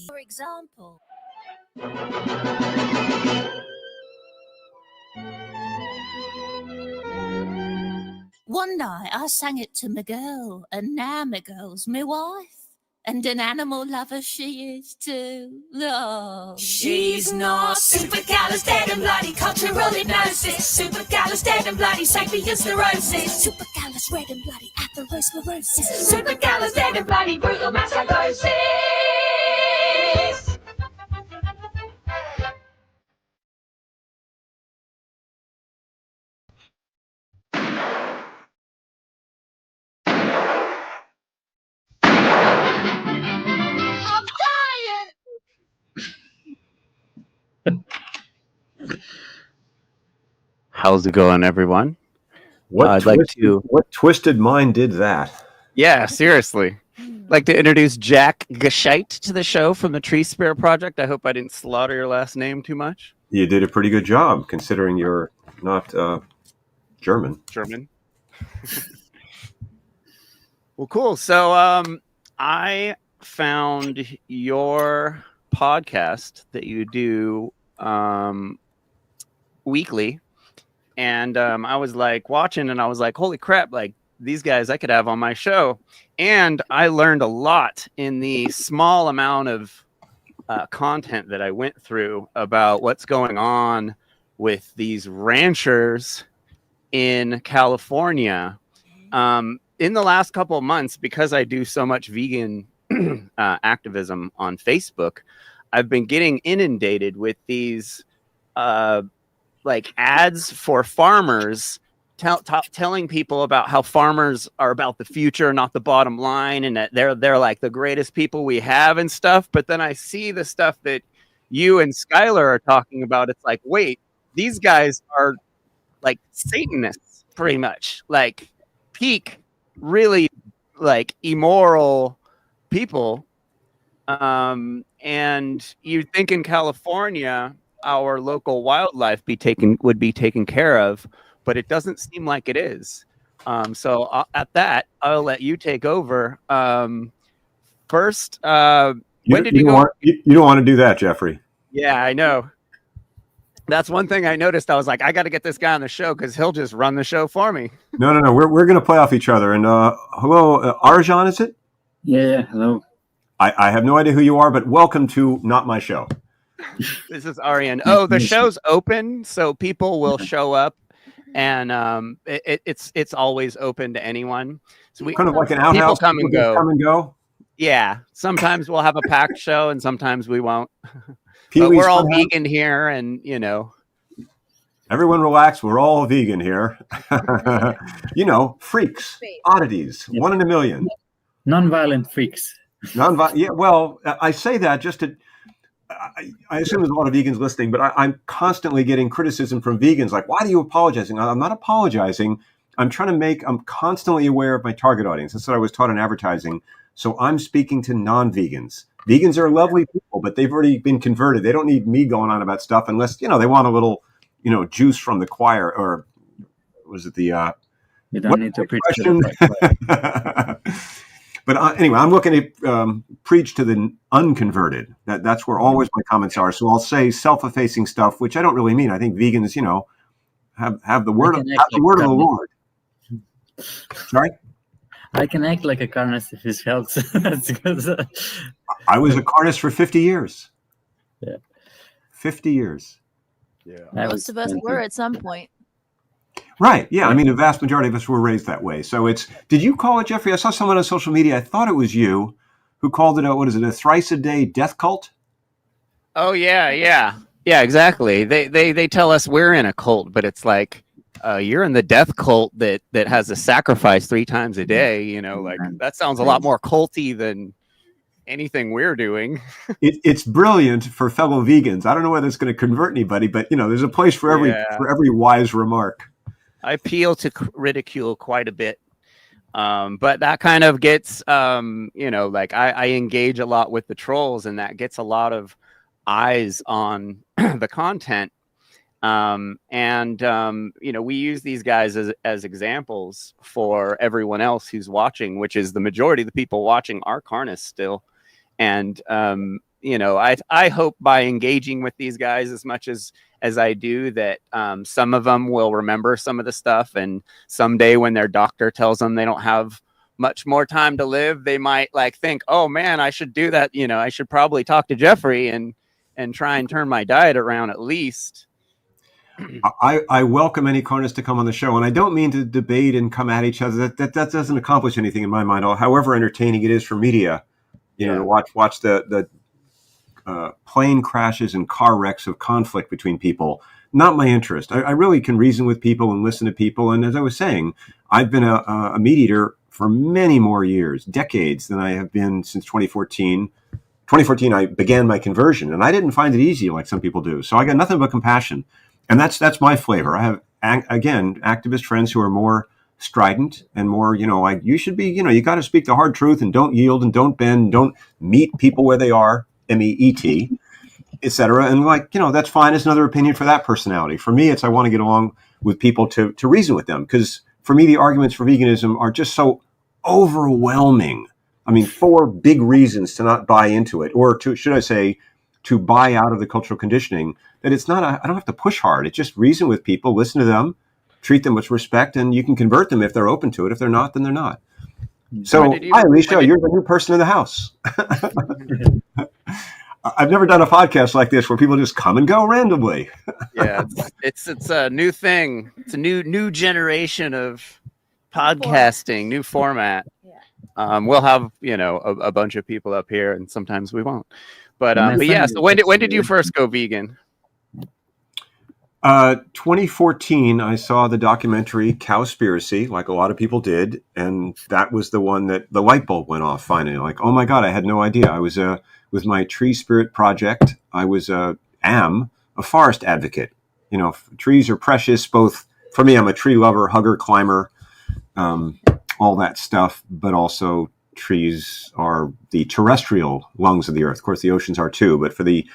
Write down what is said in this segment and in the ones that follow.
For example. One night I sang it to my girl, and now my girl's my wife. And an animal lover she is too. Oh, she's not supercalifragilisticexpialidocious. Supercalifragilisticexpialidocious. Supercalifragilisticexpialidocious. Supercalifragilisticexpialidocious. How's it going, everyone? What twisted mind did that? Yeah, seriously. I'd like to introduce Jack Gescheidt to the show from the Tree Spirit Project. I hope I didn't slaughter your last name too much. You did a pretty good job, considering you're not German. Well, cool. So I found your podcast that you do weekly. And I was like watching and I was like, holy crap, like these guys I could have on my show. And I learned a lot in the small amount of content that I went through about what's going on with these ranchers in California. In the last couple of months, because I do so much vegan activism on Facebook, I've been getting inundated with these like ads for farmers telling people about how farmers are about the future, not the bottom line, and that they're like the greatest people we have and stuff. But then I see the stuff that you and Skylar are talking about. It's like, wait, these guys are like Satanists, pretty much, like peak, really like immoral people. And you think in California our local wildlife would be taken care of, but it doesn't seem like it is. So at that, I'll let you take over. First, when did you go? You don't want to do that, Jeffrey. Yeah, I know. That's one thing I noticed. I was like, I got to get this guy on the show because he'll just run the show for me. No. We're going to play off each other. And hello, Arjan, is it? Yeah. Hello. I have no idea who you are, but welcome to Not My Show. This is Arian. Oh, the show's open, so people will show up, and it's always open to anyone. So we kind of like an outhouse. People come and go. Yeah, sometimes we'll have a packed show, and sometimes we won't. But we're all vegan here, and you know. Everyone relax. We're all vegan here. You know, freaks, oddities, 1 in a million. Non-violent freaks. Yeah. Well, I say that just to. I assume there's a lot of vegans listening, but I'm constantly getting criticism from vegans. Like, why are you apologizing? I'm not apologizing. I'm constantly aware of my target audience. That's what I was taught in advertising. So I'm speaking to non-vegans. Vegans are lovely people, but they've already been converted. They don't need me going on about stuff unless, they want a little, juice from the choir, or was it the, you don't need to preach to the But anyway, I'm looking to preach to the unconverted. That's where always my comments are. So I'll say self-effacing stuff, which I don't really mean. I think vegans, have the word of the Lord. Sorry? I can act like a carnist if this helps. That's good. I was a carnist for 50 years. Yeah. 50 years. Yeah. Most of us were at some point. Right. Yeah. I mean, the vast majority of us were raised that way. So did you call it, Jeffrey? I saw someone on social media. I thought it was you who called it a thrice a day death cult? Oh, yeah. Yeah. Yeah, exactly. They tell us we're in a cult, but it's like, you're in the death cult that has a sacrifice 3 times a day. That sounds a lot more culty than anything we're doing. It's brilliant for fellow vegans. I don't know whether it's going to convert anybody, but there's a place for every wise remark. I appeal to ridicule quite a bit. But that kind of gets, I engage a lot with the trolls, and that gets a lot of eyes on the content. We use these guys as examples for everyone else who's watching, which is the majority of the people watching are carnists still. And, I hope by engaging with these guys as much as I do that some of them will remember some of the stuff. And someday when their doctor tells them they don't have much more time to live, they might think, oh man, I should do that. I should probably talk to Jeffrey and try and turn my diet around at least. I welcome any carnist to come on the show, and I don't mean to debate and come at each other. That doesn't accomplish anything in my mind. However entertaining it is for media, to watch the plane crashes and car wrecks of conflict between people. Not my interest. I really can reason with people and listen to people. And as I was saying, I've been a meat eater for many more years, decades, than I have been since 2014. 2014, I began my conversion, and I didn't find it easy like some people do. So I got nothing but compassion. And that's my flavor. I have, again, activist friends who are more strident and more, you should be, you got to speak the hard truth and don't yield and don't bend, don't meet people where they are, MEET, et cetera. And that's fine. It's another opinion for that personality. For me, I want to get along with people to reason with them. Because for me, the arguments for veganism are just so overwhelming. I mean, 4 big reasons to not buy into it, or to buy out of the cultural conditioning, that it's not, I don't have to push hard. It's just reason with people, listen to them, treat them with respect, and you can convert them if they're open to it. If they're not, then they're not. So, hi, Alicia, you're the new person in the house. I've never done a podcast like this where people just come and go randomly. Yeah, it's a new thing. It's a new generation of podcasting, new format. We'll have, a bunch of people up here, and sometimes we won't. But yeah, so when did you first go vegan? 2014, I saw the documentary Cowspiracy, like a lot of people did, and that was the one that the light bulb went off finally. Like, oh my God, I had no idea. I was with my tree spirit project, I am a forest advocate. Trees are precious. Both for me, I'm a tree lover, hugger, climber, all that stuff, but also trees are the terrestrial lungs of the earth. Of course, the oceans are too, but for the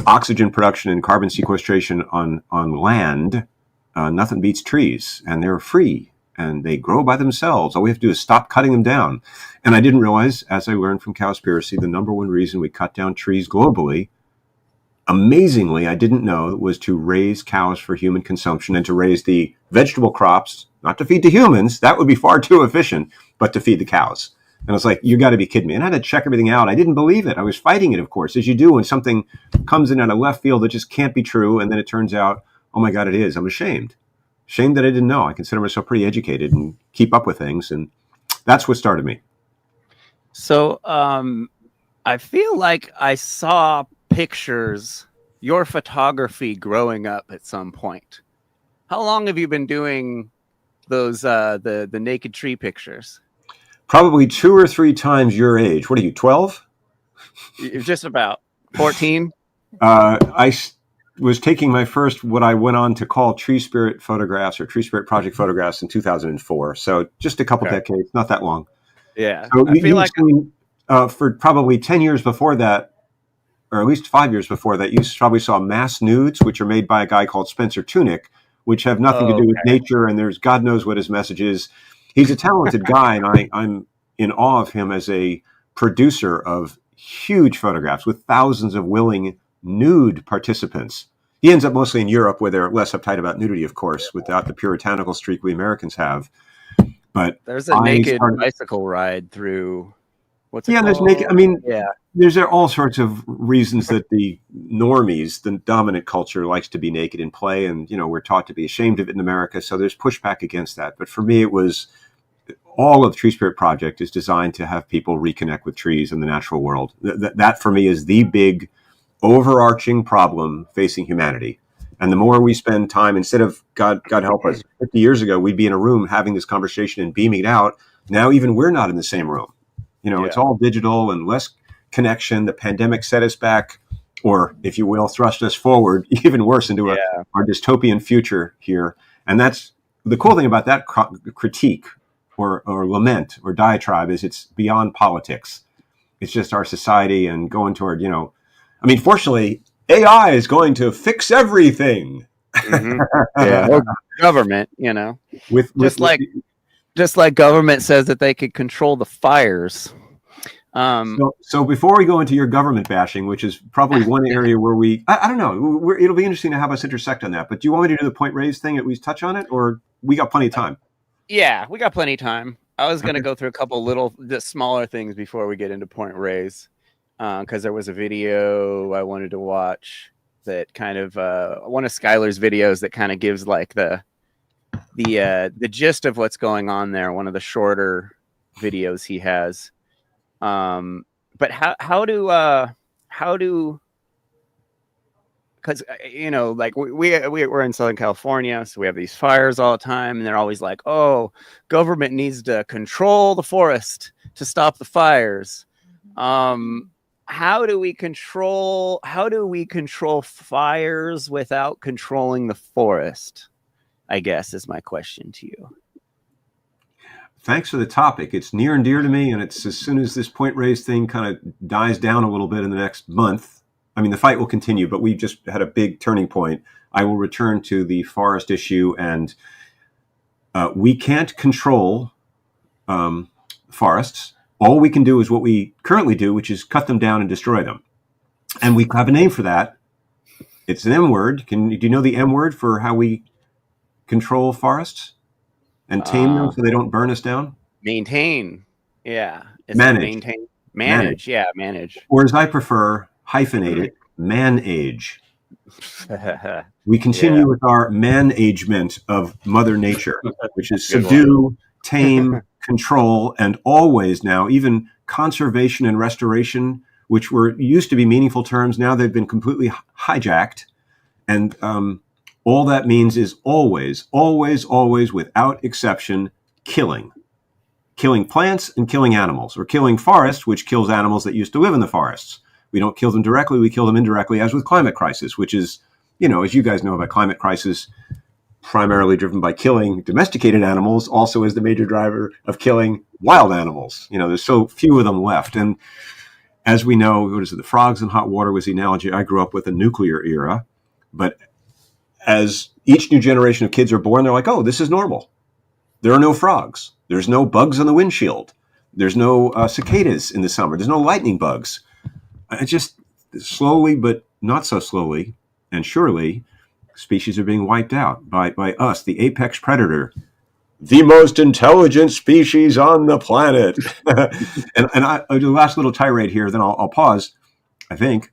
oxygen production and carbon sequestration on land, nothing beats trees, and they're free and they grow by themselves. All we have to do is stop cutting them down. And I didn't realize, as I learned from Cowspiracy, the number one reason we cut down trees globally, amazingly, I didn't know, was to raise cows for human consumption and to raise the vegetable crops, not to feed the humans, that would be far too efficient, but to feed the cows. And I was like, you got to be kidding me. And I had to check everything out. I didn't believe it. I was fighting it, of course, as you do when something comes in out of left field that just can't be true. And then it turns out, oh my God, it is. I'm ashamed. Ashamed that I didn't know. I consider myself pretty educated and keep up with things. And that's what started me. So I feel like I saw pictures, your photography growing up at some point. How long have you been doing those the naked tree pictures? Probably 2 or 3 times your age. What are you, 12? Just about 14. I was taking my first, what I went on to call tree spirit photographs or tree spirit project photographs in 2004. So just a couple decades, not that long. Yeah. So I feel like for probably 10 years before that, or at least 5 years before that, you probably saw mass nudes, which are made by a guy called Spencer Tunick, which have nothing to do with nature. And there's God knows what his message is. He's a talented guy, and I'm in awe of him as a producer of huge photographs with thousands of willing nude participants. He ends up mostly in Europe, where they're less uptight about nudity, of course, without the puritanical streak we Americans have. But there's a naked bicycle ride through. What's it called? There's naked. I mean, there's all sorts of reasons that the normies, the dominant culture, likes to be naked in play, and we're taught to be ashamed of it in America. So there's pushback against that. But for me, it was all of Tree Spirit Project is designed to have people reconnect with trees and the natural world. That for me is the big overarching problem facing humanity. And the more we spend time, instead of God help us, 50 years ago, we'd be in a room having this conversation and beaming it out. Now even we're not in the same room. It's all digital and less connection. The pandemic set us back, or if you will, thrust us forward even worse into our dystopian future here. And that's the cool thing about that critique or lament or diatribe is it's beyond politics. It's just our society and going toward, fortunately, AI is going to fix everything. Mm-hmm. Yeah, or government, with just like government says that they could control the fires. So before we go into your government bashing, which is probably one area where I don't know, it'll be interesting to have us intersect on that. But do you want me to do the point raised thing, at least touch on it, or we got plenty of time? Yeah, we got plenty of time. I was going to go through a couple just smaller things before we get into point raise, because there was a video I wanted to watch that kind of one of Skylar's videos that kind of gives like the gist of what's going on there. One of the shorter videos he has. But how do because like we're in Southern California, so we have these fires all the time, and they're always like, oh, government needs to control the forest to stop the fires. How do we control fires without controlling the forest, I guess, is my question to you. Thanks for the topic. It's near and dear to me, and it's as soon as this point raised thing kind of dies down a little bit in the next month. I mean, the fight will continue, but we just had a big turning point. I will return to the forest issue, and we can't control forests. All we can do is what we currently do, which is cut them down and destroy them. And we have a name for that. It's an M word. Do you know the M word for how we control forests and tame them so they don't burn us down? Maintain. Yeah. Manage. Manage. Yeah, manage. Or as I prefer, hyphenate it, manage. We continue with our management of Mother Nature, which is subdue, tame, control, and always now, even conservation and restoration, which used to be meaningful terms. Now they've been completely hijacked. And all that means is always, always, always, without exception, killing plants and killing animals, or killing forests, which kills animals that used to live in the forests. We don't kill them directly, we kill them indirectly, as with climate crisis, which is, as you guys know about climate crisis, primarily driven by killing domesticated animals, also as the major driver of killing wild animals. There's so few of them left. And as we know, the frogs in hot water was the analogy I grew up with, a nuclear era. But as each new generation of kids are born, they're like, oh, this is normal. There are no frogs. There's no bugs on the windshield. There's no cicadas in the summer. There's no lightning bugs. It's just slowly, but not so slowly and surely, species are being wiped out by us, the apex predator, the most intelligent species on the planet. and I'll do the last little tirade here, then I'll pause. I think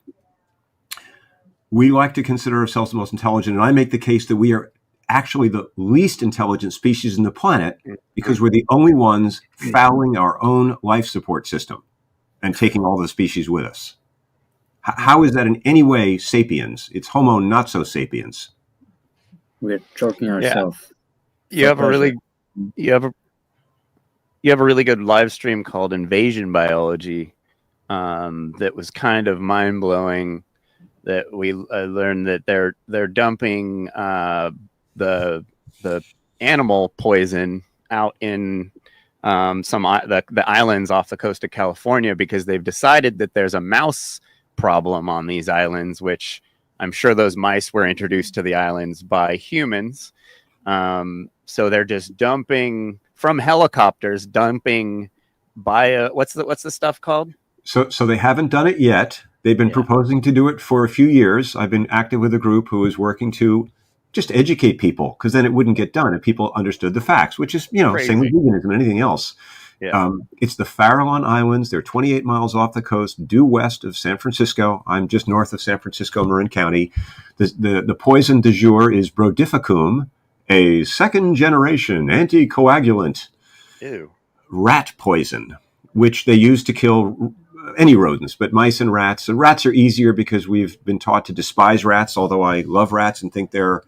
we like to consider ourselves the most intelligent, and I make the case that we are actually the least intelligent species in the planet because we're the only ones fouling our own life support system and taking all the species with us. How is that in any way sapiens? It's Homo not so sapiens. We're choking ourselves. You have a really good live stream called Invasion Biology that was kind of mind blowing. That we learned that they're dumping the animal poison out in the islands off the coast of California because they've decided that there's a mouse problem on these islands, which I'm sure those mice were introduced to the islands by humans. So they're just dumping from helicopters, what's the stuff called? So they haven't done it yet. They've been proposing to do it for a few years. I've been active with a group who is working to just educate people, because then it wouldn't get done if people understood the facts, which is, same with veganism and anything else. Yeah. It's the Farallon Islands. They're 28 miles off the coast, due west of San Francisco. I'm just north of San Francisco, Marin County. The poison du jour is Brodifacoum, a second-generation anticoagulant rat poison, which they use to kill any rodents, but mice and rats. And rats are easier because we've been taught to despise rats, although I love rats and think they're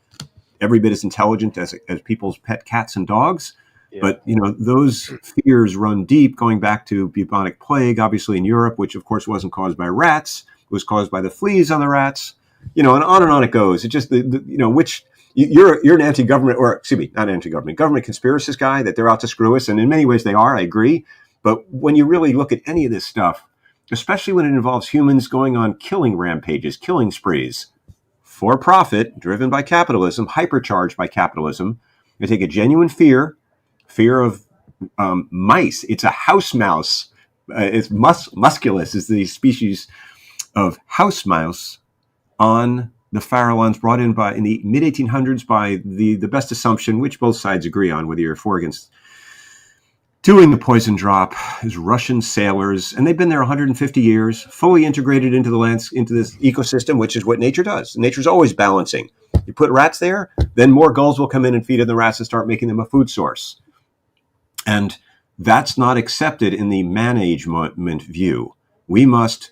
every bit as intelligent as people's pet cats and dogs. Yeah. But, those fears run deep, going back to bubonic plague, obviously in Europe, which of course wasn't caused by rats. It was caused by the fleas on the rats, and on it goes. It just, which you're an anti-government, or excuse me, not anti-government, government conspiracist guy, that they're out to screw us. And in many ways they are, I agree. But when you really look at any of this stuff, especially when it involves humans going on killing rampages, killing sprees, for profit, driven by capitalism, hypercharged by capitalism. They take a genuine fear of mice. It's a house mouse. It's musculus is the species of house mouse on the Farallones brought in the mid 1800s by the best assumption, which both sides agree on, whether you're for or against doing the poison drop, is Russian sailors, and they've been there 150 years, fully integrated into into this ecosystem, which is what nature does. Nature's always balancing. You put rats there, then more gulls will come in and feed on the rats and start making them a food source. And that's not accepted in the management view. We must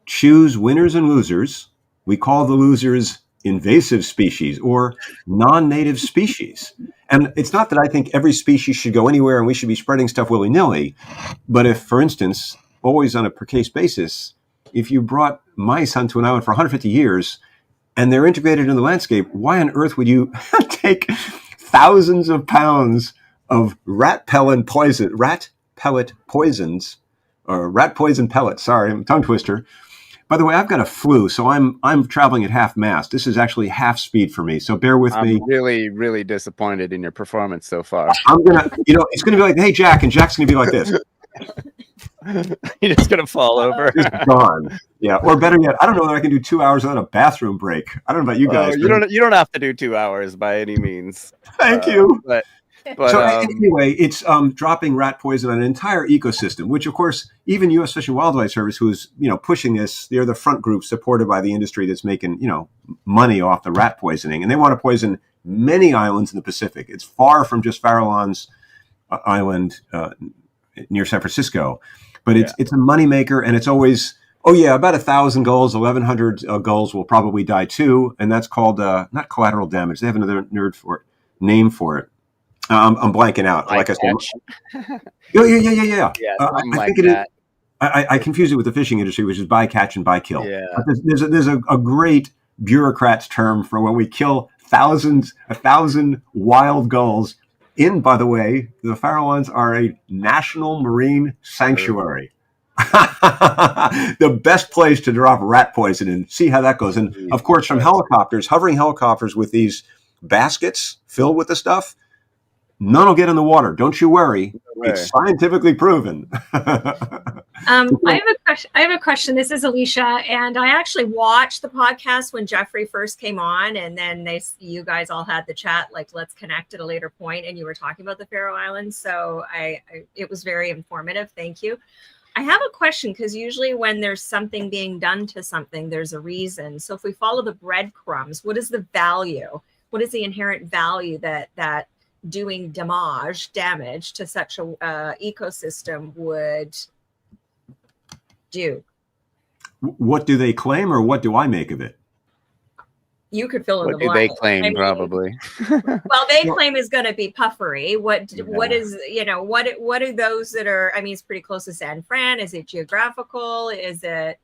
choose winners and losers. We call the losers invasive species or non-native species. And it's not that I think every species should go anywhere and we should be spreading stuff willy-nilly. But if, for instance, always on a per case basis, if you brought mice onto an island for 150 years and they're integrated in the landscape, why on earth would you take thousands of pounds of rat pellet poison pellets? Sorry, tongue twister. By the way, I've got a flu, so I'm traveling at half mast. This is actually half speed for me, so bear with me. I'm really, really disappointed in your performance so far. It's gonna be like, hey, Jack, and Jack's gonna be like this. You're just gonna fall over. Just gone. Yeah, or better yet, I don't know that I can do 2 hours without a bathroom break. I don't know about you guys. You don't have to do 2 hours by any means. Thank you. But so anyway, it's dropping rat poison on an entire ecosystem, which of course even U.S. Fish and Wildlife Service, who's pushing this, they're the front group supported by the industry that's making money off the rat poisoning, and they want to poison many islands in the Pacific. It's far from just Farallones Island near San Francisco, but it's a moneymaker, and it's always about 1,000 gulls, 1,100 gulls will probably die too, and that's called not collateral damage. They have another name for it. I'm blanking out. Like I said, yeah. I think it is. I confuse it with the fishing industry, which is bycatch and bykill. Yeah. There's a great bureaucrat's term for when we kill 1,000 wild gulls. By the way, the Farallones are a national marine sanctuary. The best place to drop rat poison and see how that goes. And of course, from hovering helicopters with these baskets filled with the stuff, none will get in the water. Don't you worry. It's scientifically proven. I have a question. This is Alicia, and I actually watched the podcast when Jeffrey first came on, and then you guys all had the chat, like, let's connect at a later point, and you were talking about the Faroe Islands. So it was very informative. Thank you. I have a question, because usually when there's something being done to something, there's a reason. So if we follow the breadcrumbs, what is the value? What is the inherent value that doing damage to such a ecosystem would do? What do they claim, or what do I make of it? You could fill in the blank. What do they claim? Probably. Well, they claim is going to be puffery. What is, what are those that are, it's pretty close to San Fran. Is it geographical? Is it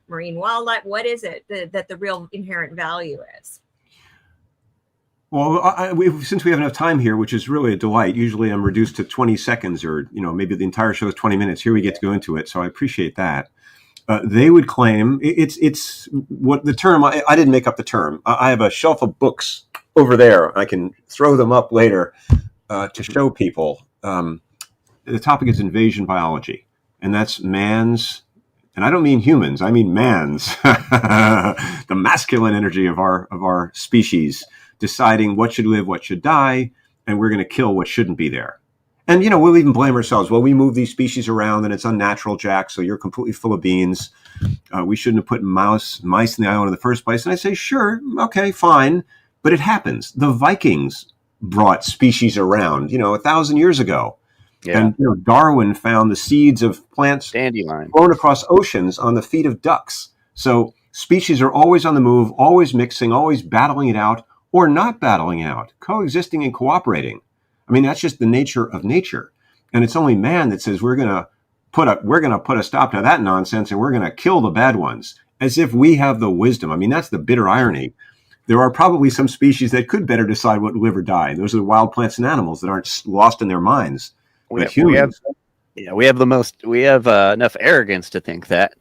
marine wildlife? What is it that the real inherent value is? Well, since we have enough time here, which is really a delight, usually I'm reduced to 20 seconds or, maybe the entire show is 20 minutes. Here we get to go into it. So I appreciate that. They would claim it's what the term, I didn't make up the term. I have a shelf of books over there. I can throw them up later to show people. The topic is invasion biology, and that's man's, and I don't mean humans, I mean man's, the masculine energy of our species, deciding what should live, what should die, and we're going to kill what shouldn't be there. And, we'll even blame ourselves. Well, we move these species around and it's unnatural, Jack, so you're completely full of beans. We shouldn't have put mice in the island in the first place. And I say, sure, okay, fine. But it happens. The Vikings brought species around, 1,000 years ago. Yeah. And, Darwin found the seeds of plants dandelion grown across oceans on the feet of ducks. So species are always on the move, always mixing, always battling it out, or not battling out, coexisting and cooperating. That's just the nature of nature. And it's only man that says we're going to put a stop to that nonsense and we're going to kill the bad ones, as if we have the wisdom. That's the bitter irony. There are probably some species that could better decide what to live or die. Those are the wild plants and animals that aren't lost in their minds. We have enough arrogance to think that.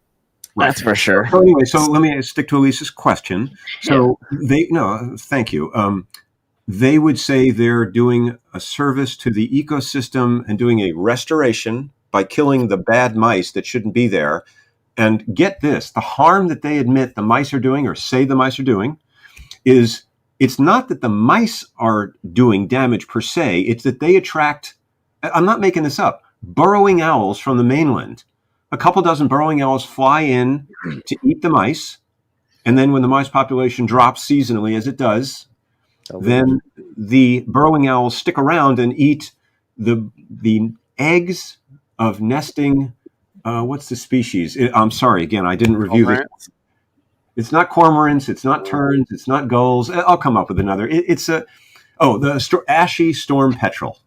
That's for sure. So anyway, so let me stick to Elisa's question. So thank you. They would say they're doing a service to the ecosystem and doing a restoration by killing the bad mice that shouldn't be there. And get this, the harm that they admit the mice are doing or say the mice are doing is it's not that the mice are doing damage per se, it's that they attract, I'm not making this up, burrowing owls from the mainland. A couple dozen burrowing owls fly in to eat the mice. And then when the mice population drops seasonally, as it does, then the burrowing owls stick around and eat the eggs of nesting. What's the species? I'm sorry, again, I didn't review this. It's not cormorants. It's not terns. It's not gulls. I'll come up with another. The ashy storm petrel.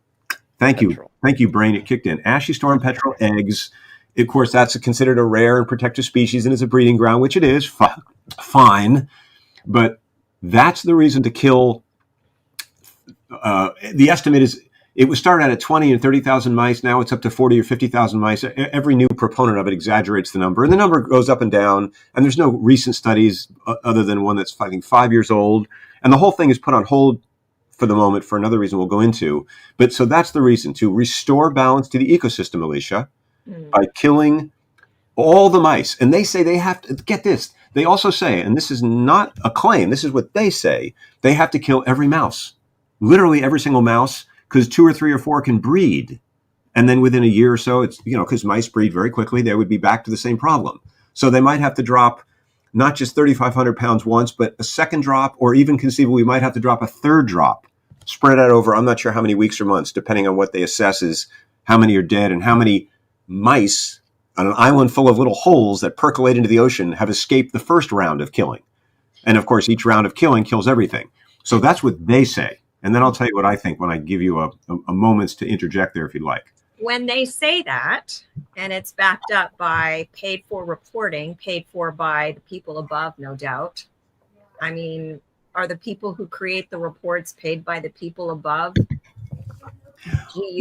Thank you, brain. It kicked in. Ashy storm petrel eggs. Of course, that's considered a rare and protected species and is a breeding ground, which it is. Fine. But that's the reason to kill. The estimate is it was started at 20 and 30,000 mice. Now it's up to 40 or 50,000 mice. Every new proponent of it exaggerates the number, and the number goes up and down. And there's no recent studies other than one that's, I think, 5 years old. And the whole thing is put on hold for the moment for another reason we'll go into. But so that's the reason, to restore balance to the ecosystem, Alicia, by killing all the mice. And they say they have to, get this, they also say, and this is not a claim, this is what they say, they have to kill every mouse, literally every single mouse, because 2 or 3 or 4 can breed. And then within a year or so, it's, because mice breed very quickly, they would be back to the same problem. So they might have to drop not just 3,500 pounds once, but a second drop, or even conceivably we might have to drop a third drop, spread out over, I'm not sure how many weeks or months, depending on what they assess is how many are dead and how many mice on an island full of little holes that percolate into the ocean have escaped the first round of killing. And of course, each round of killing kills everything. So that's what they say. And then I'll tell you what I think when I give you a moments to interject there if you'd like. When they say that, and it's backed up by paid for reporting, paid for by the people above, no doubt. I mean, are the people who create the reports paid by the people above?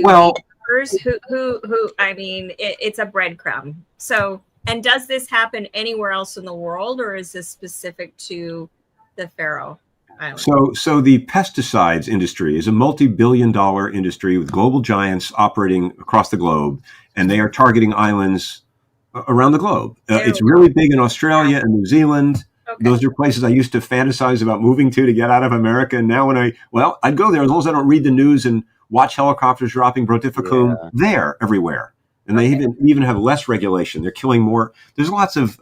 Well, who I mean, it's a breadcrumb. So, and does this happen anywhere else in the world, or is this specific to the Faroe Islands? So the pesticides industry is a multi-billion-dollar industry with global giants operating across the globe, and they are targeting islands around the globe. It's really big in Australia and New Zealand. Okay. Those are places I used to fantasize about moving to get out of America. And now I'd go there as long as I don't read the news and watch helicopters dropping brotificum there everywhere. And they even have less regulation. They're killing more. There's lots of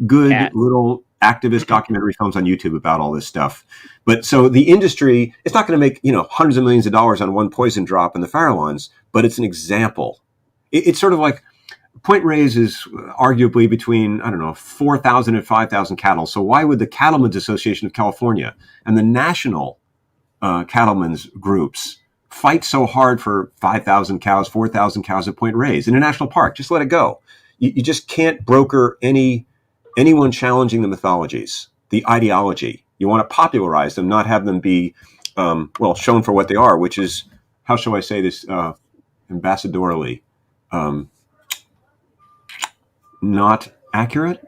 good little activist documentary films on YouTube about all this stuff. But so the industry, it's not going to make, hundreds of millions of dollars on one poison drop in the Faroe Islands, but it's an example. It's sort of like Point Reyes is arguably between, 4,000 and 5,000 cattle. So why would the Cattlemen's Association of California and the national cattlemen's groups fight so hard for 5,000 cows, 4,000 cows at Point Reyes in a national park? Just let it go. You just can't broker anyone challenging the mythologies, the ideology. You want to popularize them, not have them be, shown for what they are, which is, how shall I say this ambassadorily? Not accurate.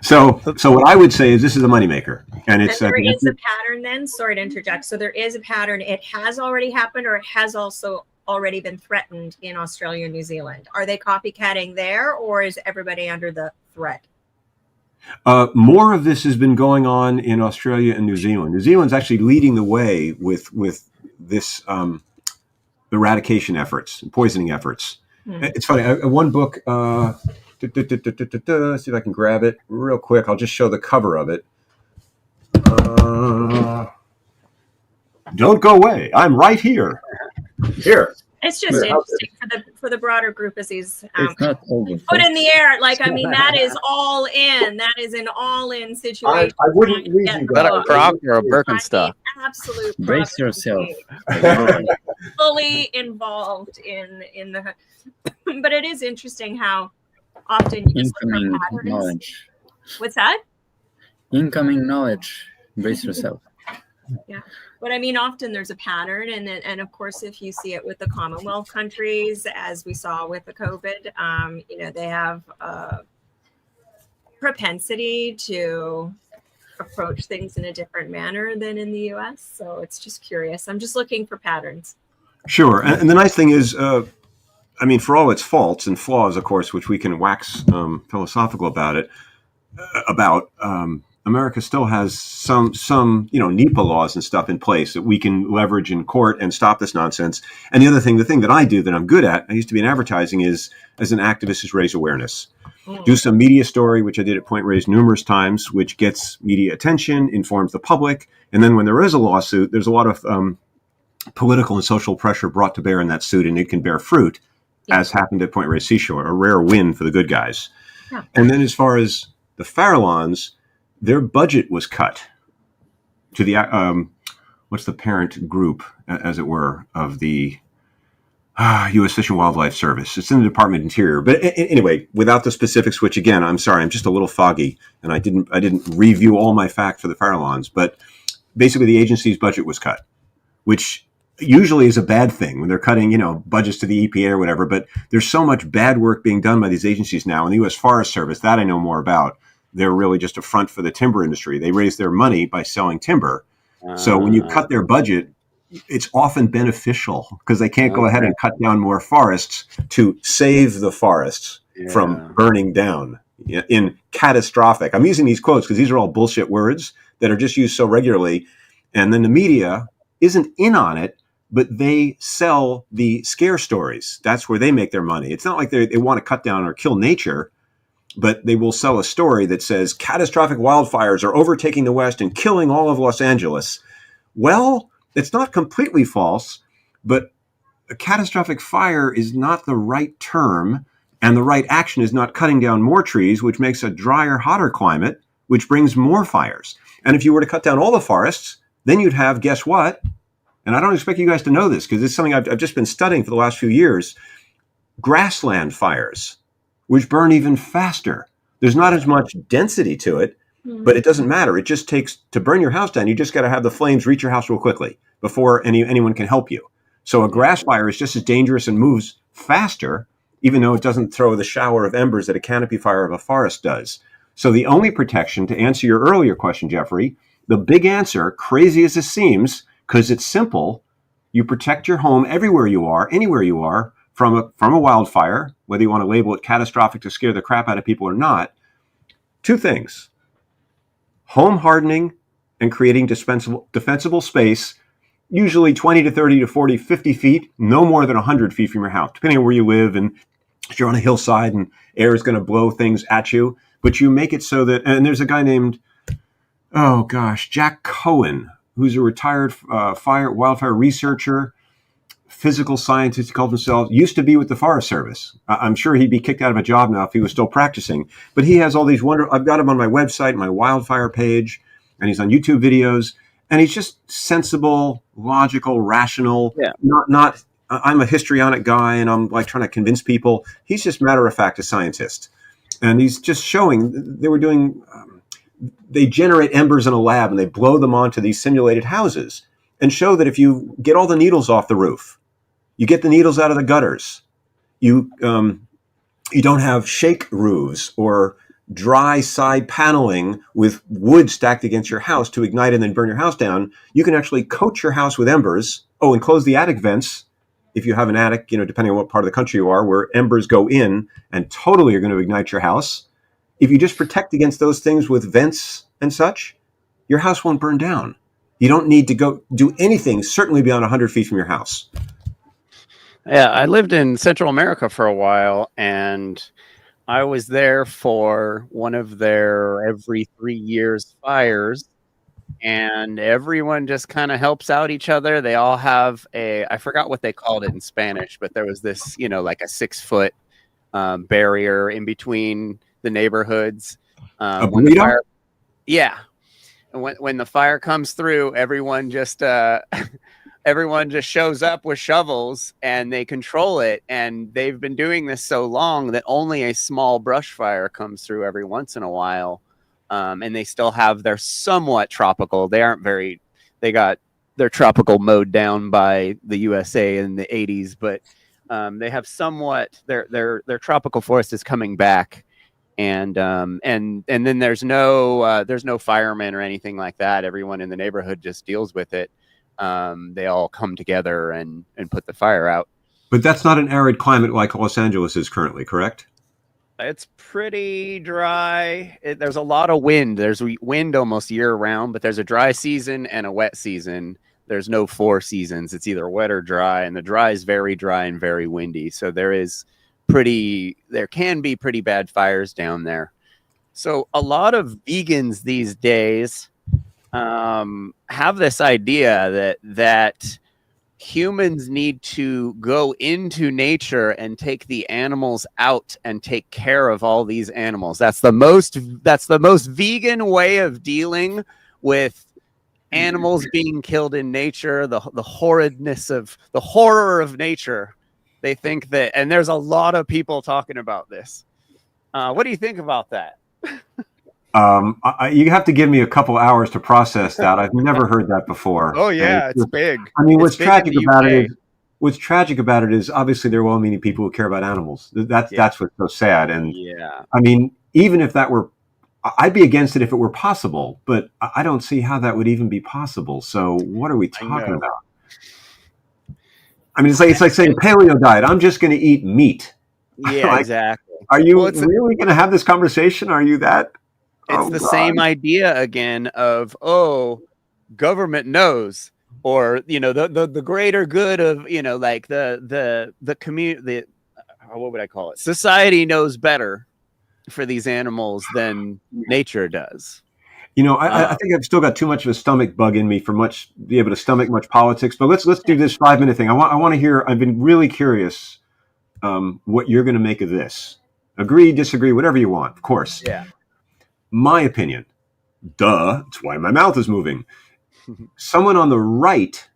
So what I would say is this is a moneymaker, and it's there is a pattern. Then, sorry to interject. So there is a pattern. It has already happened, or it has also already been threatened in Australia and New Zealand. Are they copycatting there, or is everybody under the threat? More of this has been going on in Australia and New Zealand. New Zealand's actually leading the way with this eradication efforts, poisoning efforts. It's funny. One book, see if I can grab it real quick. I'll just show the cover of it. Don't go away. I'm right here. Here. It's just interesting for the broader group as he's put in the air. Like, I mean, that is all in. That is an all-in situation. I wouldn't read you guys. A Croc or a Birkenstock? Absolute. Brace yourself. Fully involved in the. But it is interesting how often you just look for patterns. What's that? Incoming knowledge. Brace yourself. Yeah. But I mean, often there's a pattern. And of course, if you see it with the Commonwealth countries, as we saw with the COVID, they have a propensity to approach things in a different manner than in the US. So it's just curious. I'm just looking for patterns. Sure. And the nice thing is, I mean, for all its faults and flaws, of course, which we can wax philosophical about it, America still has some NEPA laws and stuff in place that we can leverage in court and stop this nonsense. And the thing that I do that I'm good at, I used to be in advertising, is as an activist is raise awareness. Do some media story, which I did at Point Reyes numerous times, which gets media attention, informs the public. And then when there is a lawsuit, there's a lot of political and social pressure brought to bear in that suit, and it can bear fruit, as happened at Point Reyes Seashore, a rare win for the good guys. Yeah. And then as far as the Farallons, their budget was cut to the, what's the parent group, as it were, of the U.S. Fish and Wildlife Service. It's in the Department of Interior. But anyway, without the specifics, which again, I'm sorry, I'm just a little foggy, and I didn't review all my facts for the Farallons. But basically, the agency's budget was cut, which usually is a bad thing when they're cutting, budgets to the EPA or whatever. But there's so much bad work being done by these agencies now. And the U.S. Forest Service, that I know more about. They're really just a front for the timber industry. They raise their money by selling timber. So when you cut their budget, it's often beneficial because they can't go ahead and cut down more forests to save the forests from burning down in catastrophic. I'm using these quotes because these are all bullshit words that are just used so regularly. And then the media isn't in on it, but they sell the scare stories. That's where they make their money. It's not like they want to cut down or kill nature, but they will sell a story that says catastrophic wildfires are overtaking the West and killing all of Los Angeles. Well, it's not completely false, but a catastrophic fire is not the right term, and the right action is not cutting down more trees, which makes a drier, hotter climate, which brings more fires. And if you were to cut down all the forests, then you'd have, guess what? And I don't expect you guys to know this because it's something I've just been studying for the last few years. Grassland fires, which burn even faster. There's not as much density to it, but it doesn't matter. It just takes, to burn your house down, you just got to have the flames reach your house real quickly before anyone can help you. So a grass fire is just as dangerous and moves faster, even though it doesn't throw the shower of embers that a canopy fire of a forest does. So the only protection, to answer your earlier question, Jeffrey, the big answer, crazy as it seems, because it's simple, you protect your home everywhere you are, anywhere you are, from a wildfire, whether you want to label it catastrophic to scare the crap out of people or not. Two things: home hardening and creating defensible space, usually 20 to 30 to 40, 50 feet, no more than 100 feet from your house, depending on where you live. And if you're on a hillside and air is going to blow things at you, but you make it so that, and there's a guy named, Jack Cohen, who's a retired wildfire researcher, physical scientist, he called himself, used to be with the Forest Service. I'm sure he'd be kicked out of a job now if he was still practicing. But he has all these I've got him on my website, my wildfire page, and he's on YouTube videos. And he's just sensible, logical, rational. Yeah. Not. I'm a histrionic guy, and I'm like trying to convince people. He's just matter of fact a scientist, and he's just showing they were doing. They generate embers in a lab, and they blow them onto these simulated houses, and show that if you get all the needles off the roof, you get the needles out of the gutters, you don't have shake roofs or dry side paneling with wood stacked against your house to ignite and then burn your house down. You can actually coat your house with embers. Oh, and close the attic vents if you have an attic, depending on what part of the country you are, where embers go in and totally are going to ignite your house. If you just protect against those things with vents and such, your house won't burn down. You don't need to go do anything, certainly beyond 100 feet from your house. Yeah, I lived in Central America for a while, and I was there for one of their every 3 years fires, and everyone just kind of helps out each other. They all have I forgot what they called it in Spanish, but there was this, like a 6-foot barrier in between the neighborhoods. When the fire, yeah. And when the fire comes through, everyone just shows up with shovels and they control it. And they've been doing this so long that only a small brush fire comes through every once in a while. And they still have, they're somewhat tropical. They aren't very, their tropical mowed down by the USA in the 80s, but they have somewhat their tropical forest is coming back, and then there's no firemen or anything like that. Everyone in the neighborhood just deals with it. They all come together and put the fire out. But that's not an arid climate like Los Angeles is currently, correct? It's pretty dry. There's a lot of wind. There's wind almost year round, but there's a dry season and a wet season. There's no 4 seasons. It's either wet or dry, and the dry is very dry and very windy. So there can be pretty bad fires down there. So a lot of vegans these days have this idea that humans need to go into nature and take the animals out and take care of all these animals. That's the most vegan way of dealing with animals being killed in nature, the horridness of the horror of nature. They think that, and there's a lot of people talking about this. What do you think about that? You have to give me a couple hours to process that. I've never heard that before. Oh yeah, it's big. I mean, what's tragic about it is obviously there are well-meaning people who care about animals. That's what's so sad. And I mean, even if that were, I'd be against it if it were possible, but I don't see how that would even be possible. So what are we talking about? I mean, it's like saying paleo diet. I'm just going to eat meat. Yeah, exactly. Are you really going to have this conversation? Are you that? It's the same idea again of, government knows, or, the greater good of, like the community, what would I call it? Society knows better for these animals than nature does. I think I've still got too much of a stomach bug in me for be able to stomach much politics, but let's do this 5-minute thing. I want to hear, I've been really curious what you're going to make of this. Agree, disagree, whatever you want, of course. Yeah. My opinion, that's why my mouth is moving. Someone on the right,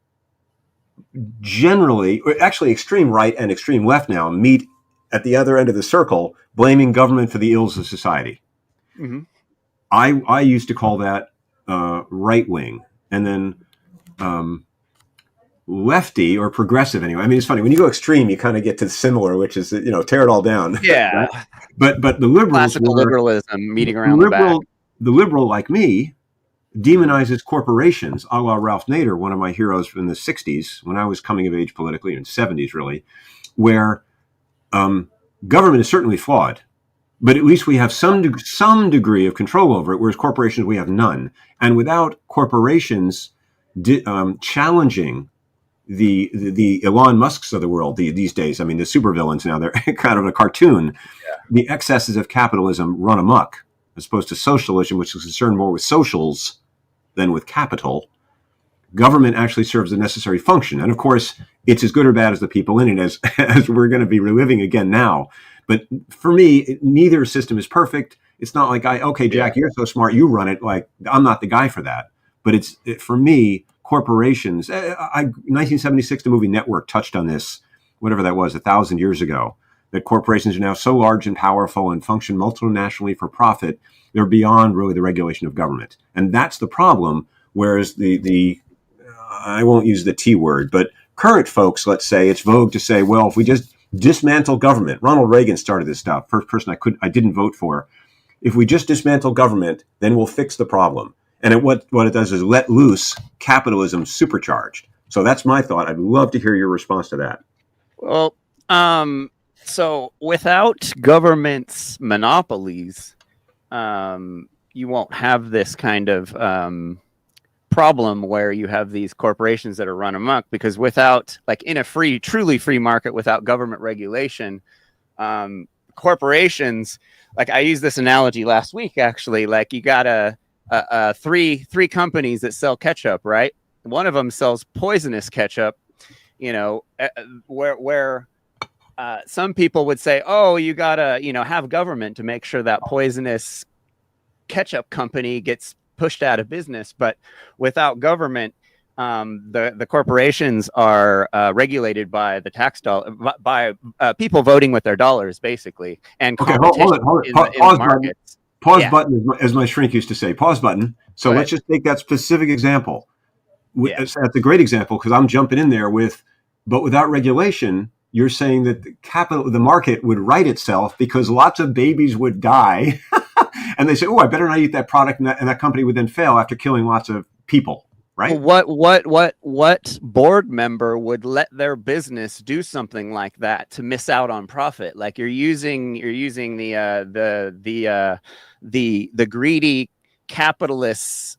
generally, actually extreme right and extreme left now, meet at the other end of the circle, blaming government for the ills of society. Mm-hmm. I used to call that right wing, and then lefty or progressive anyway. I mean, it's funny when you go extreme, you kind of get to similar, which is tear it all down. Yeah. But the liberals, classical liberalism meeting around the back. The liberal like me demonizes corporations, a la Ralph Nader, one of my heroes from the 60s, when I was coming of age politically, in the 70s really, where government is certainly flawed, but at least we have some degree of control over it, whereas corporations, we have none. And without corporations challenging the Elon Musks of the world these days, I mean, the supervillains now, they're kind of a cartoon. Yeah. The excesses of capitalism run amok, as opposed to socialism, which is concerned more with socials than with capital. Government actually serves a necessary function. And of course, it's as good or bad as the people in it, as we're going to be reliving again now. But for me, neither system is perfect. It's not like, Jack, you're so smart, you run it. Like, I'm not the guy for that. But for me, corporations, 1976, the movie Network touched on this, whatever that was, 1,000 years ago, that corporations are now so large and powerful and function multinationally for profit, they're beyond really the regulation of government. And that's the problem. Whereas the I won't use the T word, but current folks, let's say, it's vogue to say, well, if we just dismantle government, Ronald Reagan started this stuff, first person I didn't vote for. If we just dismantle government, then we'll fix the problem. And what it does is let loose capitalism supercharged. So that's my thought. I'd love to hear your response to that. Well, so without government's monopolies, you won't have this kind of problem where you have these corporations that are run amok, because without, like, in a truly free market without government regulation, corporations, like I used this analogy last week, actually, like you got three companies that sell ketchup, right? One of them sells poisonous ketchup, where some people would say, oh, you gotta, have government to make sure that poisonous ketchup company gets pushed out of business. But without government, the corporations are regulated by the tax dollar, by people voting with their dollars, basically. And okay, hold it. Pause button. Pause button, as my shrink used to say. Pause button. So let's just take that specific example. That's a great example, because I'm jumping in there but without regulation, you're saying that the market would right itself because lots of babies would die. And they say, oh, I better not eat that product. And that company would then fail after killing lots of people. Right. What board member would let their business do something like that to miss out on profit? Like you're using the greedy capitalists'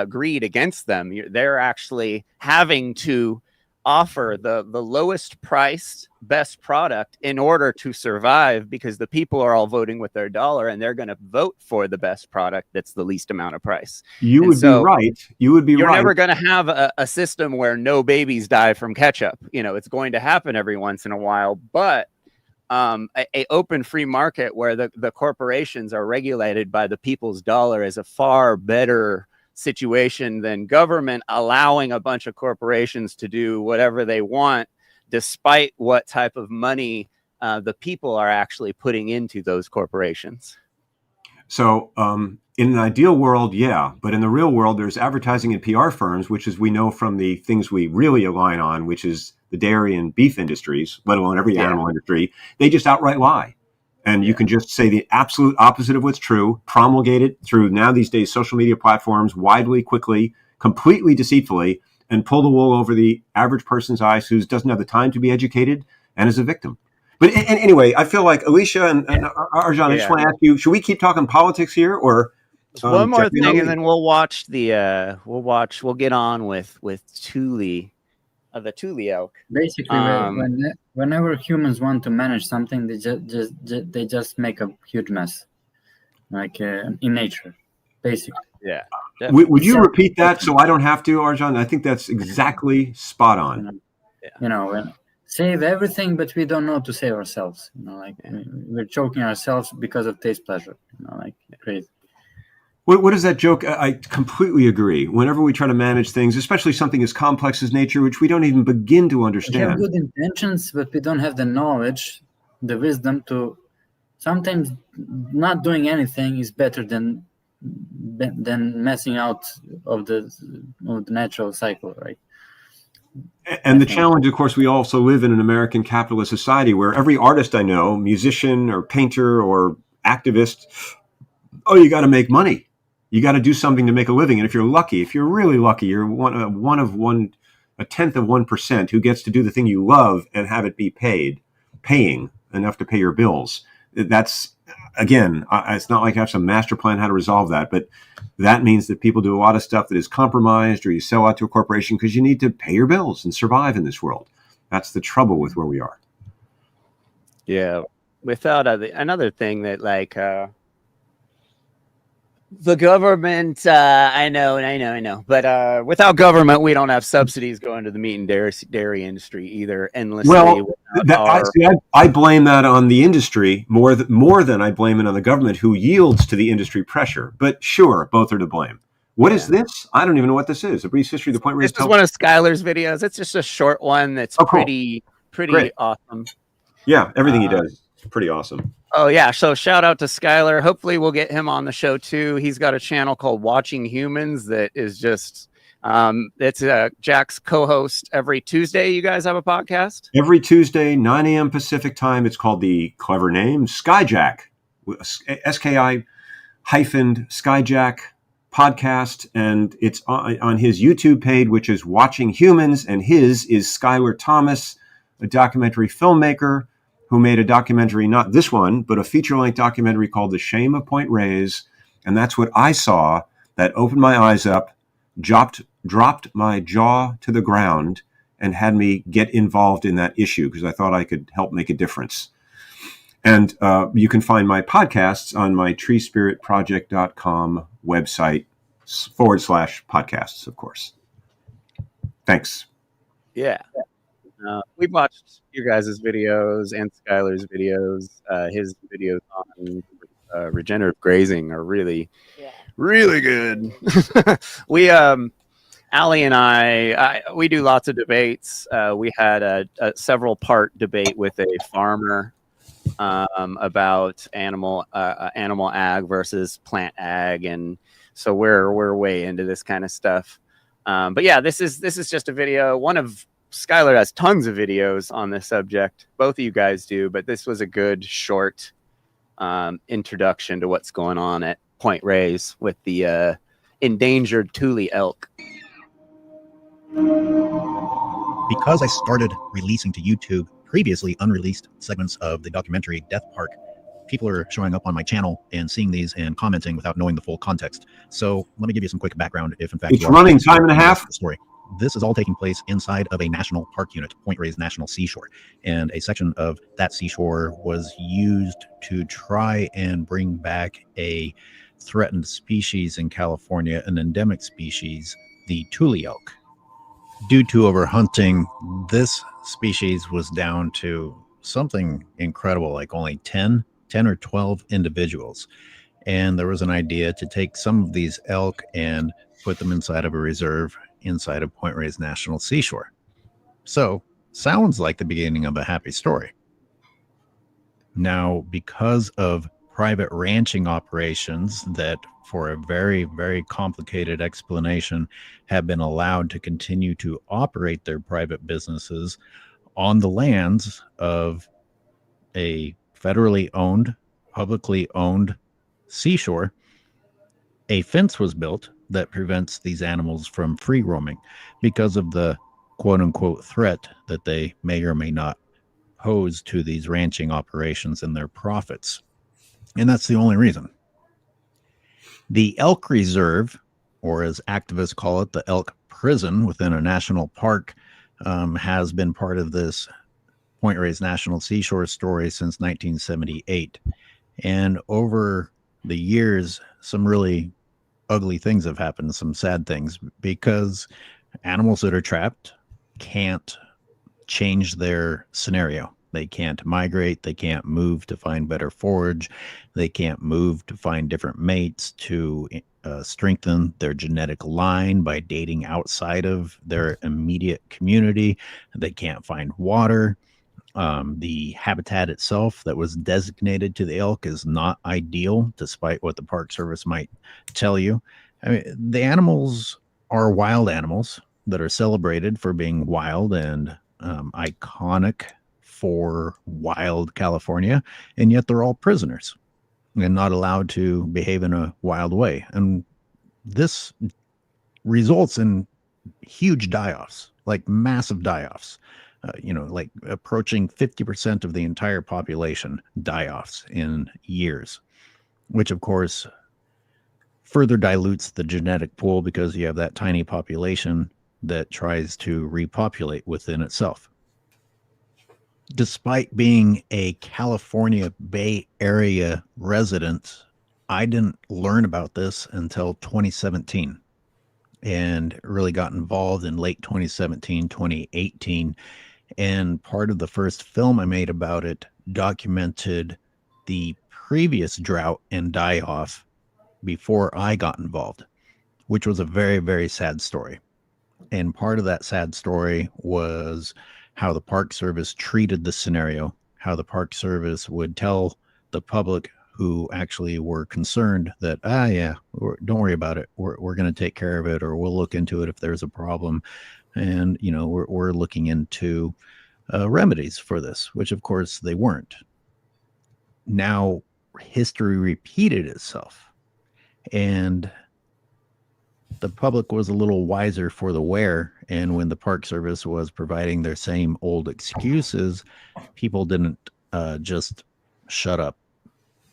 greed against them. They're actually having to offer the lowest priced, best product in order to survive, because the people are all voting with their dollar and they're going to vote for the best product that's the least amount of price. You would be right. You're never going to have a system where no babies die from ketchup. It's going to happen every once in a while, but a open free market where the corporations are regulated by the people's dollar is a far better situation than government allowing a bunch of corporations to do whatever they want, despite what type of money the people are actually putting into those corporations. So in an ideal world, yeah. But in the real world, there's advertising and PR firms, which, as we know from the things we really align on, which is the dairy and beef industries, let alone every animal industry, they just outright lie. And you can just say the absolute opposite of what's true, promulgate it through now these days social media platforms widely, quickly, completely deceitfully, and pull the wool over the average person's eyes who doesn't have the time to be educated and is a victim. But anyway, I feel like Alicia and Arjan, I just want to ask you, should we keep talking politics here, or one more thing, and then we'll watch we'll get on with Thule. The Thule elk. Basically, whenever humans want to manage something, they just make a huge mess, like in nature, basically. Yeah. Would you repeat that so I don't have to, Arjan? I think that's exactly spot on. Save everything, but we don't know to save ourselves. We're choking ourselves because of taste pleasure. Crazy. What is that joke? I completely agree. Whenever we try to manage things, especially something as complex as nature, which we don't even begin to understand. We have good intentions, but we don't have the knowledge, the wisdom to. Sometimes not doing anything is better than messing out of the natural cycle, right? And the challenge, of course, we also live in an American capitalist society where every artist I know, musician or painter or activist, you got to make money. You got to do something to make a living. And if you're really lucky, you're a tenth of 1% who gets to do the thing you love and have it be paying enough to pay your bills. That's, again, it's not like I have some master plan how to resolve that, but that means that people do a lot of stuff that is compromised, or you sell out to a corporation because you need to pay your bills and survive in this world. That's the trouble with where we are. Yeah. Without another thing that the government, I know. But without government, we don't have subsidies going to the meat and dairy industry either endlessly. Well, I blame that on the industry more than I blame it on the government, who yields to the industry pressure. But sure, both are to blame. What is this? I don't even know what this is. A brief history of the point where this is one of Skylar's videos. It's just a short one that's pretty awesome. Yeah, everything he does is pretty awesome. Oh, yeah. So shout out to Skylar. Hopefully we'll get him on the show, too. He's got a channel called Watching Humans that is just it's Jack's co-host every Tuesday. You guys have a podcast? Every Tuesday, 9 a.m. Pacific time. It's called the clever name Skyjack, SKI Skyjack podcast. And it's on his YouTube page, which is Watching Humans. And his is Skylar Thomas, a documentary filmmaker who made a documentary, not this one, but a feature-length documentary called The Shame of Point Reyes. And that's what I saw that opened my eyes up, dropped my jaw to the ground, and had me get involved in that issue because I thought I could help make a difference. And you can find my podcasts on my treespiritproject.com website /podcasts, of course. Thanks. Yeah. We watched your guys' videos and Skylar's videos. His videos on regenerative grazing are really good. We, Allie and I, we do lots of debates. We had a several part debate with a farmer about animal ag versus plant ag, and so we're way into this kind of stuff. But yeah, this is just a video. One of Skylar has tons of videos on this subject. Both of you guys do, but this was a good short introduction to what's going on at Point Reyes with the endangered Thule elk. Because I started releasing to YouTube previously unreleased segments of the documentary Death Park, people are showing up on my channel and seeing these and commenting without knowing the full context. So let me give you some quick background if in fact it's running time and a half. Story. This is all taking place inside of a national park unit, Point Reyes National Seashore. And a section of that seashore was used to try and bring back a threatened species in California, an endemic species, the Thule elk. Due to overhunting, this species was down to something incredible, like only 10 or 12 individuals. And there was an idea to take some of these elk and put them inside of a reserve inside of Point Reyes National Seashore. So, sounds like the beginning of a happy story. Now, because of private ranching operations that, for a very, very complicated explanation, have been allowed to continue to operate their private businesses on the lands of a federally owned, publicly owned seashore, a fence was built that prevents these animals from free roaming because of the quote unquote threat that they may or may not pose to these ranching operations and their profits. And that's the only reason. The elk reserve, or as activists call it, the elk prison within a national park, has been part of this Point Reyes National Seashore story since 1978. And over the years, some really ugly things have happened, some sad things, because animals that are trapped can't change their scenario. They can't migrate. They can't move to find better forage. They can't move to find different mates to strengthen their genetic line by dating outside of their immediate community. They can't find water. The habitat itself that was designated to the elk is not ideal, despite what the Park Service might tell you. I mean, the animals are wild animals that are celebrated for being wild and iconic for wild California, and yet they're all prisoners and not allowed to behave in a wild way. And this results in huge die-offs, like massive die-offs. Like approaching 50% of the entire population die-offs in years, which of course further dilutes the genetic pool because you have that tiny population that tries to repopulate within itself. Despite being a California Bay Area resident, I didn't learn about this until 2017 and really got involved in late 2017, 2018. And part of the first film I made about it documented the previous drought and die-off before I got involved, which was a very, very sad story. And part of that sad story was how the Park Service treated the scenario, how the Park Service would tell the public who actually were concerned that, don't worry about it. We're going to take care of it, or we'll look into it if there's a problem. And, we're looking into remedies for this, which of course they weren't. Now, history repeated itself, and the public was a little wiser for the wear. And when the Park Service was providing their same old excuses, people didn't just shut up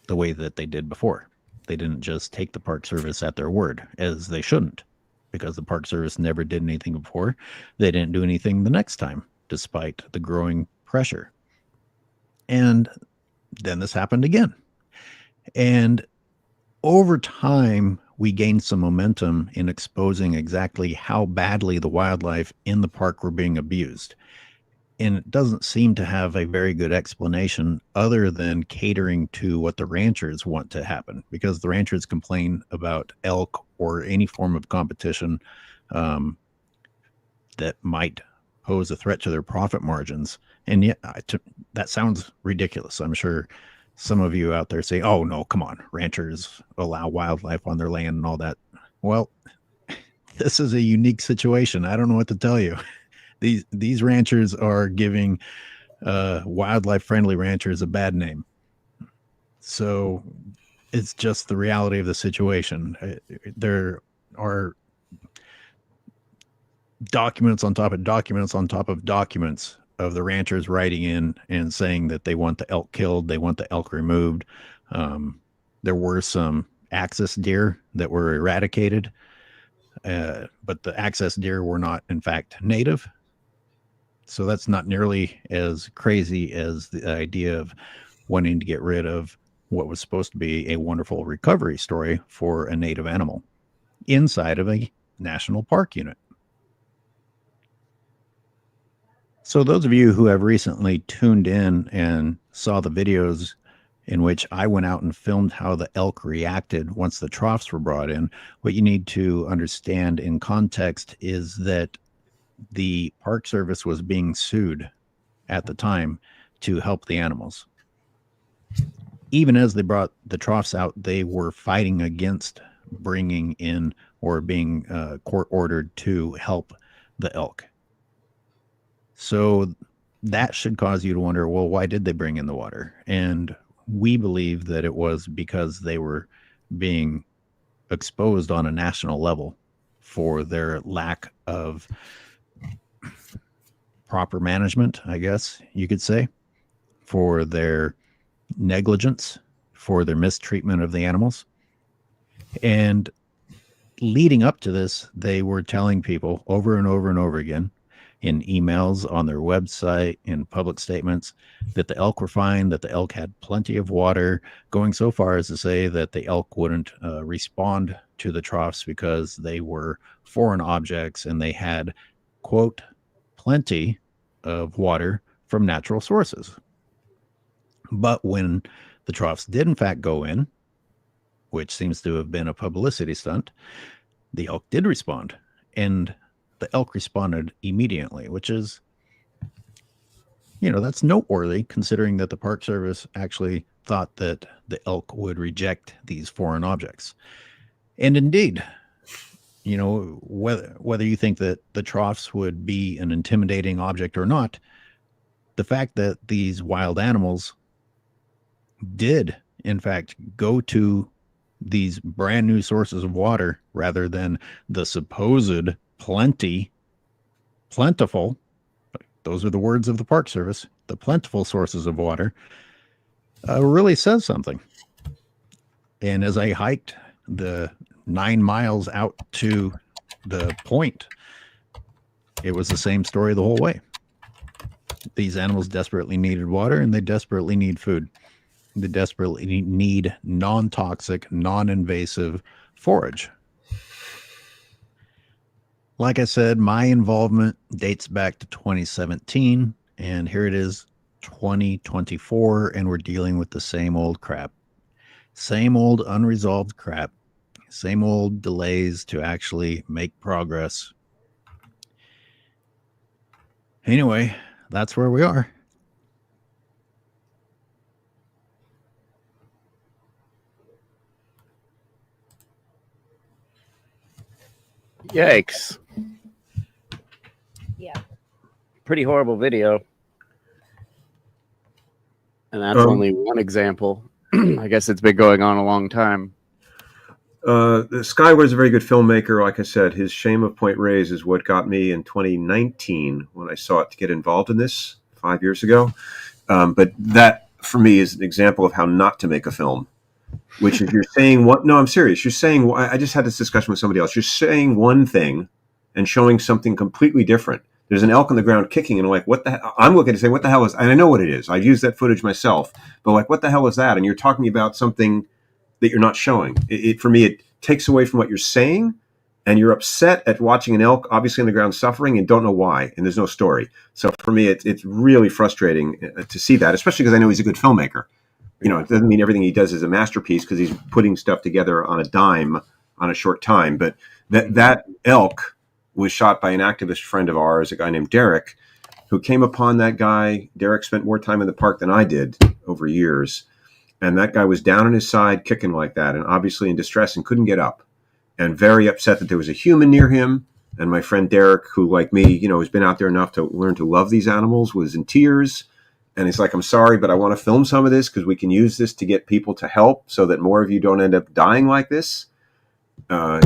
the way that they did before. They didn't just take the Park Service at their word, as they shouldn't, because the Park Service never did anything before. They didn't do anything the next time, despite the growing pressure. And then this happened again. And over time, we gained some momentum in exposing exactly how badly the wildlife in the park were being abused. And it doesn't seem to have a very good explanation other than catering to what the ranchers want to happen, because the ranchers complain about elk or any form of competition that might pose a threat to their profit margins. And yet that sounds ridiculous. I'm sure some of you out there say, oh, no, come on, ranchers allow wildlife on their land and all that. Well, this is a unique situation. I don't know what to tell you. These ranchers are giving wildlife friendly ranchers a bad name. So it's just the reality of the situation. There are documents on top of documents on top of documents of the ranchers writing in and saying that they want the elk killed, they want the elk removed. There were some axis deer that were eradicated, but the axis deer were not, in fact, native. So that's not nearly as crazy as the idea of wanting to get rid of what was supposed to be a wonderful recovery story for a native animal inside of a national park unit. So those of you who have recently tuned in and saw the videos in which I went out and filmed how the elk reacted once the troughs were brought in, what you need to understand in context is that the Park Service was being sued at the time to help the animals. Even as they brought the troughs out, they were fighting against bringing in or being court ordered to help the elk. So that should cause you to wonder, well, why did they bring in the water? And we believe that it was because they were being exposed on a national level for their lack of proper management, I guess you could say, for their negligence, for their mistreatment of the animals. And leading up to this, they were telling people over and over and over again in emails, on their website, in public statements, that the elk were fine, that the elk had plenty of water, going so far as to say that the elk wouldn't respond to the troughs because they were foreign objects and they had, quote, plenty of water from natural sources. But when the troughs did in fact go in, which seems to have been a publicity stunt, the elk did respond. And the elk responded immediately, which is, that's noteworthy considering that the Park Service actually thought that the elk would reject these foreign objects. And indeed, whether you think that the troughs would be an intimidating object or not, the fact that these wild animals did, in fact, go to these brand new sources of water rather than the supposed plentiful, those are the words of the Park Service, the plentiful sources of water, really says something. And as I hiked the 9 miles out to the point, it was the same story the whole way. These animals desperately needed water and they desperately need food. They desperately need non-toxic, non-invasive forage. Like I said, my involvement dates back to 2017, and here it is 2024, and we're dealing with the same old crap. Same old unresolved crap. Same old delays to actually make progress. Anyway, that's where we are. Yikes. Yeah. Pretty horrible video. And that's only one example. I guess it's been going on a long time. Skyward's a very good filmmaker. Like I said, his Shame of Point Reyes is what got me in 2019 when I saw it to get involved in this 5 years ago. But that, for me, is an example of how not to make a film. Which is, you're saying what? No, I'm serious. You're saying, I just had this discussion with somebody else. You're saying one thing and showing something completely different. There's an elk on the ground kicking, and I'm like, what the hell? I'm looking to say, what the hell is, and I know what it is. I've used that footage myself, but like, what the hell is that? And you're talking about something that you're not showing. For me, it takes away from what you're saying, and you're upset at watching an elk obviously on the ground suffering and don't know why, and there's no story. So for me, it's really frustrating to see that, especially because I know he's a good filmmaker. It doesn't mean everything he does is a masterpiece because he's putting stuff together on a dime on a short time. But that elk was shot by an activist friend of ours, a guy named Derek, who came upon that guy. Derek spent more time in the park than I did over years. And that guy was down on his side kicking like that and obviously in distress and couldn't get up. and very upset that there was a human near him. And my friend Derek, who like me, has been out there enough to learn to love these animals, was in tears. And he's like, I'm sorry, but I want to film some of this because we can use this to get people to help so that more of you don't end up dying like this.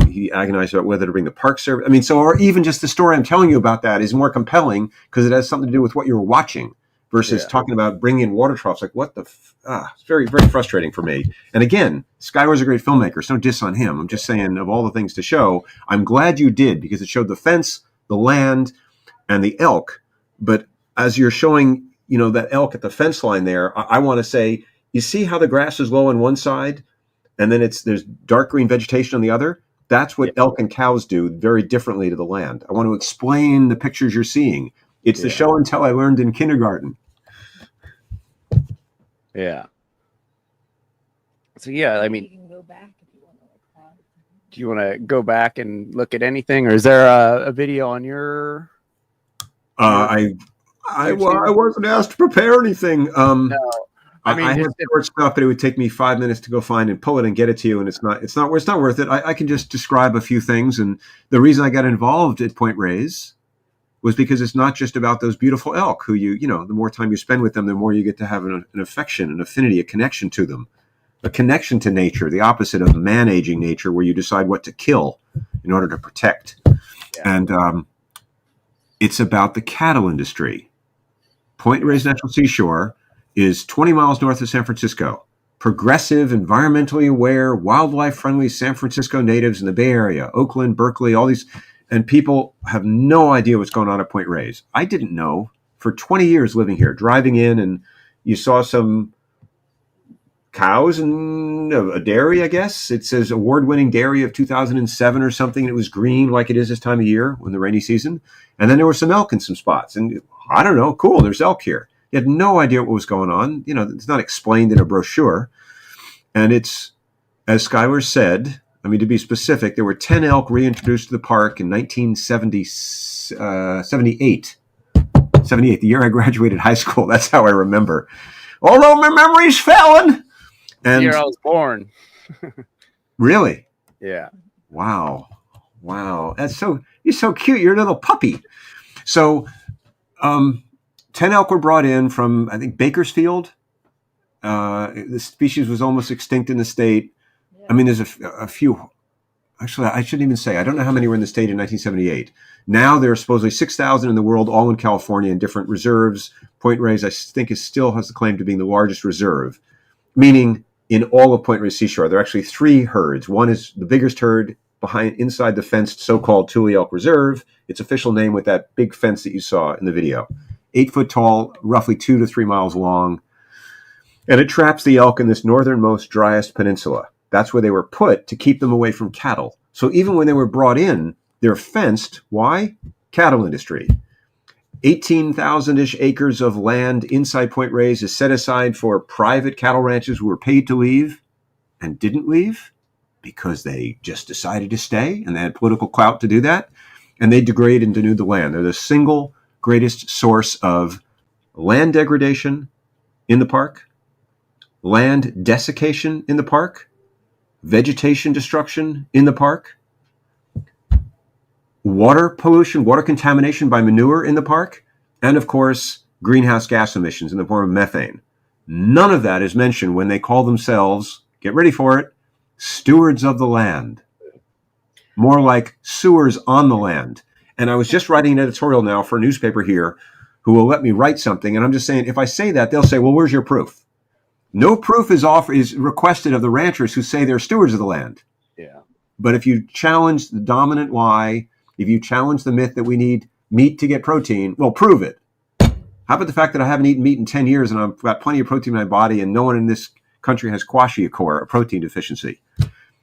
He agonized about whether to bring the Park Service. I mean, or even just the story I'm telling you about that is more compelling because it has something to do with what you're watching versus talking about bringing in water troughs. Like, what the it's very, very frustrating for me. And again, Skylar's a great filmmaker, so no diss on him. I'm just saying, of all the things to show, I'm glad you did because it showed the fence, the land, and the elk. But as you're showing, that elk at the fence line there, I want to say, you see how the grass is low on one side and then there's dark green vegetation on the other? That's what elk and cows do very differently to the land. I want to explain the pictures you're seeing. It's the show and tell I learned in kindergarten. Yeah. So yeah, I mean, do you want to go back and look at anything, or is there a video on your? I wasn't asked to prepare anything. No, I had short stuff, but it would take me 5 minutes to go find and pull it and get it to you, and it's not worth it. I can just describe a few things, and the reason I got involved at Point Reyes was because it's not just about those beautiful elk who the more time you spend with them, the more you get to have an affection, an affinity, a connection to them, a connection to nature, the opposite of man-aging nature where you decide what to kill in order to protect. Yeah. And it's about the cattle industry. Point Reyes Natural Seashore is 20 miles north of San Francisco. Progressive, environmentally aware, wildlife-friendly San Francisco natives in the Bay Area, Oakland, Berkeley, all these. And people have no idea what's going on at Point Reyes. I didn't know for 20 years living here, driving in, and you saw some cows and a dairy, I guess. It says award-winning dairy of 2007 or something. It was green like it is this time of year when the rainy season. And then there were some elk in some spots. And I don't know, cool, there's elk here. You had no idea what was going on. It's not explained in a brochure. And it's, as Skylar said, I mean, to be specific, there were 10 elk reintroduced to the park in 1978. 78, the year I graduated high school. That's how I remember. Although my memory's failing. And the year I was born. Really? Yeah. Wow. You're so cute. You're a little puppy. So 10 elk were brought in from, I think, Bakersfield. The species was almost extinct in the state. I mean, there's a few. Actually, I shouldn't even say. I don't know how many were in the state in 1978. Now there are supposedly 6,000 in the world, all in California in different reserves. Point Reyes, I think, still has the claim to being the largest reserve, meaning in all of Point Reyes Seashore, there are actually 3 herds. One is the biggest herd inside the fenced so-called Tule Elk Reserve. Its official name with that big fence that you saw in the video. 8 foot tall, roughly 2 to 3 miles long. And it traps the elk in this northernmost, driest peninsula. That's where they were put to keep them away from cattle. So even when they were brought in, they're fenced. Why? Cattle industry. 18,000-ish acres of land inside Point Reyes is set aside for private cattle ranches who were paid to leave and didn't leave because they just decided to stay and they had political clout to do that. And they degrade and denude the land. They're the single greatest source of land degradation in the park, land desiccation in the park, vegetation destruction in the park, water pollution, water contamination by manure in the park, and of course, greenhouse gas emissions in the form of methane. None of that is mentioned when they call themselves, get ready for it, stewards of the land. More like sewers on the land. And I was just writing an editorial now for a newspaper here who will let me write something. And I'm just saying, if I say that, they'll say, well, where's your proof? No proof is requested of the ranchers who say they're stewards of the land. Yeah. But if you challenge the dominant lie, if you challenge the myth that we need meat to get protein, well, prove it. How about the fact that I haven't eaten meat in 10 years and I've got plenty of protein in my body and no one in this country has kwashiorkor, a protein deficiency.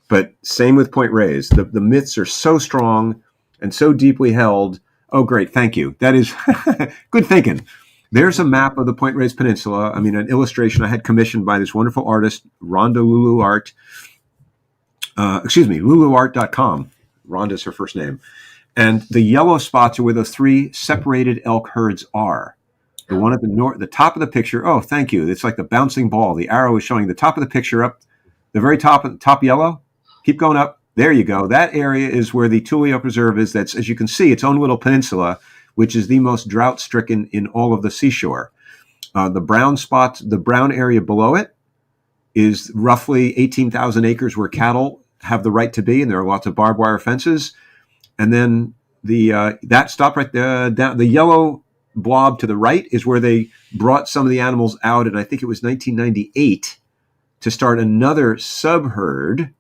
But same with Point Reyes. The myths are so strong and so deeply held. Oh, great. Thank you. That is good thinking. There's a map of the Point Reyes Peninsula. I mean, an illustration I had commissioned by this wonderful artist, Rhonda Lulu Art. luluart.com. Rhonda's her first name. And the yellow spots are where those 3 separated elk herds are. The one at the top of the picture. Oh, thank you. It's like the bouncing ball. The arrow is showing the top of the picture up, the very top yellow. Keep going up. There you go. That area is where the Tullio Preserve is. That's, as you can see, its own little peninsula, which is the most drought-stricken in all of the seashore. The brown spots, the brown area below it is roughly 18,000 acres where cattle have the right to be, and there are lots of barbed wire fences. And then that stop right there, down the yellow blob to the right is where they brought some of the animals out, and I think it was 1998 to start another sub-herd.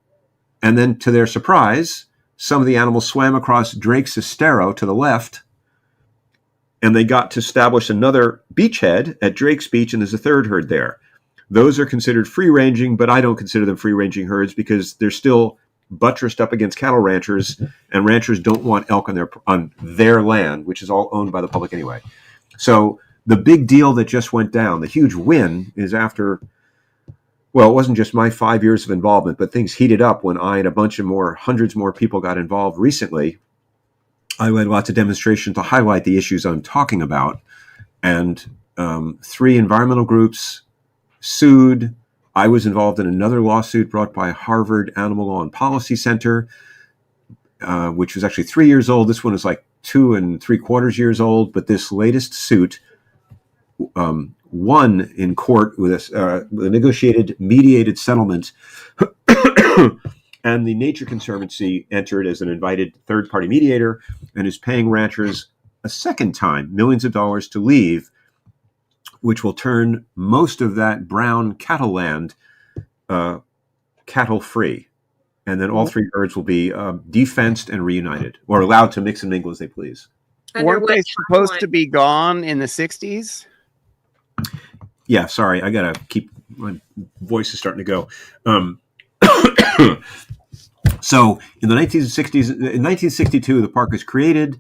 And then, to their surprise, some of the animals swam across Drake's Estero to the left, and they got to establish another beachhead at Drake's Beach, and there's a third herd there. Those are considered free-ranging, but I don't consider them free-ranging herds because they're still buttressed up against cattle ranchers, and ranchers don't want elk on their land, which is all owned by the public anyway. So the big deal that just went down, the huge win, is after, well, it wasn't just my 5 years of involvement, but things heated up when I and a bunch of hundreds more people got involved recently. I led lots of demonstrations to highlight the issues I'm talking about, and 3 environmental groups sued. I was involved in another lawsuit brought by Harvard Animal Law and Policy Center, which was actually 3 years old. This one is like 2 3/4 years old, but this latest suit won in court with a negotiated, mediated settlement, and the Nature Conservancy entered as an invited third-party mediator and is paying ranchers a second time millions of dollars to leave, which will turn most of that brown cattle land cattle-free. And then all 3 herds will be defenced and reunited, or allowed to mix and mingle as they please. Weren't they supposed to be gone in the 60s? Yeah, sorry, I gotta keep, my voice is starting to go. So in the 1960s, in 1962, the park was created,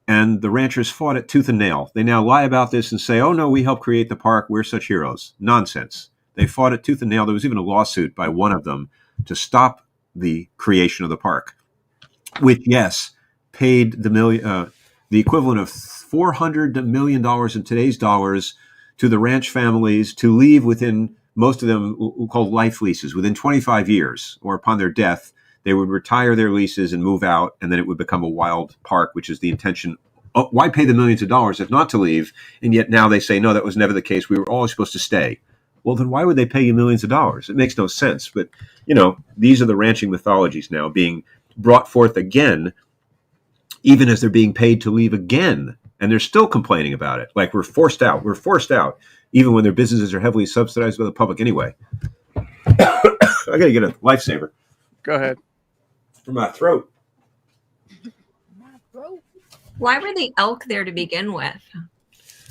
and the ranchers fought it tooth and nail. They now lie about this and say, oh no, we helped create the park, we're such heroes. Nonsense. They fought it tooth and nail. There was even a lawsuit by one of them to stop the creation of the park, which, yes, paid the equivalent of $400 million in today's dollars to the ranch families to leave within, most of them called life leases, within 25 years, or upon their death, they would retire their leases and move out, and then it would become a wild park, which is the intention. Oh, why pay the millions of dollars if not to leave? And yet now they say, no, that was never the case. We were always supposed to stay. Well, then why would they pay you millions of dollars? It makes no sense. But, these are the ranching mythologies now being brought forth again, even as they're being paid to leave again. And they're still complaining about it. Like, we're forced out, even when their businesses are heavily subsidized by the public anyway. I got to get a lifesaver. Go ahead. For my throat. Why were the elk there to begin with?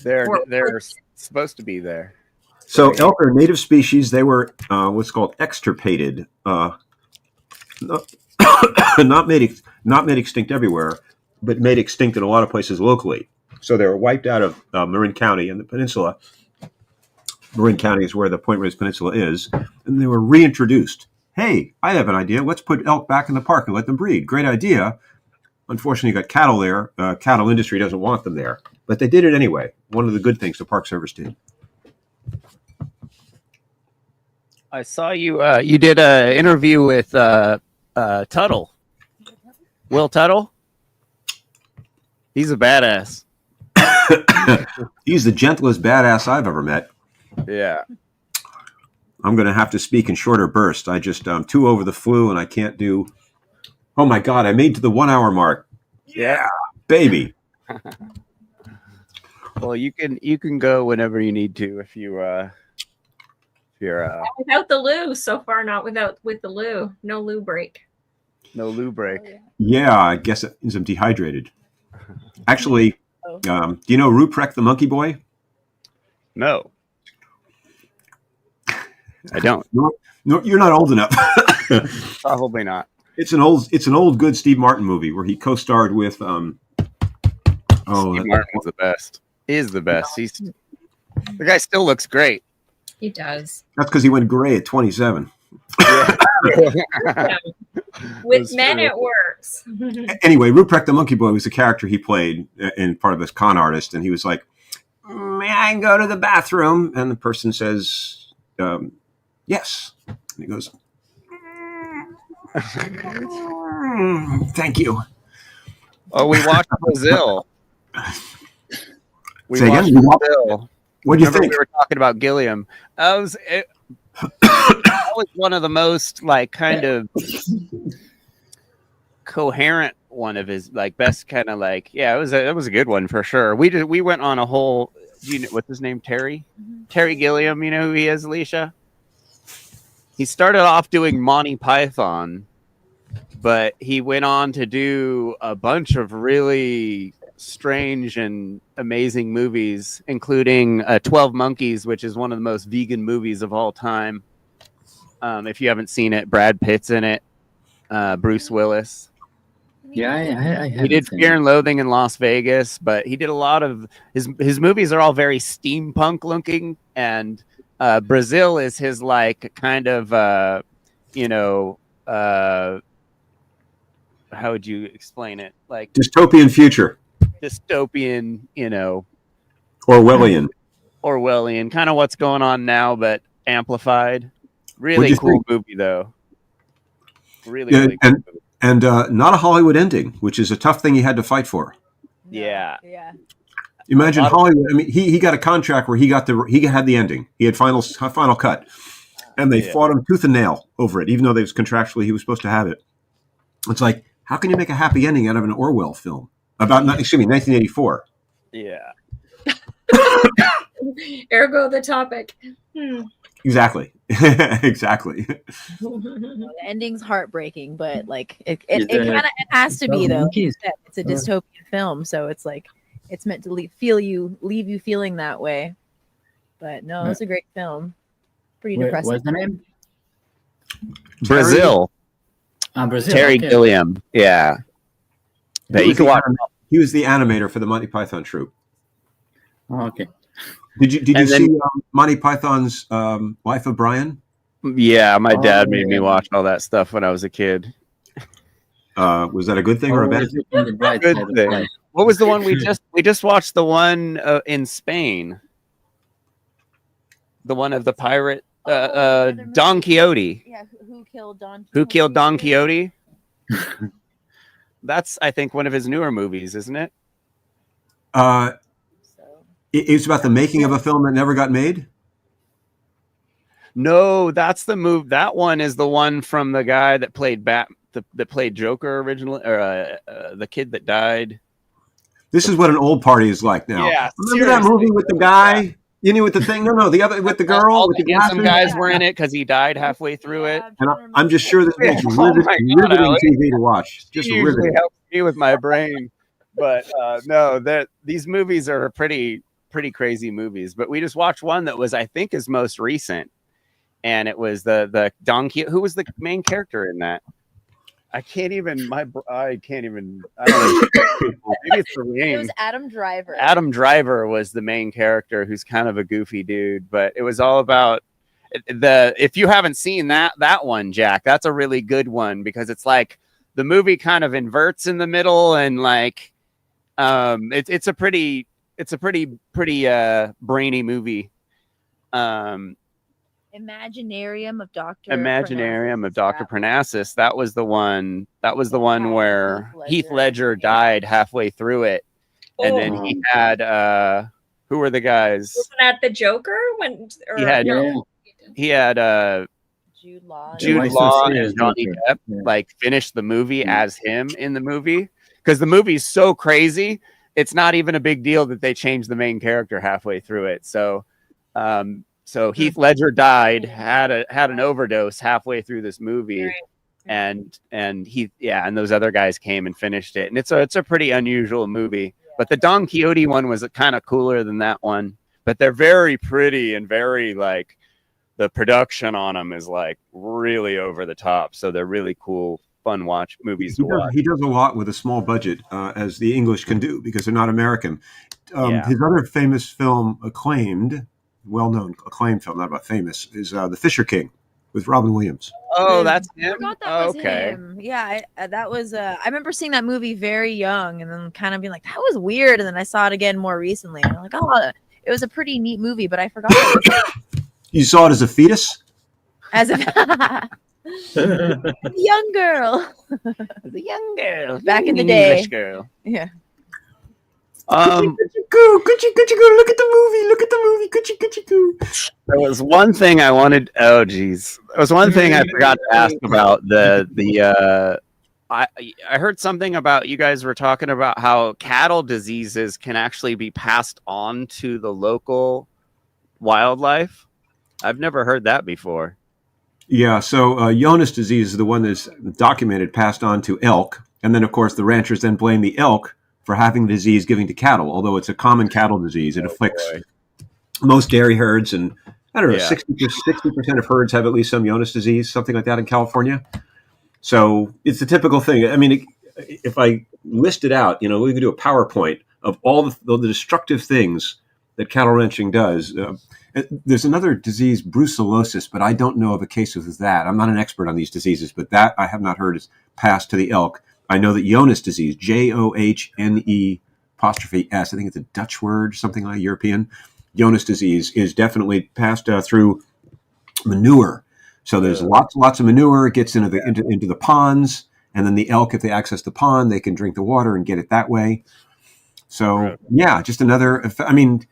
They're supposed to be there. So elk are native species. They were what's called extirpated, not made extinct everywhere, but made extinct in a lot of places locally. So they were wiped out of Marin County and the peninsula. Marin County is where the Point Reyes Peninsula is, and they were reintroduced. Hey, I have an idea. Let's put elk back in the park and let them breed. Great idea. Unfortunately, you got cattle there. Cattle industry doesn't want them there, but they did it anyway. One of the good things the Park Service did. I saw you. You did an interview with Tuttle. Will Tuttle. He's a badass. He's the gentlest badass I've ever met. Yeah. I'm going to have to speak in shorter bursts. I'm too over the flu, and I can't do. Oh my God! I made to the 1 hour mark. Yeah, baby. Well, you can go whenever you need to if you're without the loo so far, not with the loo. No loo break. No loo break. Yeah, I guess it means I'm dehydrated. Actually, do you know Ruprecht the Monkey Boy? No. I don't. No, you're not old enough. Probably not. It's an old good Steve Martin movie where he co-starred with Steve Martin was the best. Is the best. The guy still looks great. He does. That's because he went gray at 27. With men, it works. Anyway, Ruprecht the Monkey Boy was a character he played in part of this con artist, and he was like, "May I go to the bathroom?" And the person says, "Yes." And he goes, Thank you. Oh, we watched Brazil. We Say watched again? Brazil. What do you Remember think? we were talking about Gilliam. That was one of the most like kind of coherent one of his like best kind of like it was a good one for sure. We went on a whole. Do you know what's his name? Terry Gilliam. You know who he is, Alicia? He started off doing Monty Python, but he went on to do a bunch of really strange and amazing movies, including 12 Monkeys, which is one of the most vegan movies of all time. If you haven't seen it, Brad Pitt's in it, Bruce Willis. Yeah, I He did Fear and Loathing in Las Vegas, but he did a lot of his movies are all very steampunk looking, and Brazil is his like kind of how would you explain it? Like dystopian future. Dystopian, Orwellian, kind of what's going on now, but amplified. Really cool movie, though. Really cool movie. And not a Hollywood ending, which is a tough thing he had to fight for. Yeah. Imagine Hollywood. I mean, he got a contract where he had the ending. He had final cut, and they fought him tooth and nail over it, even though they was contractually he was supposed to have it. It's like, how can you make a happy ending out of an Orwell film about 1984? Yeah. Ergo the topic. Exactly. Exactly. The ending's heartbreaking, but like it kind of has to be though. It's a dystopian film, so it's like it's meant to leave you feeling that way. But no, it's a great film. Pretty depressing. What's the name? Brazil. Brazil. Terry Gilliam. Yeah. He was the animator for the Monty Python troupe. Oh, okay. Did you see Monty Python's Life of Brian? Yeah, my dad made me watch all that stuff when I was a kid. Was that a good thing or a bad thing? Good thing. What was the one we just watched? The one in Spain. The one of the pirate Don Quixote. Yeah, who killed Don Quixote? Who killed Don Quixote? That's, I think, one of his newer movies, isn't it? It's about the making of a film that never got made? No, that's the move. That one is the one from the guy that played that played Joker originally, or the kid that died. This is what an old party is like now. Yeah, remember that movie with the guy? You knew with the thing? No, the other with the girl. All with the handsome guys were in it because he died halfway through it. And I'm just sure this makes riveting TV to watch. Just riveting. Helps me with my brain, but no, these movies are pretty crazy movies. But we just watched one that was, I think, his most recent, and it was the Don Quixote. Who was the main character in that? I don't know. Maybe it's the name. It was Adam Driver. Adam Driver was the main character, who's kind of a goofy dude, but it was all about if you haven't seen that one, Jack, that's a really good one, because it's like the movie kind of inverts in the middle, and like it's a pretty brainy movie. Imaginarium of Dr. Parnassus. That was the one where Heath Ledger died halfway through it. And then he had who were the guys? Wasn't that the Joker? He had Jude Law and Johnny Depp like finished the movie as him in the movie, because the movie's so crazy. It's not even a big deal that they changed the main character halfway through it. So Heath Ledger died, had an overdose halfway through this movie, right. and those other guys came and finished it. And it's a pretty unusual movie. But the Don Quixote one was kind of cooler than that one. But they're very pretty and very like the production on them is like really over the top. So they're really cool, fun movies to watch. He does a lot with a small budget, as the English can do, because they're not American. His other famous film, well-known acclaimed film, not about famous, is The Fisher King with Robin Williams. Oh, that's him? I forgot that was him. Yeah, that was. I remember seeing that movie very young, and then kind of being like, that was weird. And then I saw it again more recently, and I'm like, oh, it was a pretty neat movie, but I forgot. You saw it as a fetus? As a Young girl. The young girl, Back in the English day. girl. Yeah. Gucci goo, look at the movie, There was one thing I wanted. Oh, geez, there was one thing I forgot to ask about I heard something about you guys were talking about how cattle diseases can actually be passed on to the local wildlife. I've never heard that before. Yeah, so Jonas disease is the one that's documented, passed on to elk. And then, of course, the ranchers then blame the elk for having the disease giving to cattle, although it's a common cattle disease. It afflicts most dairy herds. And I don't know, 60% of herds have at least some Jonas disease, something like that in California. So it's the typical thing. I mean, if I list it out, we can do a PowerPoint of all the destructive things that cattle ranching does. There's another disease, brucellosis, but I don't know of a case of that. I'm not an expert on these diseases, but that I have not heard is passed to the elk. I know that Jonas disease, JOHNE''S, I think it's a Dutch word, something like European. Jonas disease is definitely passed through manure. So there's lots of manure. It gets into the ponds, and then the elk, if they access the pond, they can drink the water and get it that way. So yeah, just another. I mean,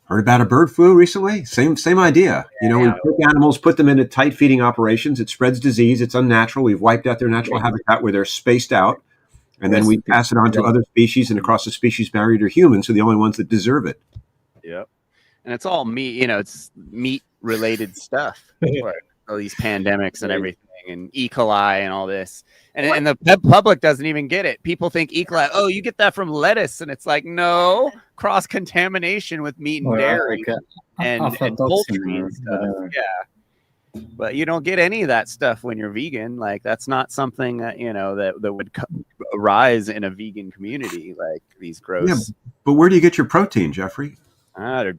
heard about a bird flu recently? Same idea. We take animals, put them into tight feeding operations. It spreads disease. It's unnatural. We've wiped out their natural habitat where they're spaced out, and then we pass it on to other species and across the species barrier to humans. So the only ones that deserve it. Yep, and it's all meat. It's meat related stuff. All these pandemics and everything, and E. coli and all this, and the public doesn't even get it. People think E. coli, you get that from lettuce, and it's like, no, cross contamination with meat and dairy and poultry and stuff. Yeah, but you don't get any of that stuff when you're vegan. Like that's not something that that would arise in a vegan community. Like these gross. Yeah, but where do you get your protein, Jeffrey? I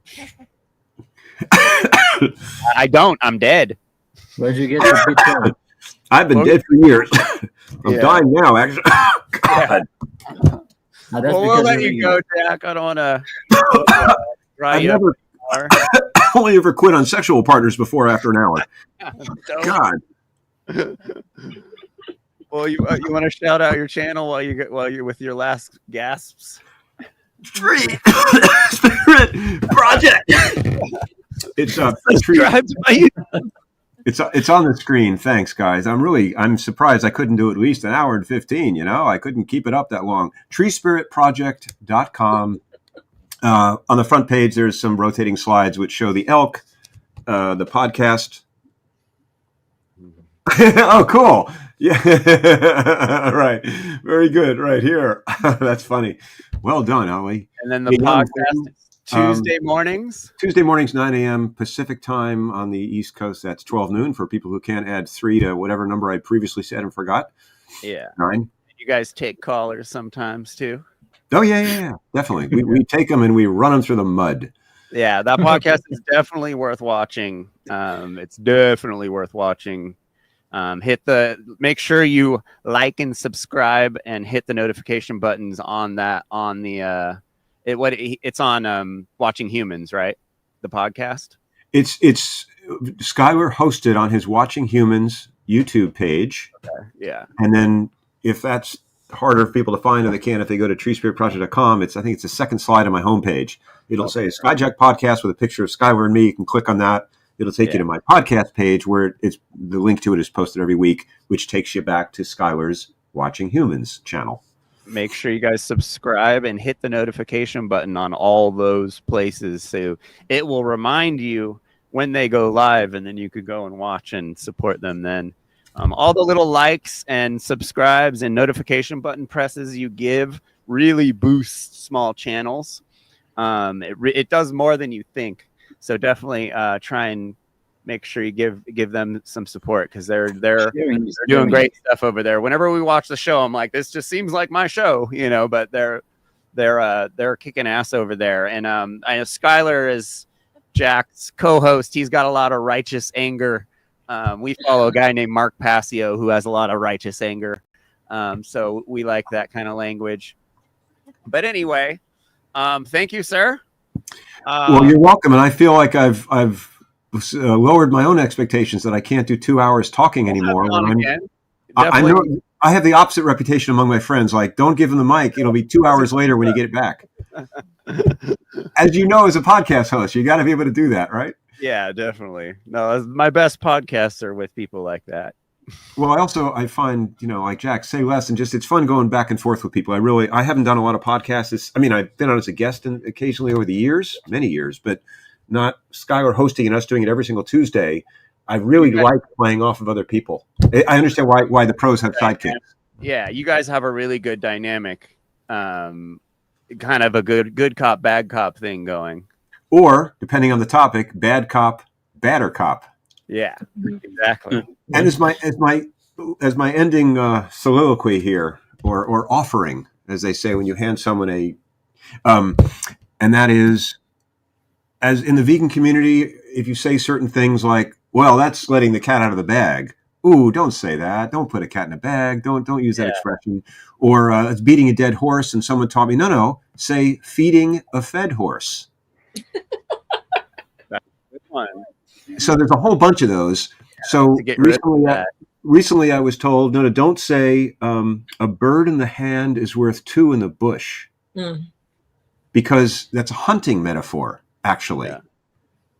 don't. I'm dead. Where'd you get your Bitcoin? I've been dead for years. I'm dying now, actually. God. We'll let you go, Jack. I don't want to dry you up anymore. I only ever quit on sexual partners before after an hour. God. Well, you want to shout out your channel while you're with your last gasps? Spirit Project. It's It's on the screen. Thanks, guys. I'm surprised I couldn't do at least an hour and 15. I couldn't keep it up that long. treespiritproject.com. On the front page, there's some rotating slides which show the elk, the podcast. Oh, cool. Yeah. Right. Very good. Right here. That's funny. Well done, Ollie. And then the podcast Tuesday mornings? Tuesday mornings, 9 a.m. Pacific time on the East Coast. That's 12 noon for people who can't add 3 to whatever number I previously said and forgot. Yeah. 9. You guys take callers sometimes too? Oh, yeah. Definitely. We take them and we run them through the mud. Yeah, that podcast is definitely worth watching. It's definitely worth watching. Make sure you like and subscribe and hit the notification buttons on that it's on Watching Humans, right? The podcast. It's Skylar hosted on his Watching Humans YouTube page. Okay. Yeah. And then if that's harder for people to find, or they can if they go to treespiritproject.com, I think it's the second slide on my homepage. It'll say Skyjack Podcast with a picture of Skylar and me. You can click on that. It'll take you to my podcast page where the link to it is posted every week, which takes you back to Skylar's Watching Humans channel. Make sure you guys subscribe and hit the notification button on all those places so it will remind you when they go live, and then you could go and watch and support them then. All the little likes and subscribes and notification button presses you give really boost small channels. It does more than you think. So definitely try and make sure you give them some support, because they're doing great stuff over there. Whenever we watch the show, I'm like, this just seems like my show, but they're kicking ass over there. And I know Skylar is Jack's co-host. He's got a lot of righteous anger. We follow a guy named Mark Passio who has a lot of righteous anger. So we like that kind of language. But anyway, thank you, sir. Well, you're welcome. And I feel like I've lowered my own expectations that I can't do 2 hours talking anymore. I know I have the opposite reputation among my friends. Like, don't give them the mic. It'll be 2 hours later when you get it back. As you know, as a podcast host, you got to be able to do that, right? Yeah, definitely. No, my best podcasts are with people like that. Well, I find, like Jack, say less, and it's fun going back and forth with people. I haven't done a lot of podcasts. I've been on as a guest occasionally over the years, many years, but not Skylar hosting and us doing it every single Tuesday. I really like playing off of other people. I understand why the pros have sidekicks. Yeah, you guys have a really good dynamic, kind of a good cop, bad cop thing going. Or, depending on the topic, bad cop, badder cop. Yeah, exactly. And as my ending soliloquy here, or offering, as they say when you hand someone and that is, as in the vegan community, if you say certain things like, well, that's letting the cat out of the bag. Ooh, don't say that. Don't put a cat in a bag. Don't use that expression. Or it's beating a dead horse, and someone taught me, no, say feeding a fed horse. That's a good one. So there's a whole bunch of those. So recently I was told, no, don't say a bird in the hand is worth two in the bush. Because that's a hunting metaphor, actually. Yeah.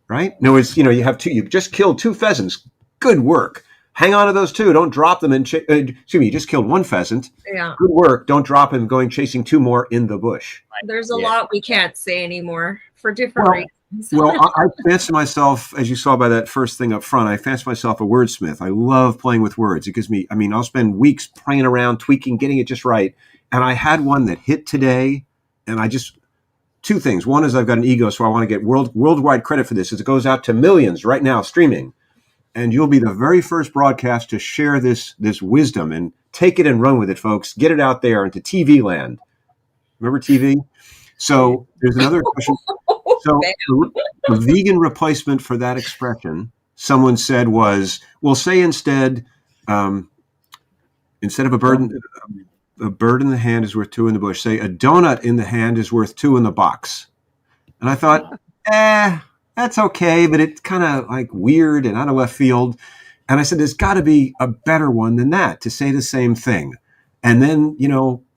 Right? No, it's, you have you just killed 2 pheasants. Good work. Hang on to those 2. Don't drop them and you just killed 1 pheasant. Yeah. Good work. Don't drop him going chasing 2 more in the bush. There's a lot we can't say anymore for different reasons. Well, I fancy myself, as you saw by that first thing up front, I fancy myself a wordsmith. I love playing with words. It gives me, I'll spend weeks playing around, tweaking, getting it just right. And I had one that hit today, and 2 things. One is I've got an ego, so I want to get worldwide credit for this, as it goes out to millions right now streaming. And you'll be the very first broadcast to share this wisdom and take it and run with it, folks. Get it out there into TV land. Remember TV? So there's another question. So the vegan replacement for that expression, someone said was, well, say instead of a bird in the hand is worth 2 in the bush. Say a donut in the hand is worth 2 in the box. And I thought, that's okay, but it's kind of like weird and out of left field. And I said, there's got to be a better one than that to say the same thing. And then,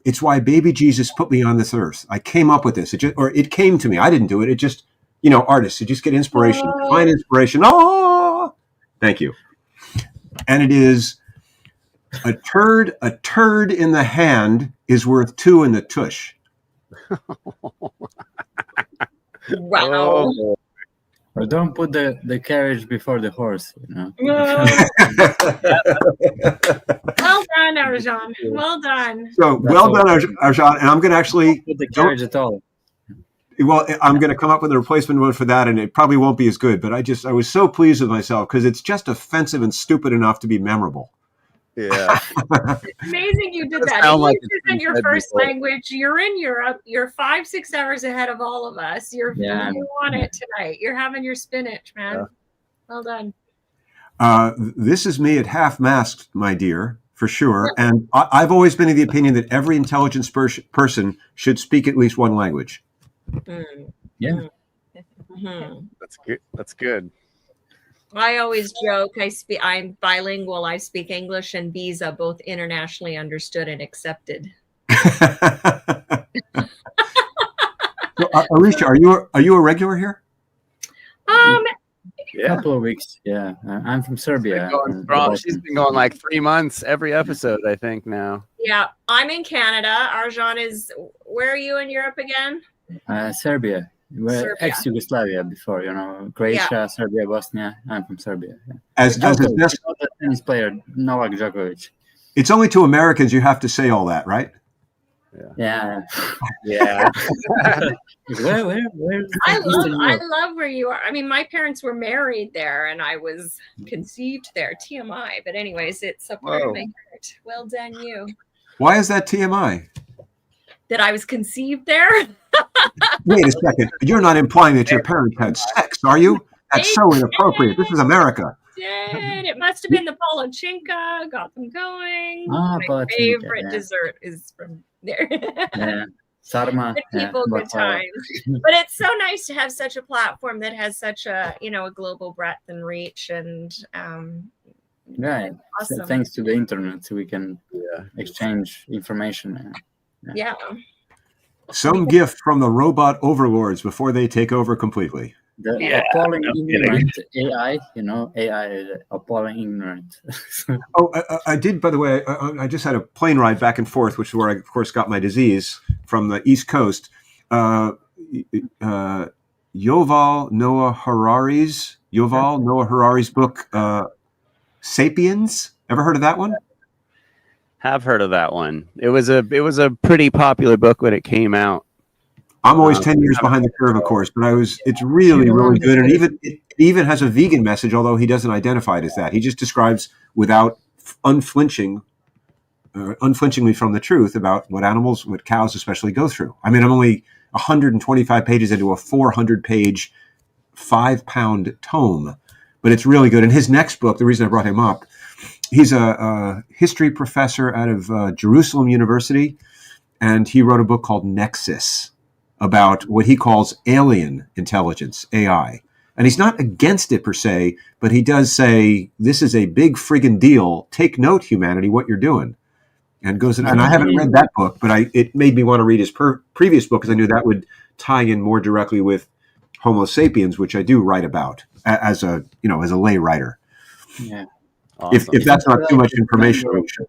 it's why baby Jesus put me on this earth. I came up with this. It came to me. I didn't do it. It just, artists, you just get inspiration, find inspiration. Oh, thank you. And it is a turd in the hand is worth 2 in the tush. Wow. Or don't put the carriage before the horse, Well done, Arjan. Well done. So well done, Arjan. And I'm going to actually put the carriage at all. Well, I'm going to come up with a replacement one for that, and it probably won't be as good. But I was so pleased with myself because it's just offensive and stupid enough to be memorable. Yeah. It's amazing you did that. English isn't your first language. You're in Europe. You're 5-6 hours ahead of all of us. You're on it tonight. You're having your spinach, man. Yeah. Well done. This is me at half masked, my dear, for sure. And I've always been of the opinion that every intelligent person should speak at least one language. Yeah. Mm-hmm. That's good. That's good. I always joke. I'm bilingual. I speak English and Visa, both internationally understood and accepted. So, Alicia, are you a regular here? A couple of weeks. Yeah, I'm from Serbia. She's been going like 3 months every episode, I think now. Yeah, I'm in Canada. Arjan is. Where are you in Europe again? Serbia. We're ex-Yugoslavia before, Croatia, Serbia, Bosnia. I'm from Serbia. Yeah. As the tennis player, Novak Djokovic. It's only to Americans you have to say all that, right? Yeah. Yeah. Where? I love where you are. My parents were married there, and I was conceived there. TMI. But anyways, it's a part of my heart. Well done, you. Why is that TMI? That I was conceived there. Wait a second. You're not implying that your parents had sex, are you? That's so inappropriate. This is America. It must have been the Polachinka. Got them going. My favorite dessert is from there. Yeah. Sarma. Good people, good times. But it's so nice to have such a platform that has such a, a global breadth and reach, and right. awesome. Thanks to the internet, we can exchange information. Yeah. Some gift from the robot overlords before they take over completely. The appalling ignorant AI, AI is appalling ignorant. I did, by the way, I just had a plane ride back and forth, which is where I, of course, got my disease from the East Coast. Yuval Noah Harari's book, Sapiens. Ever heard of that one? Have heard of that one. It was a pretty popular book when it came out. I'm always 10 years behind the curve, of course, but it's really, really good. And it even has a vegan message, although he doesn't identify it as that. He just describes without unflinchingly from the truth about what cows especially go through. I mean, I'm only 125 pages into a 400-page, 5-pound tome, but it's really good. And his next book, the reason I brought him up, he's a history professor out of Jerusalem University, and he wrote a book called Nexus, about what he calls alien intelligence, AI. And he's not against it per se, but he does say, this is a big friggin' deal. Take note, humanity, what you're doing. And goes, and I haven't read that book, but it made me want to read his previous book, because I knew that would tie in more directly with Homo sapiens, which I do write about as a lay writer. Yeah. Awesome. If that's not too much information, we should.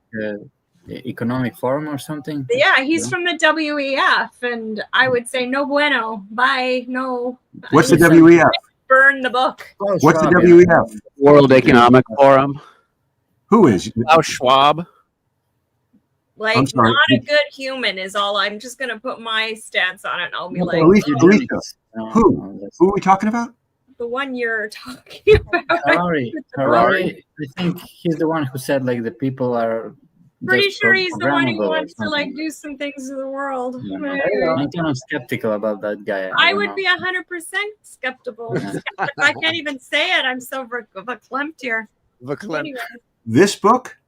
Economic Forum or something. Yeah, he's from the WEF, and I would say no bueno. Bye. No. What's the WEF? Burn the book. What's the WEF? World Economic Forum. Who is? Klaus Schwab. Like, I'm sorry. not a good human is all. I'm just going to put my stance on it, and I'll be like, Alicia, who are we talking about? the one you're talking about. Harari. I think he's the one who said, like, the people are... Pretty sure he's the one who wants to, like, do some things in the world. Yeah. I'm kind of skeptical about that guy. I would be 100% skeptical. I can't even say it. I'm so verklempt here. Anyway. This book?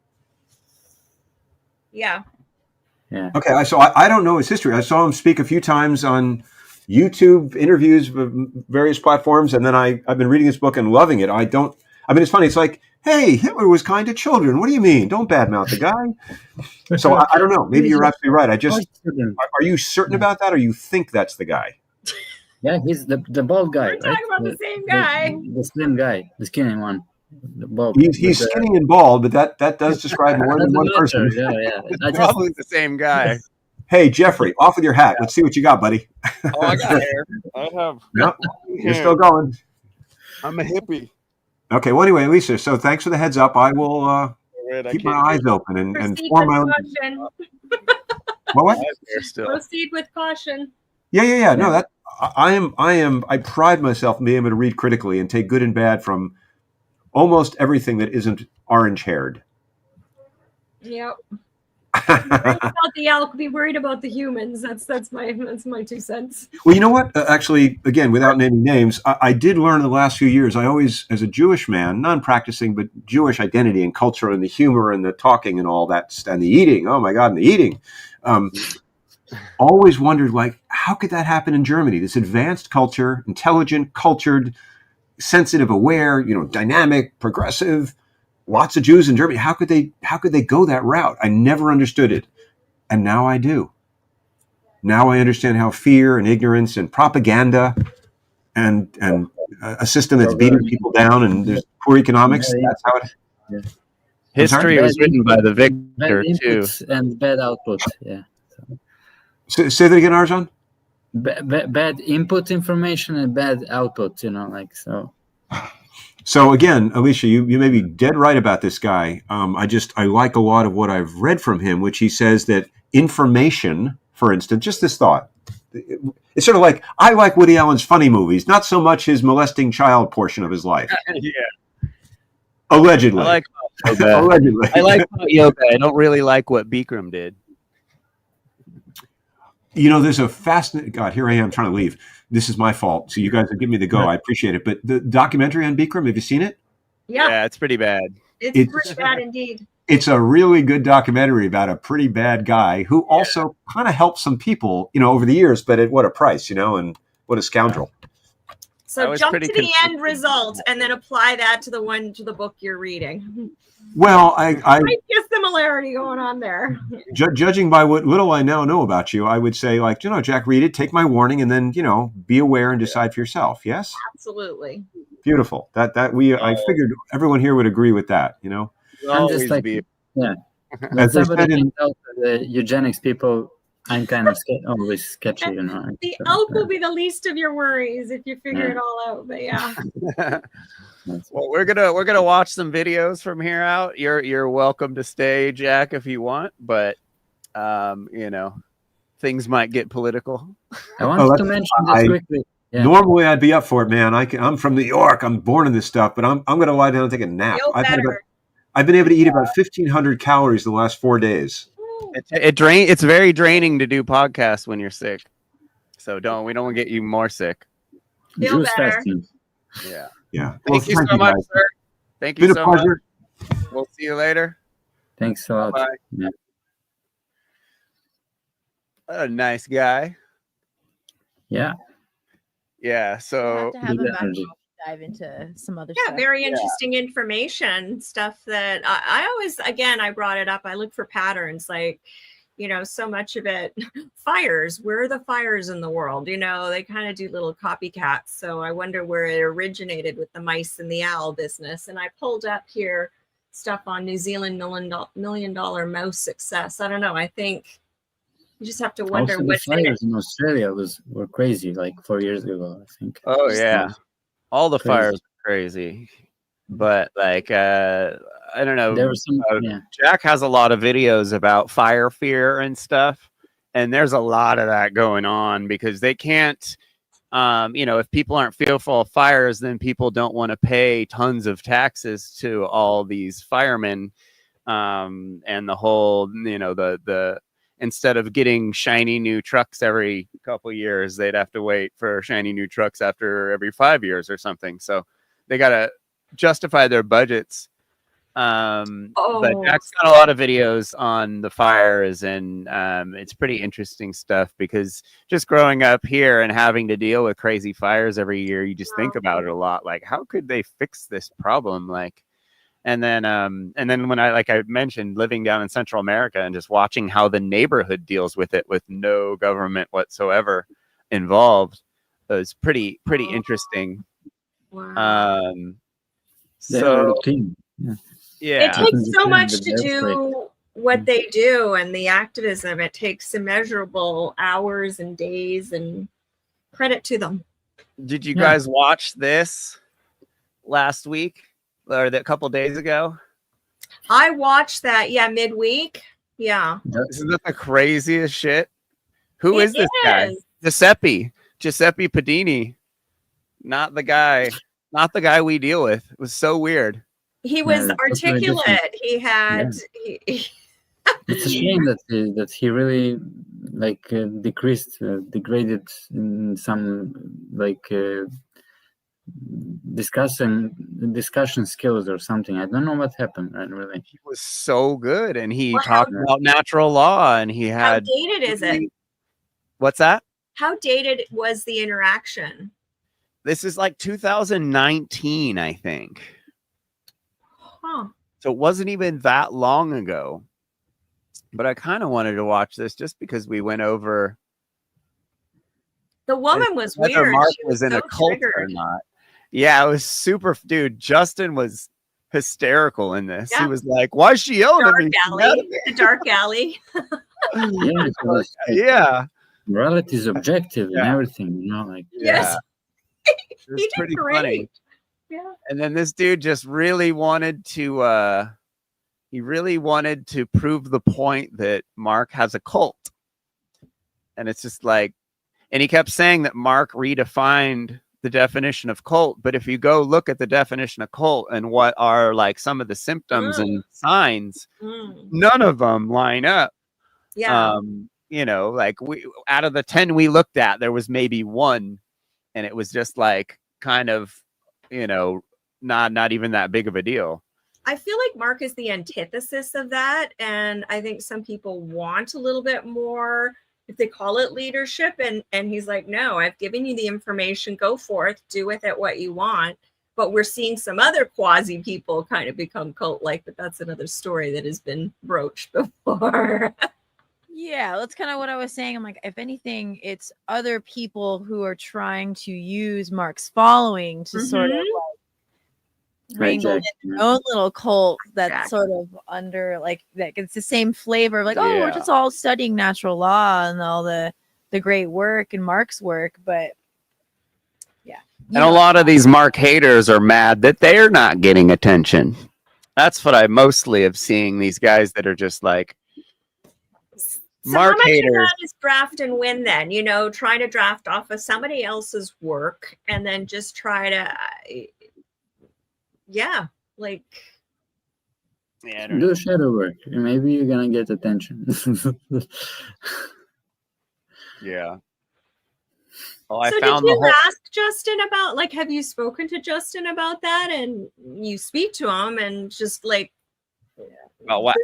Yeah. Yeah. Okay, I don't know his history. I saw him speak a few times on YouTube interviews, various platforms, and then I've been reading this book and loving it. It's funny. It's like, hey, Hitler was kind to children. What do you mean? Don't badmouth the guy. So I don't know. Maybe you're absolutely right. Are you certain about that, or you think that's the guy? Yeah, he's the bald guy. We're talking about the same guy. The slim guy, the skinny one. The bald. He's skinny and bald, but that does describe more than one person. Yeah. Probably the same guy. Hey, Jeffrey, off with your hat. Let's see what you got, buddy. Oh, I got hair. I have. Yep. You're still going. I'm a hippie. Okay. Well, anyway, Lisa. So thanks for the heads up. I will keep my eyes open and form my own. What? Proceed with caution. Yeah. No, that I pride myself in being able to read critically and take good and bad from almost everything that isn't orange-haired. Yep. About the elk, be worried about the humans. That's my 2 cents. Well, you know what? Actually, again, without naming names, I did learn in the last few years. I always, as a Jewish man, non-practicing, but Jewish identity and culture and the humor and the talking and all that, and the eating. Oh my God, and the eating. Always wondered, like, how could that happen in Germany? This advanced culture, intelligent, cultured, sensitive, aware, dynamic, progressive. Lots of Jews in Germany. How could they go that route? I never understood it, and now I do. Now I understand how fear and ignorance and propaganda and a system that's beating people down and there's poor economics. That's how it. Yeah. History was written by the victor too, and bad output. Yeah. So, say that again, Arjan. Bad input information and bad output. So. So again, Alicia, you may be dead right about this guy. I like a lot of what I've read from him, which he says that information, for instance, just this thought. It's sort of like, I like Woody Allen's funny movies, not so much his molesting child portion of his life. Yeah. Allegedly. I like yoga. Allegedly. I like yoga. I don't really like what Bikram did. There's a fascinating... God, here I am trying to leave. This is my fault. So you guys will give me the go. I appreciate it. But the documentary on Bikram, have you seen it? Yeah, it's pretty bad. It's pretty bad indeed. It's a really good documentary about a pretty bad guy who also kind of helped some people, over the years, but at what a price, and what a scoundrel. So jump to the end result and then apply that to the book you're reading. Well, I might be a similarity going on there. Judging by what little I now know about you, I would say, Jack, read it, take my warning, and then, be aware and decide for yourself. Yes? Absolutely. Beautiful. I figured everyone here would agree with that, I'm just like, As I said the eugenics people, I'm kind of always sketchy, The elk will be the least of your worries if you figure it all out. But yeah. Well, we're gonna watch some videos from here out. You're welcome to stay, Jack, if you want, but things might get political. I wanted to mention this quickly. Yeah. Normally, I'd be up for it, man. I'm from New York. I'm born in this stuff, but I'm going to lie down and take a nap. I've been able to eat about 1,500 calories the last 4 days. It's very draining to do podcasts when you're sick. So we don't want to get you more sick. Feel better. Yeah. Yeah. Thank you so much, sir. Thank you so much. We'll see you later. Thanks a lot. Bye. Yeah. What a nice guy. Yeah. Yeah. So we'll have to have him dive into some other stuff. Very interesting information, stuff that I always, again, I brought it up. I look for patterns, like, so much of it, fires, where are the fires in the world? They kind of do little copycats. So I wonder where it originated with the mice and the owl business. And I pulled up here stuff on New Zealand $1 million mouse success. I don't know. I think you just have to wonder also, what's the fires in Australia were crazy, like 4 years ago, I think. Oh yeah, all the fires are crazy, but I don't know. There was some, Jack has a lot of videos about fire fear and stuff, and there's a lot of that going on because they can't. If people aren't fearful of fires, then people don't want to pay tons of taxes to all these firemen, and the whole, the instead of getting shiny new trucks every couple years, they'd have to wait for shiny new trucks after every 5 years or something. So they got to justify their budgets. But Jack's got a lot of videos on the fires, and it's pretty interesting stuff because just growing up here and having to deal with crazy fires every year, you just think about it a lot. Like, how could they fix this problem? And then when I mentioned living down in Central America and just watching how the neighborhood deals with it with no government whatsoever involved, it was pretty interesting. Wow. Yeah. It takes so much to do what they do, and the activism. It takes immeasurable hours and days, and credit to them. Did you guys watch this last week or a couple days ago? I watched that. Yeah, midweek. Yeah. Isn't that the craziest shit? Who is this guy? Giuseppe Padini. Not the guy we deal with. It was so weird. He was articulate. He had. It's a shame that he really degraded in some discussion skills or something. I don't know what happened. Really, he was so good, and he talked about natural law, and he had. How dated is it? What's that? How dated was the interaction? This is like 2019, I think. Huh. So it wasn't even that long ago. But I kind of wanted to watch this just because we went over. The woman was weird. Mark was in a cult or not. Yeah, it was super. Dude, Justin was hysterical in this. He was like, "Why is she yelling at me?" The dark alley. Yeah. Morality is objective and everything, Yes. It was pretty funny. Yeah. And then this dude just really wanted to prove the point that Mark has a cult. And it's just and he kept saying that Mark redefined the definition of cult, but if you go look at the definition of cult and what are some of the symptoms and signs, none of them line up. Yeah. We out of the 10 we looked at, there was maybe one, and it was just kind of, not even that big of a deal. I feel like Mark is the antithesis of that. And I think some people want a little bit more, if they call it leadership. And he's like, no, I've given you the information. Go forth, do with it what you want. But we're seeing some other quasi people kind of become cult-like, but that's another story that has been broached before. Yeah, that's kind of what I was saying. I'm like, if anything, it's other people who are trying to use Mark's following to sort of like wrangle in their own little cult that's sort of under like that. It's the same flavor of like, oh, we're just all studying natural law and all the great work and Mark's work, but yeah. And a lot of these Mark haters are mad that they're not getting attention. That's what I mostly have seeing these guys that are just like, So Mark how much haters. of that is draft and win then? You know, trying to draft off of somebody else's work and then just try to, like. Yeah, I don't Do know. shadow work. Maybe you're gonna get attention. Yeah. Well, So did you ask Justin about, like, have you spoken to Justin about that? And you speak to him and just like, About what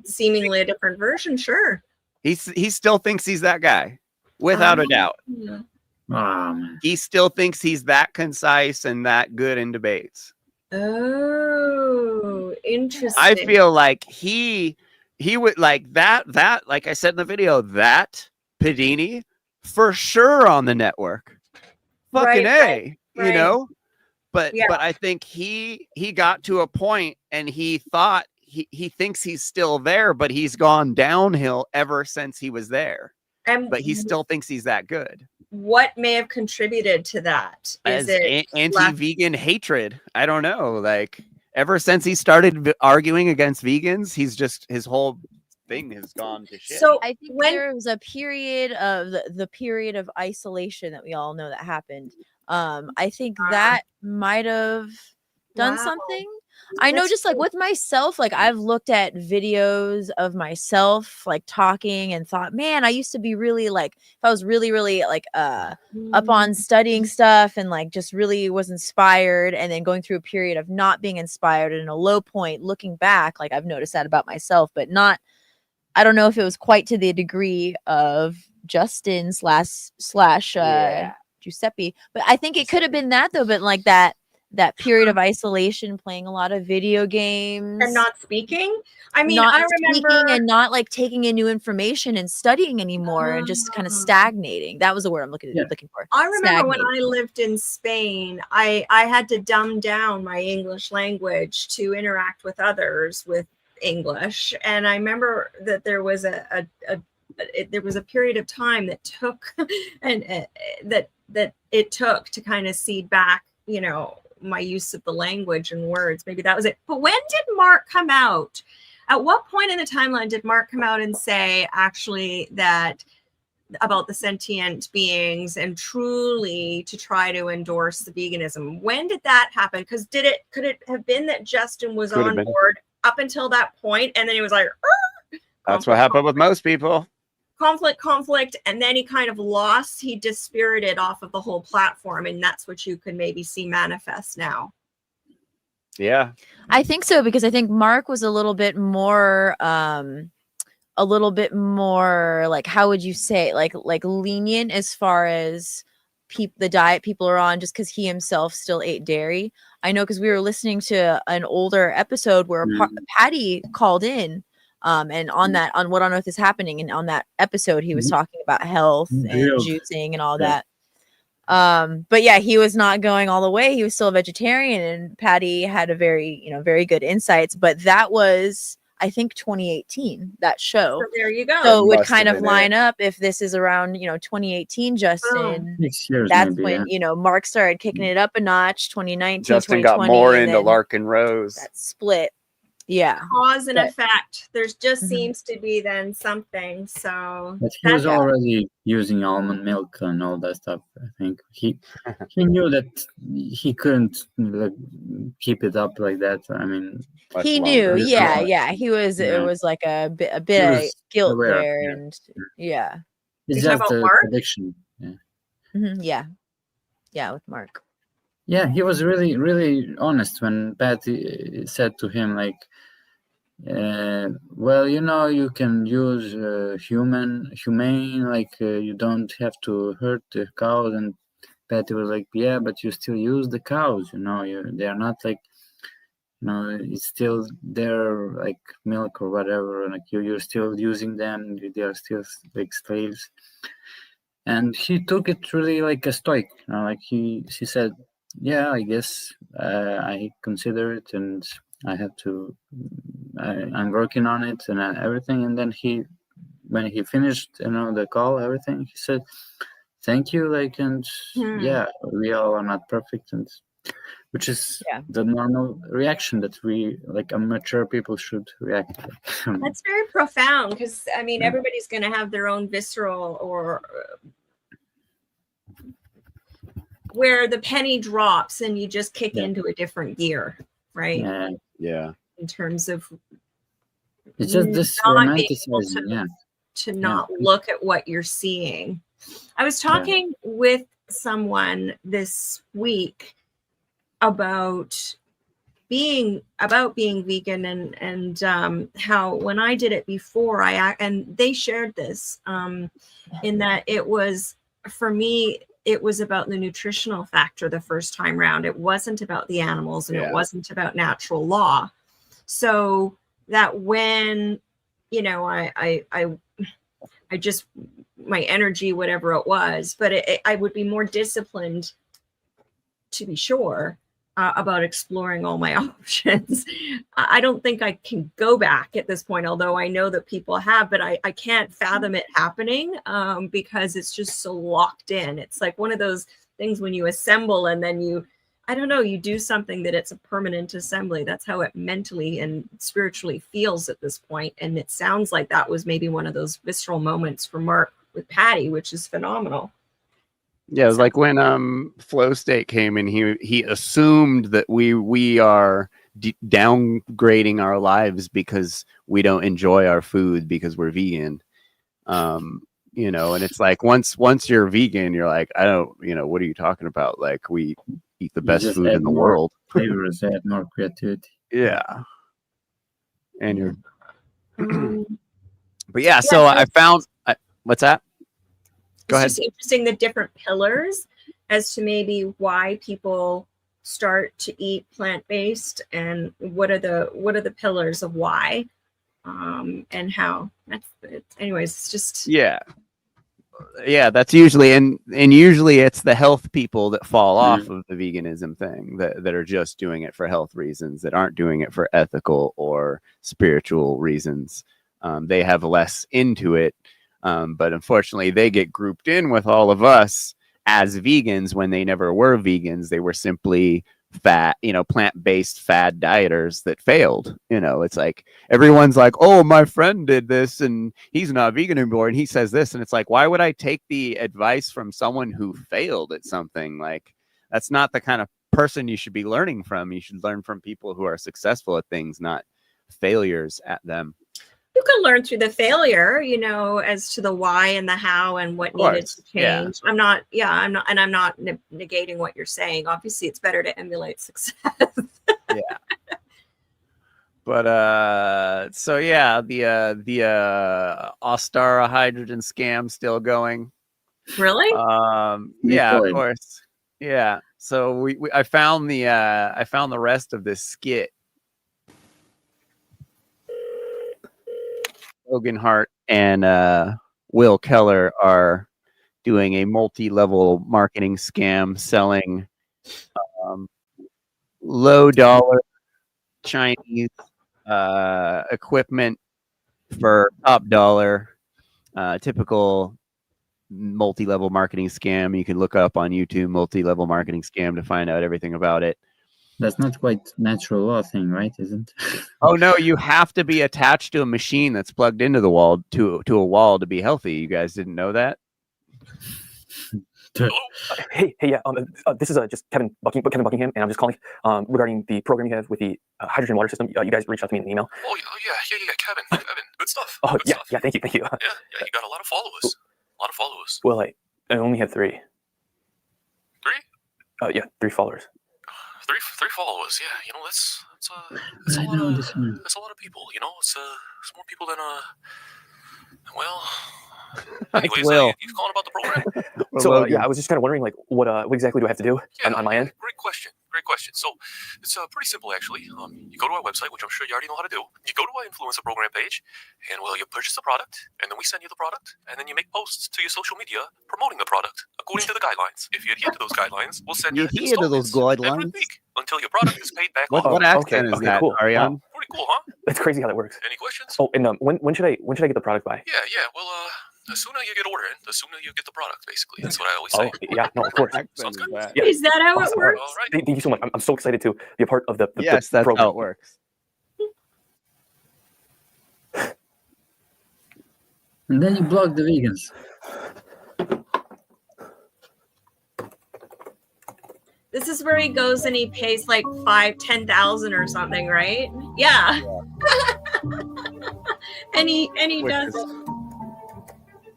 seemingly a different version, sure. he still thinks he's that guy, without a doubt. He still thinks he's that concise and that good in debates. Oh, interesting. I feel like he would like that like I said in the video, that Padini for sure on the network. Fucking Right. you know? But Yeah. but I think he got to a point and he thought he thinks he's still there, but he's gone downhill ever since he was there. But he still thinks he's that good. What may have contributed to that? Is it anti-vegan hatred? I don't know. Like ever since he started arguing against vegans, he's just his whole thing has gone to shit. So I think there was a period of the period of isolation that we all know that happened. I think that might have done something. I know, just like with myself, like I've looked at videos of myself like talking and thought, man, I used to be really like, if I was really like up on studying stuff and like just really was inspired, and then going through a period of not being inspired and a low point, looking back, like I've noticed that about myself, but not, I don't know if it was quite to the degree of Justin slash Giuseppe, but I think it could have been that though. But like that period of isolation, playing a lot of video games and not speaking. I mean, not I remember and not like taking in new information and studying anymore, and just kind of stagnating. That was the word I'm looking for. I remember when I lived in Spain, I had to dumb down my English language to interact with others with English, and I remember that there was there was a period of time that took and that it took to kind of seed back, you know, my use of the language and words. Maybe that was it. But when did Mark come out? At what point in the timeline did Mark come out and say actually that about the sentient beings and truly to try to endorse the veganism? When did that happen? Because could it have been that Justin was on board up until that point, and then he was like, that's what happened with most people. Conflict, and then he kind of lost, he dispirited off of the whole platform, and that's what you could maybe see manifest now. Yeah, I think so, because I think Mark was a little bit more like, how would you say, like lenient as far as the diet people are on, just because he himself still ate dairy. I know, because we were listening to an older episode where Patty called in. And on What on Earth is Happening, and on that episode he was talking about health and juicing and all that. But yeah, he was not going all the way. He was still a vegetarian, and Patty had a very good insights. But that was, I think, 2018, that show. So there you go. So it would kind of line up if this is around 2018 Justin. 6 years, that's maybe, when Mark started kicking it up a notch. 2019, Justin got more into Larkin Rose. That split. Yeah, cause and effect. There's just seems to be then something. So but he was already using almond milk and all that stuff. I think he knew that he couldn't keep it up like that. I mean, he knew. Yeah. He was. Yeah. It was like a bit of guilt there, and it's just an addiction. Yeah, with Mark. Yeah, he was really, really honest when Patty said to him, like, well, you can use humane, like, you don't have to hurt the cows. And Patty was like, yeah, but you still use the cows, they are not like, it's still their like milk or whatever, like you're still using them, they are still like slaves. And he took it really like a stoic, like she said, yeah, I guess I consider it, and I have to, I'm working on it and everything. And then when he finished, the call, everything, he said, thank you, like, and yeah, we all are not perfect, and which is the normal reaction that we, like, mature people should react to. That's very profound, because I mean, everybody's going to have their own visceral, or where the penny drops and you just kick into a different gear, right? Yeah. In terms of it's just this not being able romanticizing, to not look at what you're seeing. I was talking with someone this week about being vegan, and how when I did it before, and they shared this, in that it was, for me, it was about the nutritional factor the first time round. It wasn't about the animals, and it wasn't about natural law. So that when, I just, my energy, whatever it was, but I would be more disciplined, to be sure, about exploring all my options. I don't think I can go back at this point, although I know that people have, but I can't fathom it happening, because it's just so locked in. It's like one of those things when you assemble and then you do something that it's a permanent assembly. That's how it mentally and spiritually feels at this point. And it sounds like that was maybe one of those visceral moments for Mark with Patty, which is phenomenal. Yeah, it was like when Flow State came in, he assumed that we are downgrading our lives because we don't enjoy our food because we're vegan. And it's like once you're vegan, you're like, I don't, what are you talking about? Like, we eat the best food in the world. Flavors, add more creativity. Yeah. And you're but yeah, so I found what's that? Go ahead. It's just interesting, the different pillars as to maybe why people start to eat plant-based, and what are the pillars of why, and how. Anyways, it's just that's usually and usually it's the health people that fall off of the veganism thing, that are just doing it for health reasons, that aren't doing it for ethical or spiritual reasons. They have less into it. But unfortunately, they get grouped in with all of us as vegans when they never were vegans. They were simply fat, plant-based fad dieters that failed. It's like everyone's like, oh, my friend did this and he's not vegan anymore, and he says this, and it's like, why would I take the advice from someone who failed at something? Like, that's not the kind of person you should be learning from. You should learn from people who are successful at things, not failures at them. You can learn through the failure, as to the why and the how and what needed to change. I'm not negating what you're saying. Obviously, it's better to emulate success. But so the Ostara hydrogen scam still going. Really? Yeah, of course. Yeah. So I found the rest of this skit. Logan Hart and Will Keller are doing a multi-level marketing scam, selling low-dollar Chinese equipment for top dollar. Typical multi-level marketing scam. You can look up on YouTube multi-level marketing scam to find out everything about it. That's not quite natural law thing, right? Isn't? Oh no, you have to be attached to a machine that's plugged into the wall to a wall to be healthy. You guys didn't know that? Hey, yeah. This is just Kevin Buckingham, and I'm just calling regarding the program you have with the hydrogen water system. You guys reached out to me in an email. Oh yeah, Kevin, good stuff. Oh good yeah, stuff. yeah. Thank you. Yeah, you got a lot of followers. Well, I only have 3. 3? Yeah, 3 followers. Three followers. Yeah, you know that's I know this one. that's a lot of people. You know, it's more people than well. Anyways, Will. you calling about the program? So Logan. yeah, I was just kind of wondering, like, what exactly do I have to do on my end? Great question. Great question. So it's pretty simple, actually. You go to our website, which I'm sure you already know how to do. You go to our influencer program page, and well, you purchase the product, and then we send you the product, and then you make posts to your social media promoting the product according to the guidelines. If you adhere to those guidelines, we'll send you Adhere to those installments every guidelines? week until your product is paid back. What off. accent is that, cool. Ariane? Wow. Pretty cool, huh? That's crazy how that works. Any questions? Oh, and when should I get the product by? Yeah. Well, the sooner you get ordering, the sooner you get the product. Basically, that's what I always say. Oh, yeah, no, of course. Sounds good. Yeah. Is that how it Awesome. works? All right. Thank you so much. I'm so excited to be a part of the Yes, that's program. how it works. And then you block the vegans. This is where he goes and he pays like 5,000-10,000 or something, right? Yeah. and he does it.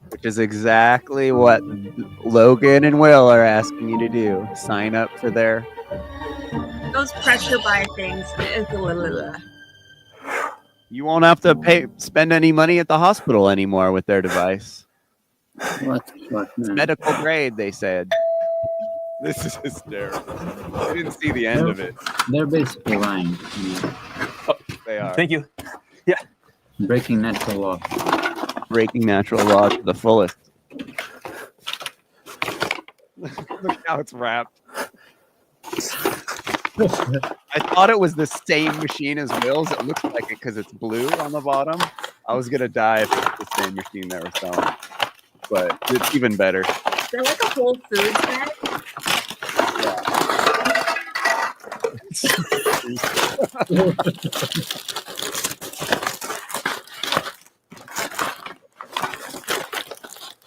Which is exactly what Logan and Will are asking you to do. Sign up for their... Those pressure buy things. You won't have to spend any money at the hospital anymore with their device. What the fuck, It's man? medical grade, they said. This is hysterical. I didn't see the end of it. They're basically lying. They are. Thank you. Breaking natural law. Breaking natural law to the fullest. Look how it's wrapped. I thought it was the same machine as Will's. It looks like it because it's blue on the bottom. I was gonna die if it's the same machine they were selling, but it's even better. Is there like a Whole Foods bag?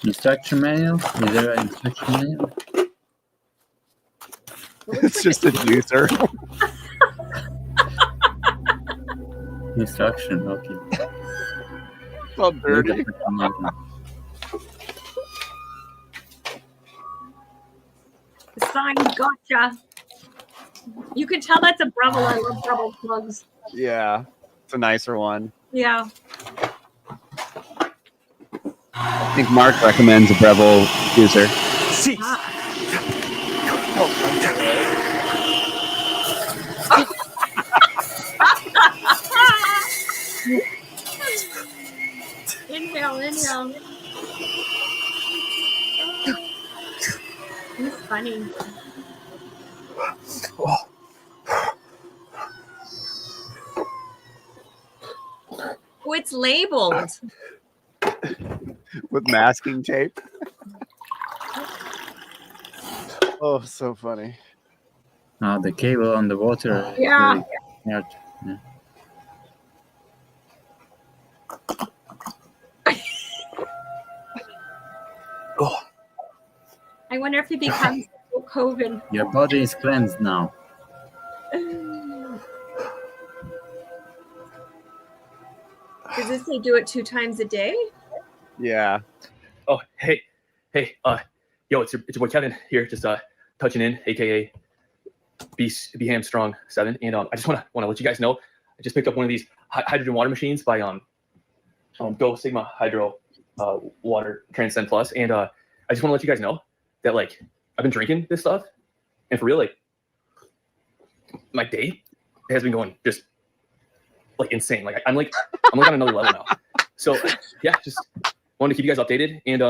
Instruction manual? Is there an instruction manual? It's just a juicer. Instruction, okay. So dirty. Sign, gotcha. You can tell that's a Breville. I love Breville plugs. Yeah, it's a nicer one. Yeah. I think Mark recommends a Breville juicer. Jeez. Inhale. He's funny. Oh, it's labeled. With masking tape. Oh, so funny. The cable on the water. Yeah. Yeah. I wonder if he becomes COVID. Your body is cleansed now. Does this say do it 2 times a day? Yeah. Oh, hey, yo, it's your boy Kevin here, just touching in, aka B Hamstrong 7, and I just want to let you guys know, I just picked up one of these hydrogen water machines by Go Sigma Hydro Water Transcend Plus, and I just want to let you guys know that like I've been drinking this stuff, and for real, like my day has been going just like insane. Like I'm like on another level now. So yeah, just wanted to keep you guys updated, and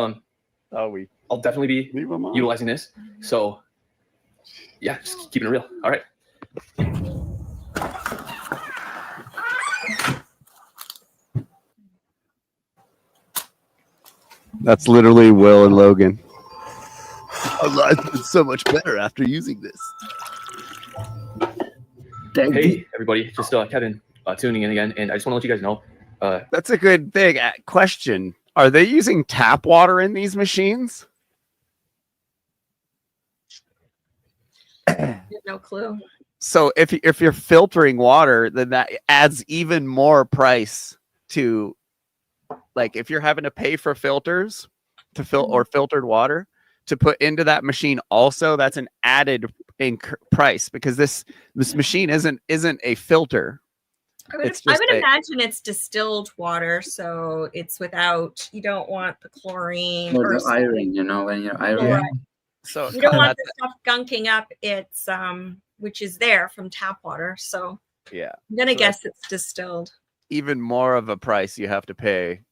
I'll definitely be utilizing this. So yeah, just keeping it real. All right. That's literally Will and Logan. Our life is so much better after using this. Hey everybody, just Kevin tuning in again, and I just want to let you guys know. That's a good thing. Question: are they using tap water in these machines? No clue. So if you're filtering water, then that adds even more price to, like, if you're having to pay for filters to or filtered water to put into that machine also, that's an added price, because this machine isn't a filter. I would imagine it's distilled water, so it's without. You don't want the chlorine or or the iron, you know, when you're iron. Fluoride. So you don't want the stuff gunking up. It's which is there from tap water. So yeah, I'm gonna guess it's distilled. Even more of a price you have to pay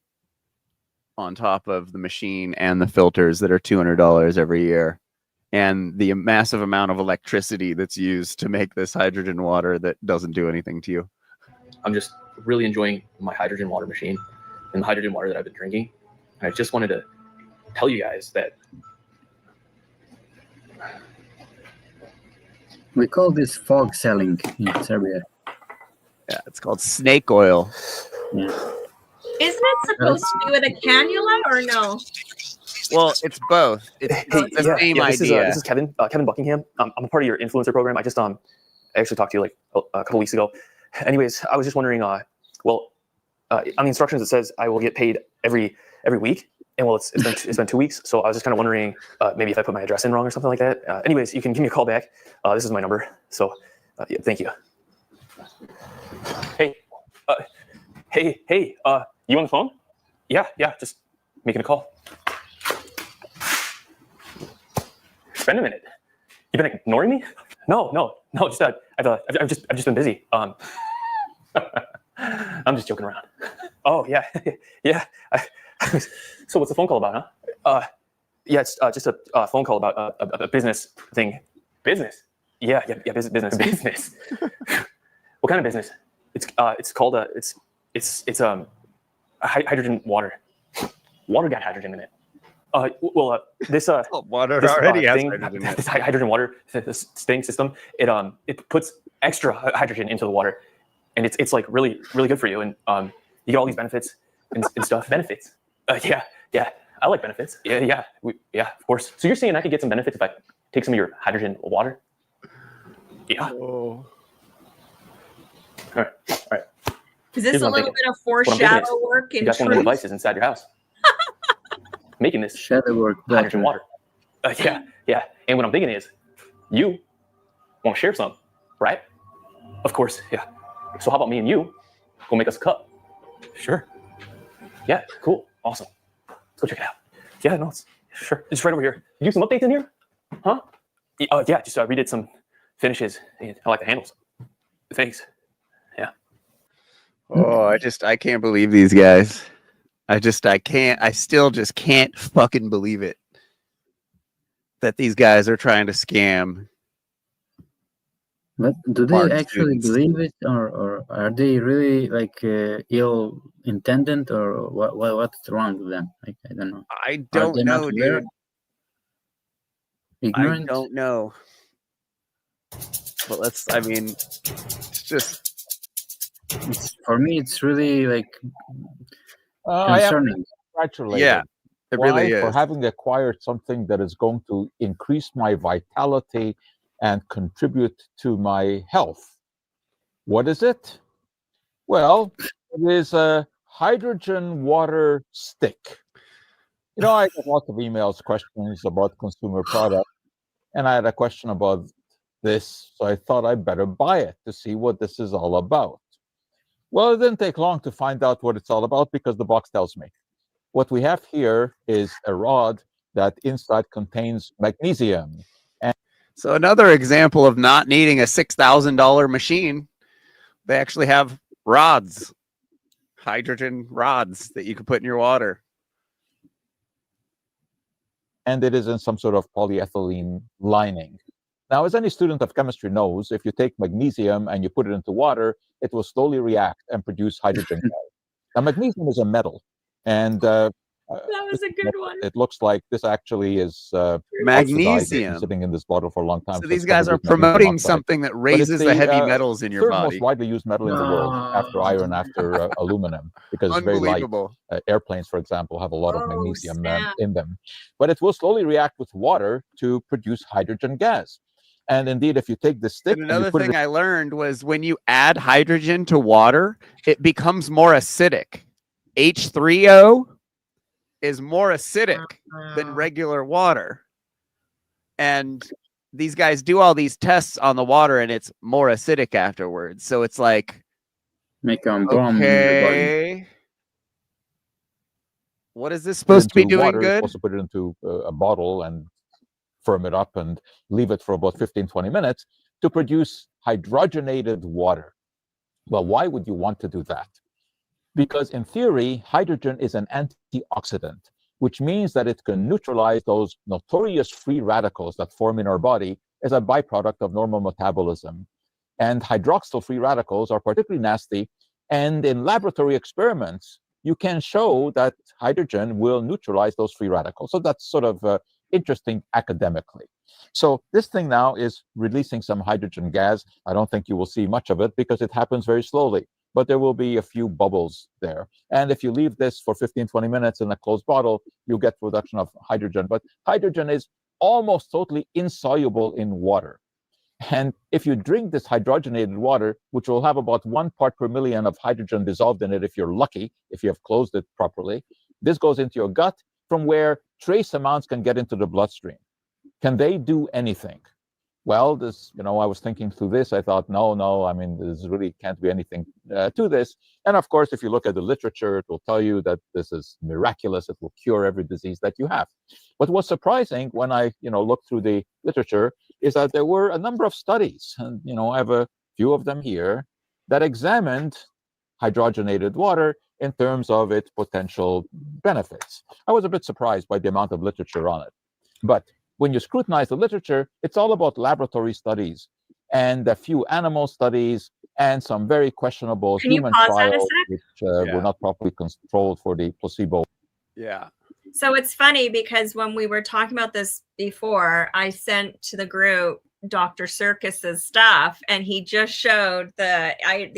on top of the machine and the filters that are $200 every year, and the massive amount of electricity that's used to make this hydrogen water that doesn't do anything to you. I'm just really enjoying my hydrogen water machine and the hydrogen water that I've been drinking. And I just wanted to tell you guys that we call this fog selling in Serbia. Yeah, it's called snake oil. Yeah. Isn't it supposed to be with a cannula or no? Well, it's both. It's the same idea. This is Kevin Buckingham. I'm a part of your influencer program. I actually talked to you like a couple weeks ago. Anyways, I was just wondering, on the instructions it says I will get paid every week, and well, it's been 2 weeks, so I was just kind of wondering maybe if I put my address in wrong or something like that. Anyways, you can give me a call back. This is my number. So, yeah, thank you. Hey, you on the phone? Yeah, just making a call. Spend a minute. You been ignoring me? No. Just I've just been busy. I'm just joking around. Oh yeah. So what's the phone call about, huh? Yeah, it's just a phone call about a business thing. Business? Yeah, business. What kind of business? It's called it's hydrogen water. Water got hydrogen in it. This water this, already has thing, hydrogen in it. this hydrogen water this thing system. It puts extra hydrogen into the water, and it's like really good for you. And you get all these benefits and stuff. Benefits. Yeah. I like benefits. Yeah, of course. So you're saying I could get some benefits if I take some of your hydrogen water? Yeah. Oh. All right. Is this a little bit of foreshadow work? You got one of the devices inside your house. Making this shadow work, hydrogen water. Yeah. And what I'm thinking is, you want to share some, right? Of course, yeah. So how about me and you go make us a cup? Sure. Yeah, cool, awesome. Let's go check it out. Yeah, no, sure. It's right over here. You do some updates in here? Huh? Yeah, just redid some finishes. I like the handles. Thanks. Yeah. Oh, I can't believe these guys. I still just can't fucking believe it that these guys are trying to scam. But do they actually believe it, or are they really like ill intended, or what's wrong with them? Like, I don't know. I don't know, dude. Ignorant? I don't know. But it's just for me, it's really like I am concerning. congratulated. Yeah, it really is. For having acquired something that is going to increase my vitality and contribute to my health. What is it? Well, it is a hydrogen water stick. I get lots of emails, questions about consumer products, and I had a question about this, so I thought I'd better buy it to see what this is all about. Well, it didn't take long to find out what it's all about, because the box tells me. What we have here is a rod that inside contains magnesium. So another example of not needing a $6,000 machine, they actually have rods, hydrogen rods that you can put in your water. And it is in some sort of polyethylene lining. Now, as any student of chemistry knows, if you take magnesium and you put it into water, it will slowly react and produce hydrogen gas. Now, magnesium is a metal, and that was a good one. It looks like this actually is magnesium sitting in this bottle for a long time. So these guys are promoting something that raises the heavy metals in your body. Most widely used metal in the world, after iron, after aluminum, because it's very light. Airplanes, for example, have a lot of magnesium in them. But it will slowly react with water to produce hydrogen gas. And indeed, if you take the stick, and another thing I learned was when you add hydrogen to water, it becomes more acidic. H3O is more acidic than regular water. And these guys do all these tests on the water, and it's more acidic afterwards. So it's like, make a bomb in the body. okay, what is this supposed to be doing water, good? You're supposed to put it into a bottle and firm it up and leave it for about 15-20 minutes to produce hydrogenated water. Well, why would you want to do that? Because in theory, hydrogen is an antioxidant, which means that it can neutralize those notorious free radicals that form in our body as a byproduct of normal metabolism. And hydroxyl free radicals are particularly nasty. And in laboratory experiments, you can show that hydrogen will neutralize those free radicals. So that's sort of interesting academically. So this thing now is releasing some hydrogen gas. I don't think you will see much of it because it happens very slowly, but there will be a few bubbles there. And if you leave this for 15-20 minutes in a closed bottle, you get production of hydrogen. But hydrogen is almost totally insoluble in water. And if you drink this hydrogenated water, which will have about 1 part per million of hydrogen dissolved in it if you're lucky, if you have closed it properly, this goes into your gut, from where trace amounts can get into the bloodstream. Can they do anything? Well, this, I was thinking through this. I thought, no, I mean, there's really can't be anything to this. And of course, if you look at the literature, it will tell you that this is miraculous. It will cure every disease that you have. But what's surprising when I, looked through the literature is that there were a number of studies, and, I have a few of them here, that examined hydrogenated water in terms of its potential benefits. I was a bit surprised by the amount of literature on it. But when you scrutinize the literature, it's all about laboratory studies and a few animal studies and some very questionable human trials, which were not properly controlled for the placebo. Yeah. So it's funny because when we were talking about this before, I sent to the group Dr. Circus's stuff, and he just showed the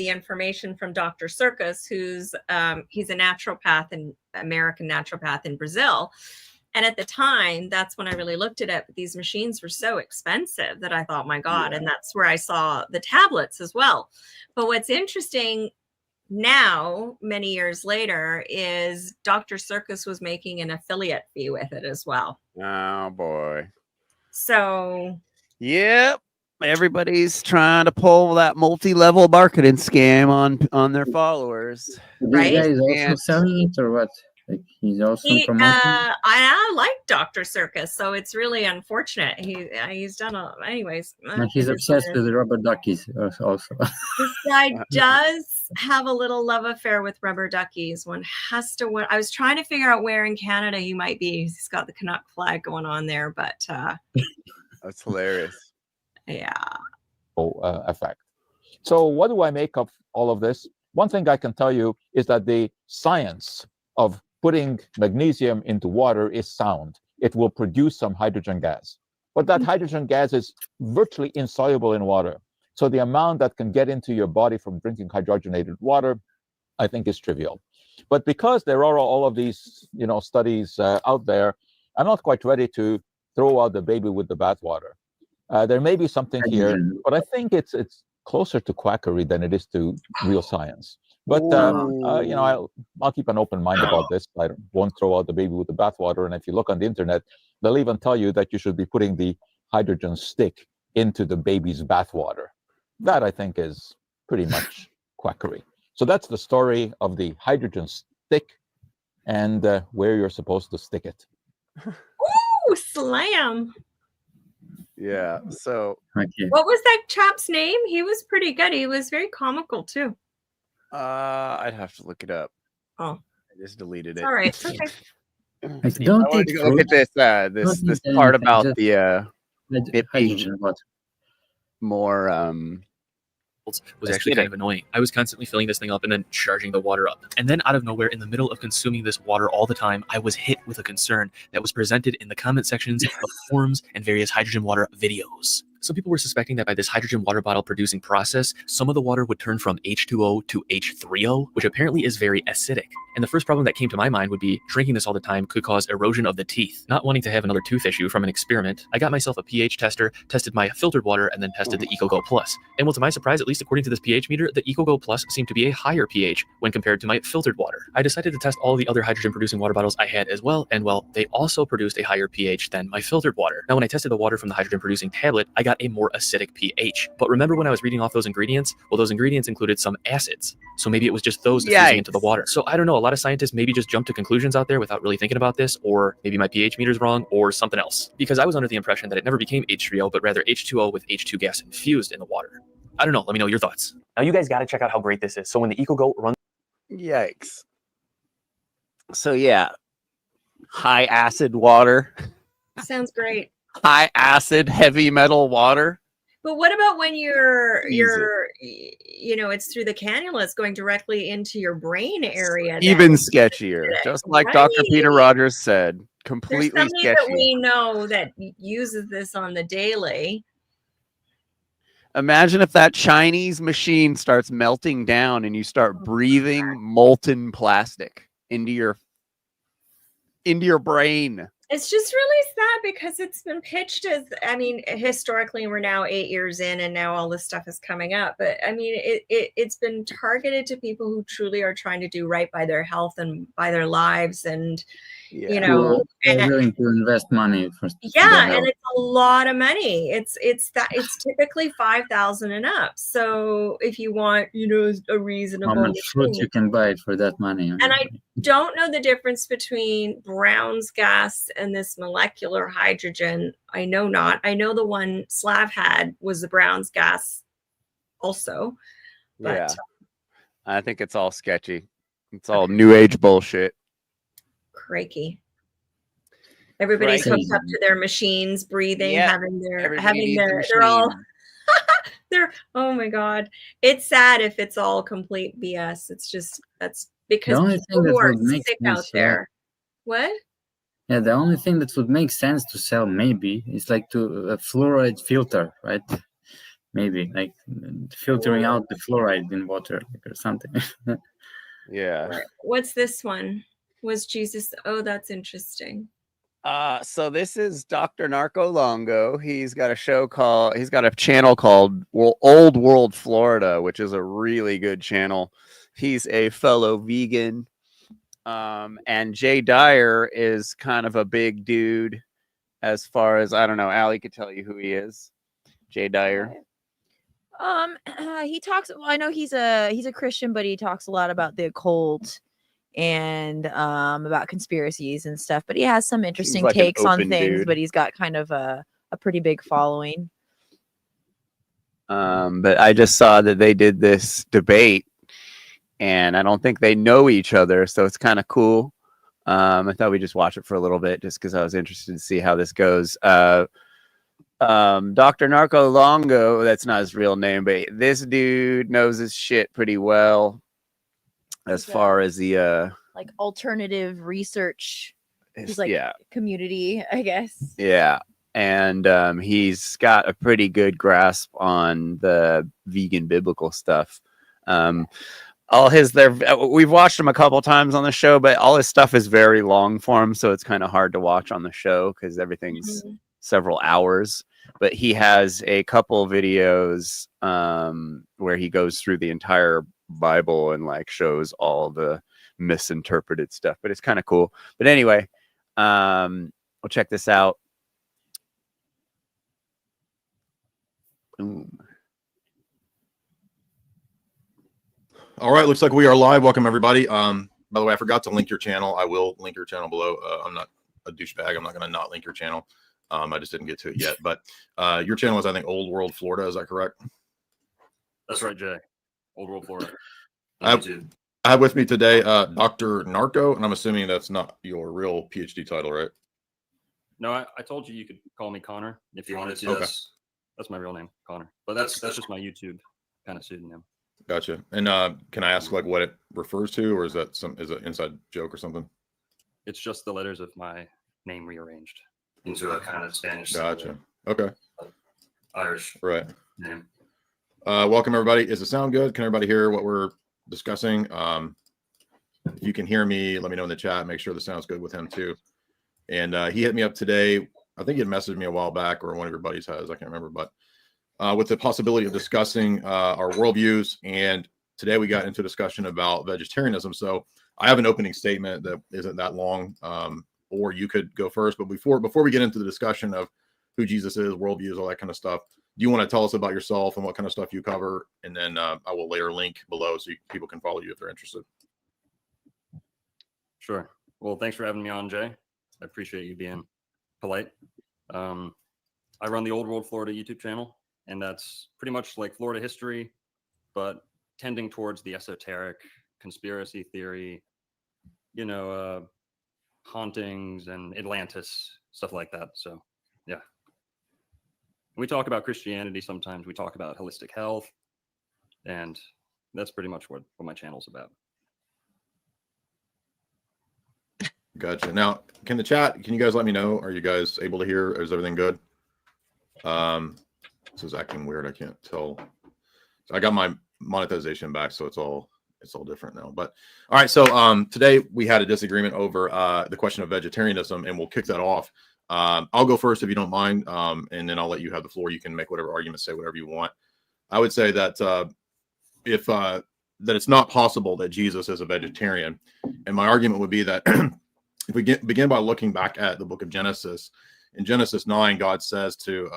information from Dr. Circus, who's he's a naturopath and American naturopath in Brazil. And at the time, that's when I really looked at it. But these machines were so expensive that I thought, my God, and that's where I saw the tablets as well. But what's interesting now, many years later, is Dr. Circus was making an affiliate fee with it as well. Oh, boy. So. Yep. Everybody's trying to pull that multi-level marketing scam on their followers. Right? This guy is also selling it or what? Like he's also promoting. I like Dr. Circus, so it's really unfortunate. He's done anyways. He's obsessed with the rubber duckies also. This guy does have a little love affair with rubber duckies. One has to. I was trying to figure out where in Canada he might be. He's got the Canuck flag going on there, but that's hilarious. Yeah. Effect. So what do I make of all of this? One thing I can tell you is that the science of putting magnesium into water is sound. It will produce some hydrogen gas. But that hydrogen gas is virtually insoluble in water. So the amount that can get into your body from drinking hydrogenated water, I think, is trivial. But because there are all of these, studies out there, I'm not quite ready to throw out the baby with the bathwater. There may be something here, but I think it's closer to quackery than it is to real science. But I'll keep an open mind about this. I won't throw out the baby with the bathwater. And if you look on the internet, they'll even tell you that you should be putting the hydrogen stick into the baby's bathwater. That, I think, is pretty much quackery. So that's the story of the hydrogen stick and where you're supposed to stick it. Ooh, slam. Yeah. So what was that chap's name? He was pretty good. He was very comical too. I'd have to look it up. Oh, I just deleted it. All right. Okay. Don't look at this this part about the it being more was actually kind of annoying. I was constantly filling this thing up and then charging the water up. And then out of nowhere, in the middle of consuming this water all the time, I was hit with a concern that was presented in the comment sections of forums and various hydrogen water videos. Some people were suspecting that by this hydrogen water bottle producing process, some of the water would turn from H2O to H3O, which apparently is very acidic. And the first problem that came to my mind would be drinking this all the time could cause erosion of the teeth. Not wanting to have another tooth issue from an experiment, I got myself a pH tester, tested my filtered water, and then tested the EcoGo Plus. And well, to my surprise, at least according to this pH meter, the EcoGo Plus seemed to be a higher pH when compared to my filtered water. I decided to test all the other hydrogen producing water bottles I had as well, and well, they also produced a higher pH than my filtered water. Now, when I tested the water from the hydrogen producing tablet, I got a more acidic pH. But remember when I was reading off those ingredients? Well, those ingredients included some acids. So maybe it was just those diffusing into the water. So I don't know, a lot of scientists maybe just jump to conclusions out there without really thinking about this, or maybe my pH meter is wrong, or something else. Because I was under the impression that it never became H3O, but rather H2O with H2 gas infused in the water. I don't know, let me know your thoughts. Now you guys got to check out how great this is. So when the EcoGo runs... Yikes. So yeah, high acid water. Sounds great. High acid, heavy metal water. But what about when you're it's through the cannula, it's going directly into your brain area? Even sketchier, just like Dr. Peter Rogers said, completely There's somebody sketchy. that we know that uses this on the daily. Imagine if that Chinese machine starts melting down and you start breathing molten plastic into your brain. It's just really sad because it's been pitched as, I mean, historically, we're now 8 years in and now all this stuff is coming up. But I mean, it's been targeted to people who truly are trying to do right by their health and by their lives. And, you know, they're willing to invest money for and it's a lot of money. It's typically 5,000 and up. So if you want, a reasonable how much fruit you can buy for that money. And I don't know the difference between Brown's gas and this molecular hydrogen. I know not. I know the one Slav had was the Brown's gas also. But, yeah. I think it's all sketchy. It's all new age bullshit. Crikey. Everybody's hooked up to their machines, breathing, having they're all oh my God. It's sad if it's all complete BS. It's just, that's because people who are sick out there. What? Yeah, the only thing that would make sense to sell maybe is like a fluoride filter, right? Maybe like filtering out the fluoride in water or something. Yeah. What's this one? Was Jesus? Oh, that's interesting. So this is Dr. Narco Longo. He's got a channel called Old World Florida, which is a really good channel. He's a fellow vegan. And Jay Dyer is kind of a big dude as far as, I don't know, Allie could tell you who he is. Jay Dyer. He talks, well, I know he's a Christian, but he talks a lot about the occult and about conspiracies and stuff, but he has some interesting takes on things, but he's got kind of a pretty big following. But I just saw that they did this debate and I don't think they know each other, so it's kind of cool. I thought we'd just watch it for a little bit just because I was interested to see how this goes. Dr. Narco Longo, that's not his real name, but this dude knows his shit pretty well as far as the like alternative research. He's like community, I guess. Yeah. And he's got a pretty good grasp on the vegan biblical stuff. We've watched him a couple times on the show, but all his stuff is very long form, so it's kind of hard to watch on the show because everything's several hours. But he has a couple videos where he goes through the entire Bible and like shows all the misinterpreted stuff, but it's kind of cool. But anyway, we'll check this out. Boom. All right, looks like we are live. Welcome everybody. By the way, I forgot to link your channel. I will link your channel below. I'm not a douchebag. I'm not going to not link your channel. I just didn't get to it yet. But your channel is, I think, Old World Florida. Is that correct? That's right, Jay. Old World Florida. I have with me today Dr. Narco, and I'm assuming that's not your real PhD title, right? No, I told you could call me Connor if you wanted to. Okay. That's my real name, Connor. But that's just my YouTube kind of pseudonym. Gotcha. And can I ask like what it refers to, or is that is it an inside joke or something? It's just the letters of my name rearranged into a kind of Spanish. Gotcha. Okay. Irish Right. name. Welcome everybody. Does it sound good? Can everybody hear what we're discussing? If you can hear me, let me know in the chat. Make sure the sound's good with him too. And he hit me up today. I think he had messaged me a while back, or one of your buddies has. I can't remember, but with the possibility of discussing our worldviews. And today we got into discussion about vegetarianism. So I have an opening statement that isn't that long, or you could go first. But before we get into the discussion of who Jesus is, worldviews, all that kind of stuff, do you want to tell us about yourself and what kind of stuff you cover? And then I will later link below so people can follow you if they're interested. Sure. Well, thanks for having me on, Jay. I appreciate you being polite. I run the Old World Florida YouTube channel, and that's pretty much like Florida history, but tending towards the esoteric, conspiracy theory, hauntings and Atlantis, stuff like that. So, yeah. We talk about Christianity sometimes. We talk about holistic health, and that's pretty much what my channel's about. Gotcha. Now, can you guys let me know? Are you guys able to hear? Is everything good? This is acting weird. I can't tell. So I got my monetization back, so it's all different now. But all right, so today we had a disagreement over the question of vegetarianism, and we'll kick that off. I'll go first if you don't mind, and then I'll let you have the floor. You can make whatever argument, say whatever you want. I would say that that it's not possible that Jesus is a vegetarian, and my argument would be that if we begin by looking back at the book of Genesis, in Genesis 9, God says to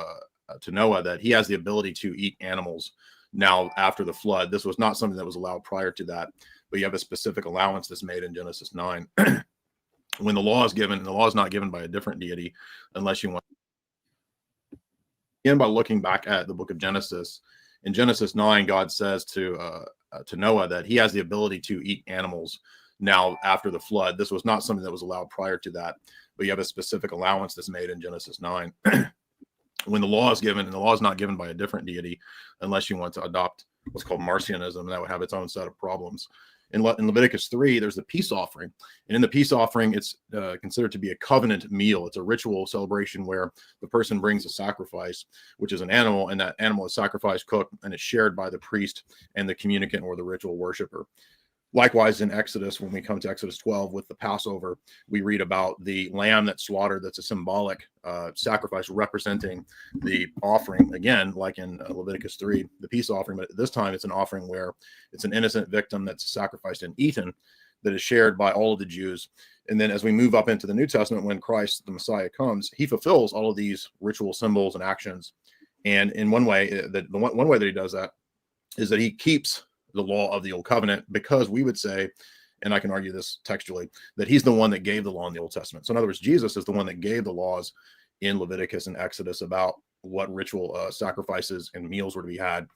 Noah that he has the ability to eat animals now after the flood. This was not something that was allowed prior to that, but you have a specific allowance that's made in Genesis 9. When the law is given, and the law is not given by a different deity, unless you want. Begin by looking back at the book of Genesis. In Genesis 9, God says to Noah that he has the ability to eat animals now after the flood. This was not something that was allowed prior to that, but you have a specific allowance that's made in Genesis 9. When the law is given, and the law is not given by a different deity, unless you want to adopt what's called Marcionism, that would have its own set of problems. In Leviticus 3, there's the peace offering. And in the peace offering, it's considered to be a covenant meal. It's a ritual celebration where the person brings a sacrifice, which is an animal, and that animal is sacrificed, cooked, and it's shared by the priest and the communicant or the ritual worshiper. Likewise, in Exodus, when we come to Exodus 12 with the Passover, we read about the lamb that's slaughtered. That's a symbolic sacrifice representing the offering. Again, like in Leviticus 3, the peace offering, but this time it's an offering where it's an innocent victim that's sacrificed and eaten that is shared by all of the Jews. And then as we move up into the New Testament, when Christ, the Messiah, comes, he fulfills all of these ritual symbols and actions. And in one way, one way that he does that is that he keeps the law of the old covenant, because we would say, and I can argue this textually, that he's the one that gave the law in the Old Testament. So in other words, Jesus is the one that gave the laws in Leviticus and Exodus about what ritual sacrifices and meals were to be had.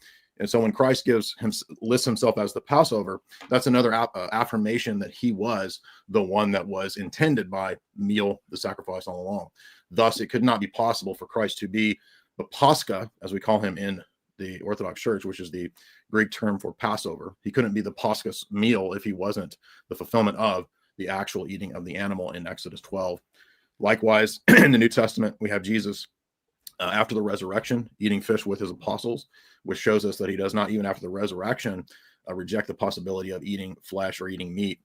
And so when Christ lists himself as the Passover, that's another affirmation that he was the one that was intended by meal, the sacrifice all along. Thus, it could not be possible for Christ to be the Pascha, as we call him in the Orthodox Church, which is the Greek term for Passover. He couldn't be the Pascha meal if he wasn't the fulfillment of the actual eating of the animal in Exodus 12. Likewise, in the New Testament, we have Jesus after the resurrection eating fish with his apostles, which shows us that he does not, even after the resurrection, reject the possibility of eating flesh or eating meat.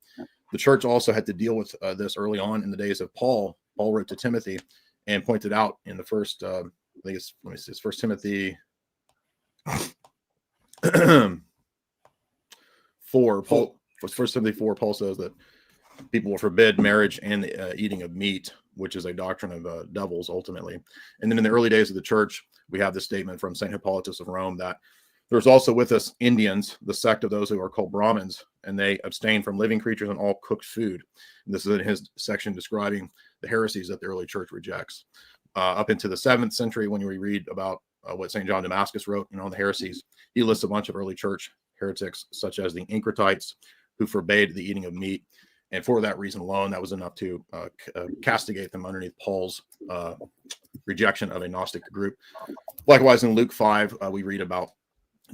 The church also had to deal with this early on in the days of Paul. Paul wrote to Timothy and pointed out in the first, I think it's, let me see, it's 1 Timothy 4, Paul, 1 Timothy 4, Paul says that people will forbid marriage and the eating of meat, which is a doctrine of devils ultimately. And then in the early days of the church, we have this statement from St. Hippolytus of Rome that there's also with us Indians, the sect of those who are called Brahmins, and they abstain from living creatures and all cooked food. And this is in his section describing the heresies that the early church rejects. Up into the 7th century, when we read about what St. John Damascus wrote, on the heresies, he lists a bunch of early church heretics, such as the Ankratites, who forbade the eating of meat. And for that reason alone, that was enough to castigate them underneath Paul's rejection of a Gnostic group. Likewise, in Luke 5, we read about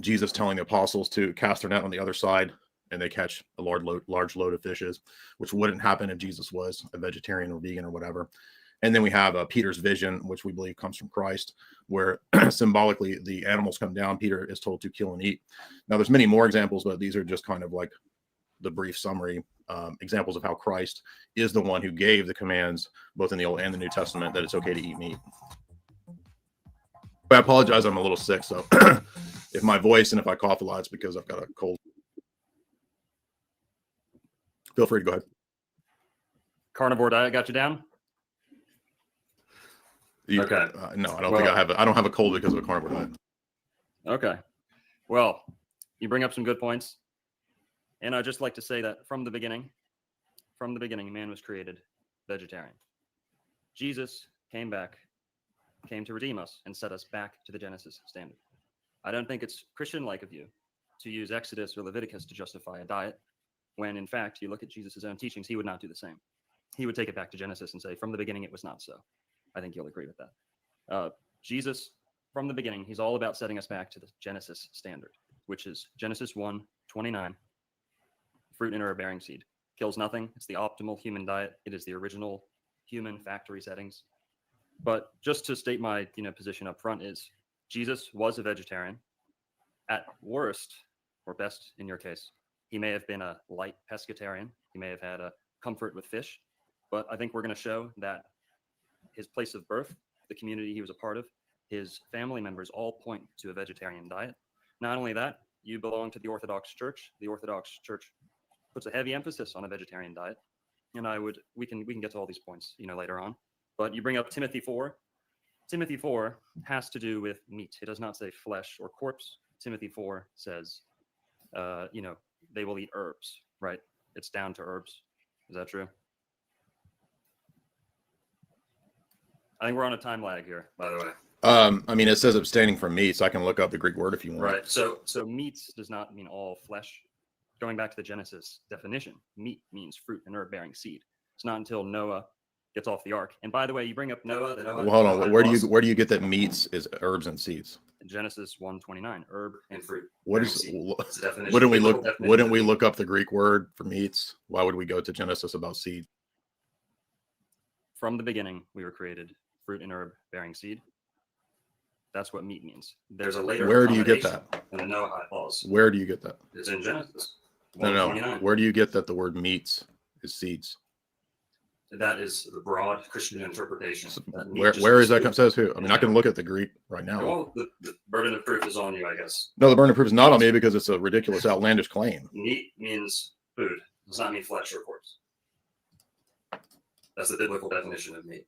Jesus telling the apostles to cast their net on the other side, and they catch a large load of fishes, which wouldn't happen if Jesus was a vegetarian or vegan or whatever. And then we have Peter's vision, which we believe comes from Christ, where symbolically the animals come down. Peter is told to kill and eat. Now, there's many more examples, but these are just kind of like the brief summary examples of how Christ is the one who gave the commands, both in the Old and the New Testament, that it's okay to eat meat. But I apologize, I'm a little sick, so if my voice and if I cough a lot, it's because I've got a cold. Feel free to go ahead. Carnivore diet got you down? Okay. No, I don't think I have. I don't have a cold because of a carnivore diet. Okay. Well, you bring up some good points, and I'd just like to say that from the beginning, man was created vegetarian. Jesus came to redeem us and set us back to the Genesis standard. I don't think it's Christian-like of you to use Exodus or Leviticus to justify a diet, when in fact you look at Jesus' own teachings, he would not do the same. He would take it back to Genesis and say, from the beginning, it was not so. I think you'll agree with that. Jesus, from the beginning, he's all about setting us back to the Genesis standard, which is Genesis 1:29, fruit and herb bearing seed. Kills nothing. It's the optimal human diet. It is the original human factory settings. But just to state my position up front is Jesus was a vegetarian. At worst, or best in your case, he may have been a light pescatarian. He may have had a comfort with fish. But I think we're going to show that his place of birth, the community he was a part of, his family members all point to a vegetarian diet. Not only that, you belong to the Orthodox Church. The Orthodox Church puts a heavy emphasis on a vegetarian diet. And we can get to all these points, later on. But you bring up Timothy 4. Timothy 4 has to do with meat. It does not say flesh or corpse. Timothy 4 says, they will eat herbs, right? It's down to herbs. Is that true? I think we're on a time lag here, by the way. I mean, it says abstaining from meat, so I can look up the Greek word if you want. Right. So meat does not mean all flesh. Going back to the Genesis definition, meat means fruit and herb bearing seed. It's not until Noah gets off the ark. And by the way, you bring up Noah. Well, hold on. Where do you get that meats is herbs and seeds? Genesis 1:29, herb and fruit. Wouldn't we look up the Greek word for meats? Why would we go to Genesis about seed? From the beginning, we were created fruit and herb bearing seed. That's what meat means. There's a later. Where do you get that? In the Noahide laws. Where do you get that? It's in Genesis. No. Where do you get that the word meats is seeds? That is the broad Christian interpretation. Where is that? Says who? I mean, I can look at the Greek right now. Well, the burden of proof is on you, I guess. No, the burden of proof is not on me because it's a ridiculous, outlandish claim. Meat means food. It does not mean flesh or corpse. That's the biblical definition of meat.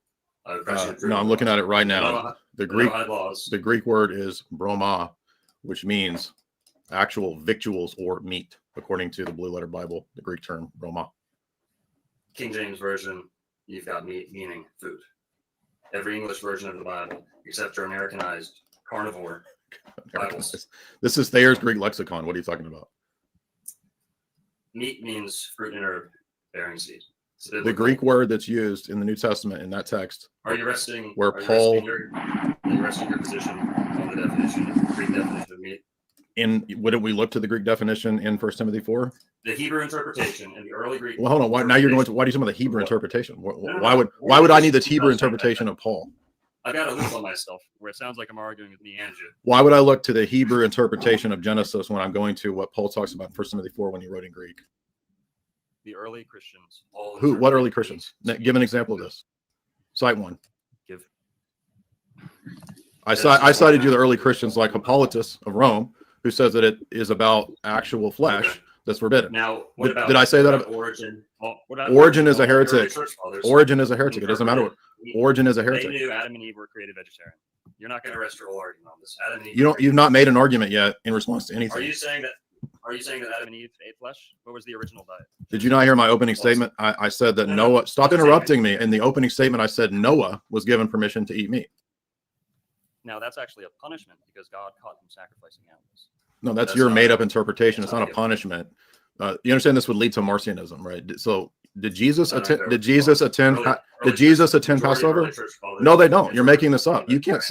No, I'm looking at it right now. The Greek word is broma, which means actual victuals or meat, according to the Blue Letter Bible, the Greek term broma. King James Version, you've got meat meaning food. Every English version of the Bible, except your Americanized carnivore Bibles. This is Thayer's Greek lexicon. What are you talking about? Meat means fruit and herb bearing seed. The Greek word that's used in the New Testament in that text. Are you resting? Where are Paul? You resting your position on the definition, the Greek definition of meat? Wouldn't we look to the Greek definition in 1 Timothy 4? The Hebrew interpretation and the early Greek. Well, hold on. Why are you talking about the Hebrew interpretation? Why would I need the Hebrew interpretation of Paul? I got a loop on myself where it sounds like I'm arguing with me and you. Why would I look to the Hebrew interpretation of Genesis when I'm going to what Paul talks about in 1 Timothy 4 when he wrote in Greek? The early Christians. What early Christians? Give an example of this. Cite one. I cited you the early Christians like Hippolytus of Rome, who says that it is about actual flesh that's forbidden. Now, did I say that? Origin? Origin is a heretic. Origin is a heretic. It doesn't matter what. Origin is a heretic. They knew Adam and Eve were created vegetarian. You're not going to rest your whole argument on this. Adam and Eve you've not made an argument yet in response to anything. Are you saying that Adam and Eve ate flesh? What was the original diet? Did you not hear my opening statement? I said that Noah. Stop interrupting me. In the opening statement, I said Noah was given permission to eat meat. Now that's actually a punishment because God caught him sacrificing animals. No, that's your made-up interpretation. It's not a punishment. You understand this would lead to Marcionism, right? So, did Jesus attend? Did Jesus attend Passover? No, they don't. You're making this up. You can't.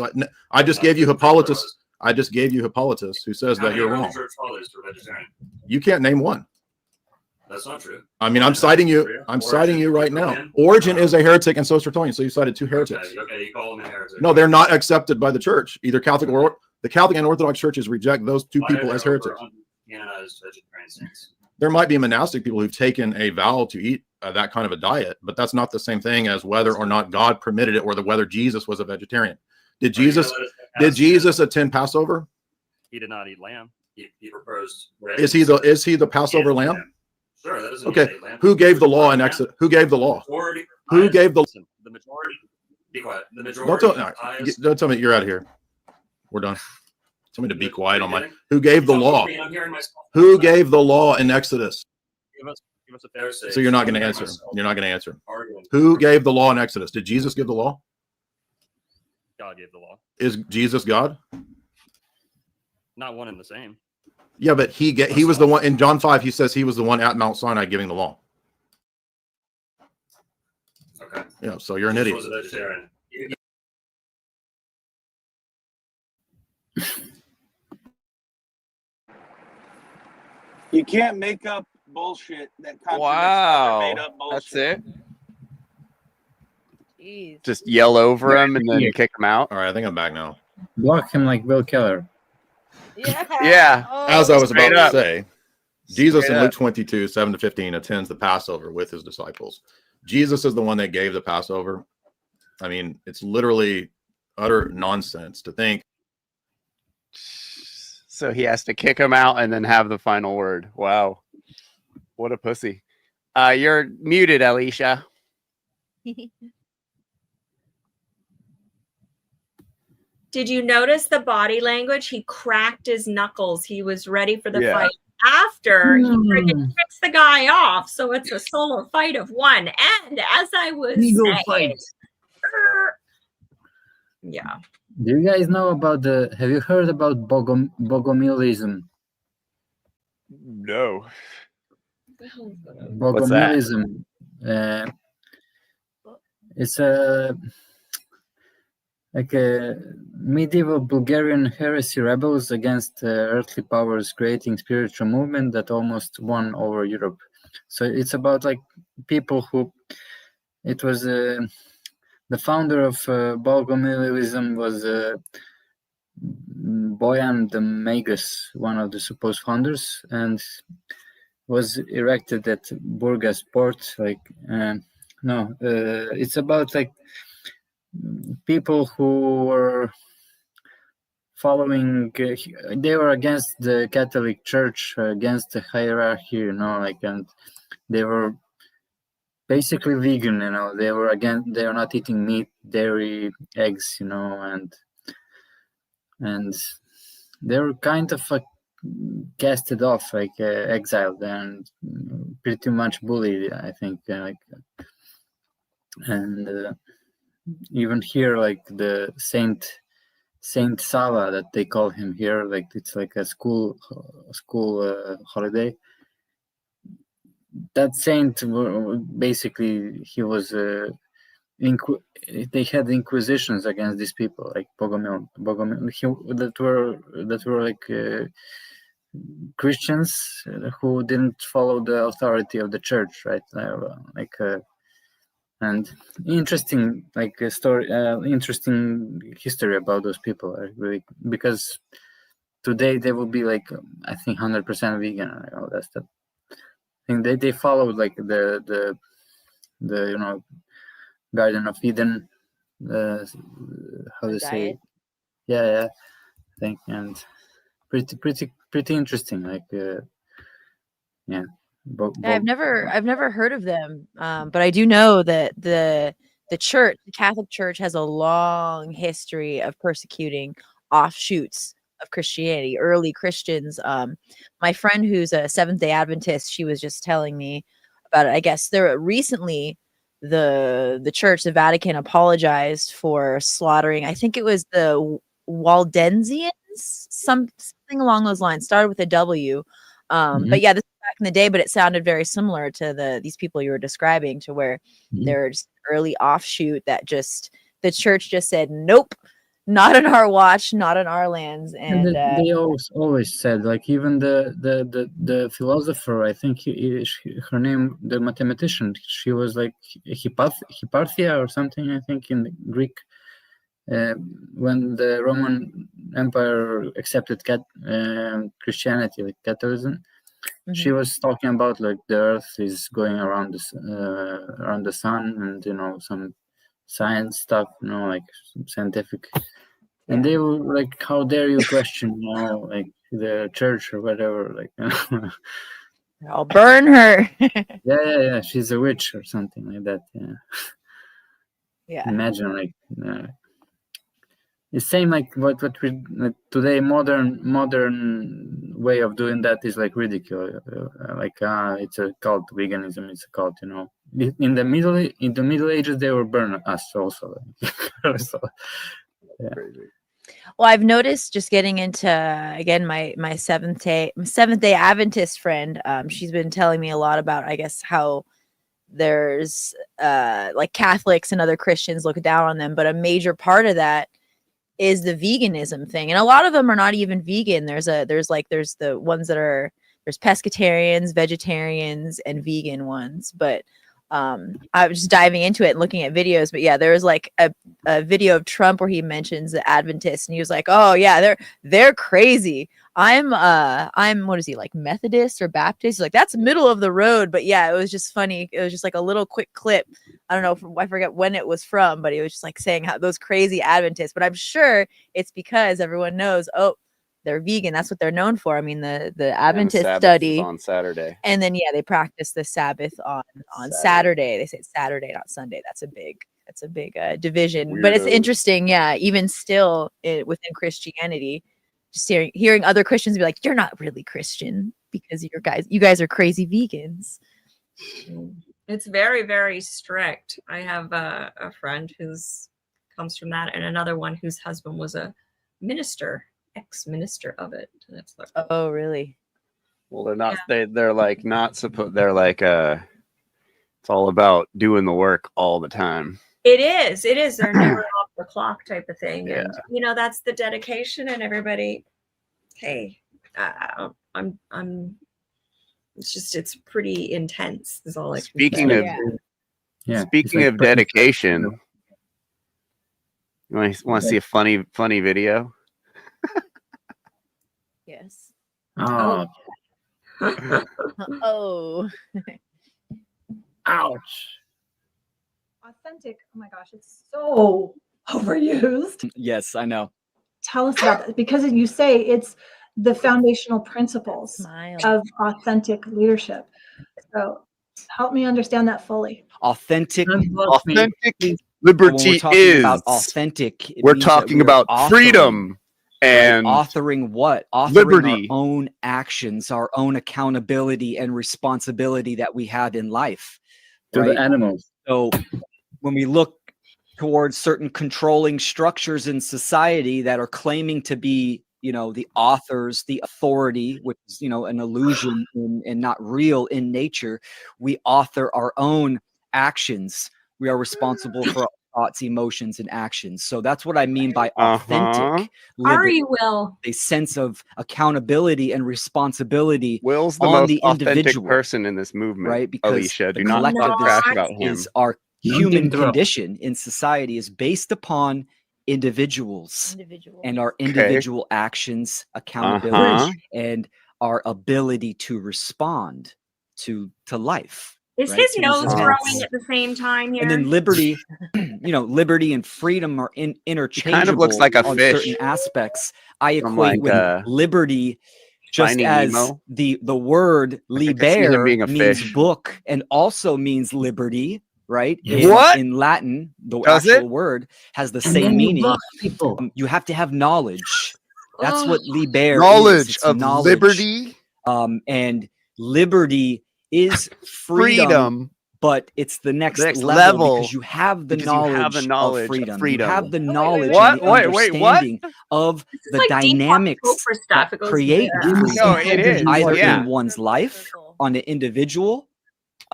I just gave you Hippolytus. Who says that you're wrong. You can't name one. That's not true. I mean, I'm citing you. I'm citing you right now. Origen is a heretic, and so is Tertullian. So you cited two heretics. Okay, you call them a heretic. No, they're not accepted by the church, either Catholic or the Catholic and Orthodox churches reject those two people as heretics. There might be monastic people who've taken a vow to eat that kind of a diet, but that's not the same thing as whether or not God permitted it, or whether Jesus was a vegetarian. Did Jesus attend Passover? He did not eat lamb. He proposed. Is he the Passover lamb? Sure, that doesn't Okay. Who gave the law in Exodus? Who gave the law? Who gave the? The majority. Be quiet. The majority. Don't tell me you're out of here. We're done. Tell me to be quiet on my. Who gave the law? Who gave the law in Exodus? Give us a fair say. So you're not going to answer. You're not going to answer. Who gave the law in Exodus? Did Jesus give the law? God gave the law. Is Jesus God? Not one and the same. Yeah, but he was the one in John 5. He says he was the one at Mount Sinai giving the law. Okay. Yeah, so you're an idiot. Was a vegetarian. You can't make up bullshit that contradicts Wow. other made up bullshit. That's it. Jeez. Just yell over him and then kick him out. All right, I think I'm back now. Block him like Bill Keller. Yeah. As I was about to up. say, Jesus Straight in Luke up. 22, 7-15 attends the Passover with his disciples. Jesus is the one that gave the Passover. I mean, it's literally utter nonsense to think. So he has to kick him out and then have the final word. Wow. What a pussy. You're muted, Alicia. Did you notice the body language? He cracked his knuckles. He was ready for the Yeah. fight. After he freaking kicks the guy off, so it's a solo fight of one. And as I was saying, yeah. Do you guys know about have you heard about Bogomilism? No. Bogomilism. It's a medieval Bulgarian heresy rebels against earthly powers, creating spiritual movement that almost won over Europe. So it's about like people who, it was the founder of Bogomilism was Boyan the Magus, one of the supposed founders, and was erected at Burgasport. It's about like people who were following, they were against the Catholic Church, against the hierarchy, and they were basically vegan, they were not eating meat, dairy, eggs, and they were kind of casted off, exiled and pretty much bullied, I think, and even here, like the Saint Sava that they call him here, it's like a school holiday. That saint, basically, he was they had inquisitions against these people, like Bogomil that were like Christians who didn't follow the authority of the church, right? And interesting, story, interesting history about those people, really, because today they will be I think 100% vegan and all that stuff. I think they followed the Garden of Eden, how to say, I think, and pretty interesting, I've never heard of them, but I do know that the church, the Catholic Church, has a long history of persecuting offshoots of Christianity, early Christians. My friend who's a Seventh-day Adventist, she was just telling me about it. I guess recently the church, the Vatican, apologized for slaughtering, I think it was the Waldensians, something along those lines, started with a W. But yeah, this was back in the day, but it sounded very similar to these people you were describing, to where they're just early offshoot that just the church just said, nope, not on our watch, not on our lands. And they always said, like, even the philosopher, I think her name, the mathematician, she was like Hypatia or something, I think, in Greek. When the Roman Empire accepted Christianity, like Catholicism, she was talking about like the Earth is going around the sun, and some science stuff, like scientific. And they were like, "How dare you question, like the church or whatever?" Like, I'll burn her. yeah. She's a witch or something like that. Yeah. Imagine like. It's same like what we today modern way of doing that is like ridicule, it's a cult. Veganism is a cult, In the Middle Ages they were burning us also. So, yeah. Well, I've noticed, just getting into again my Seventh Day Adventist friend. She's been telling me a lot about, I guess, how there's like Catholics and other Christians look down on them, but a major part of that is the veganism thing, and a lot of them are not even vegan. There's the ones that are, there's pescatarians, vegetarians, and vegan ones. But I was just diving into it and looking at videos. But yeah, there was like a video of Trump where he mentions the Adventists, and he was like, "Oh yeah, they're crazy. I'm what is he, like, Methodist or Baptist?" He's like, "That's middle of the road." But yeah, it was just funny. It was just like a little quick clip. I don't know, I forget when it was from, but he was just like saying how those crazy Adventists. But I'm sure it's because everyone knows, oh, they're vegan. That's what they're known for. I mean, the Adventist study on Saturday, and then they practice the Sabbath on Saturday. They say it's Saturday, not Sunday. That's a big division. Weirdo. But it's interesting, yeah. Even still within Christianity, just hearing other Christians be like, "You're not really Christian because you guys are crazy vegans." It's very, very strict. I have a friend who's comes from that, and another one whose husband was a minister, ex-minister of it. And it's like, oh, really? Well, they're not. Yeah. They're like not supposed. They're like it's all about doing the work all the time. It is. They're never off the clock type of thing, yeah. And that's the dedication. And everybody, hey, I'm. It's pretty intense. Is all I Speaking of dedication, you want to see a funny video? Yes. Oh. Oh. Ouch. Authentic. Oh my gosh, it's so overused. Yes, I know. Tell us about that, because you say it's the foundational principles of authentic leadership. So help me understand that fully. Authentic liberty is about authentic. We're talking about freedom and authoring what? Authoring liberty, our own actions, our own accountability and responsibility that we have in life. To the animals. So when we look towards certain controlling structures in society that are claiming to be, the authors, the authority, which is, an illusion and not real in nature, we author our own actions. We are responsible for our thoughts, emotions, and actions. So that's what I mean by authentic. Ari Will. A sense of accountability and responsibility. Will's the most authentic person in this movement, right? Because Alicia, do not talk trash about him. Is our human condition in society is based upon individuals and our individual actions, accountability, and our ability to respond to life. Is his nose growing at the same time here? And then liberty, liberty and freedom are interchangeable. He kind of looks like a on fish. Certain aspects. I equate with liberty just as Nemo. the word liber means fish. Book and also means liberty. Right? In Latin, the actual word has the same meaning. You have to have knowledge. That's what liber knowledge is. Of knowledge. Liberty. And liberty is freedom, but it's the next level because you have the knowledge of freedom. You have the knowledge and the understanding of the dynamics that create freedom. No, it is. Either in one's life, on an individual,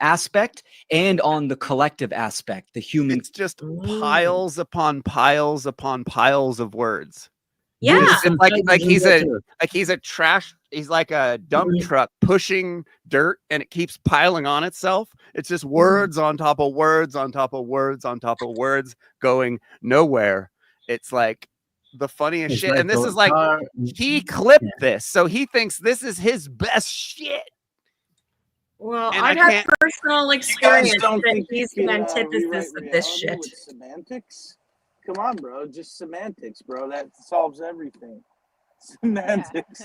aspect and on the collective aspect, the human. It's just piles upon piles upon piles of words. Yeah. It's he's a trash. He's like a dump truck pushing dirt, and it keeps piling on itself. It's just words on top of words on top of words on top of words going nowhere. It's like the funniest shit. like And this a is like car- he clipped this, so he thinks this is his best shit. Well, And I've I had can't- personal experience don't that think he's you the can, antithesis rewrite of this reality shit. with semantics? Come on, bro. Just semantics, bro. That solves everything. Semantics.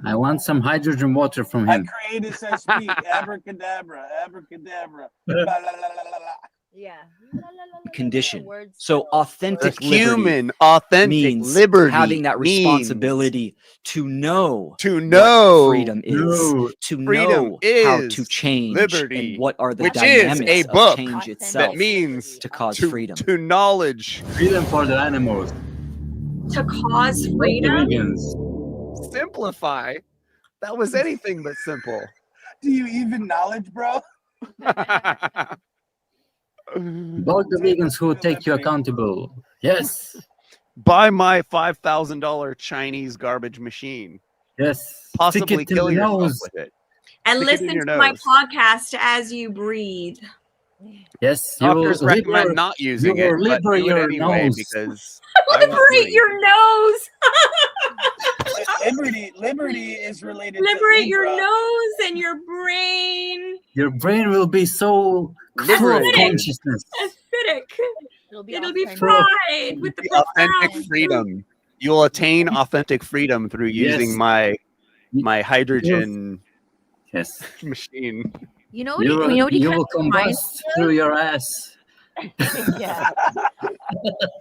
I want some hydrogen water from him. Create as I speak. Abracadabra. Abracadabra. La, la, la, la, la, la. Yeah. Condition. So authentic The human, liberty authentic means liberty having that means responsibility to know what freedom is, to freedom know how is to change, liberty, and what are the which dynamics is a of book change itself that means to cause to, freedom. to knowledge. Freedom for the animals. To cause freedom? Simplify. That was anything but simple. Do you even knowledge, bro? Vote the vegans who take you accountable. Yes. Buy my $5,000 Chinese garbage machine. Yes. Possibly Stick it in kill the yourself nose. with it. And Stick it in listen your to my nose. podcast as you breathe. Yes. Doctors recommend not using it, but do it anyway because I want Liberate money. your nose. Liberty is related Liberate to your Libra. nose and your brain. Your brain will be so full of Liberated. consciousness. Acidic. It'll be authentic. fried with the Authentic profound. freedom. You'll attain authentic freedom through using Yes. my hydrogen machine. You know what? You know what he you kind will of reminds combust me of? through your ass. Yeah.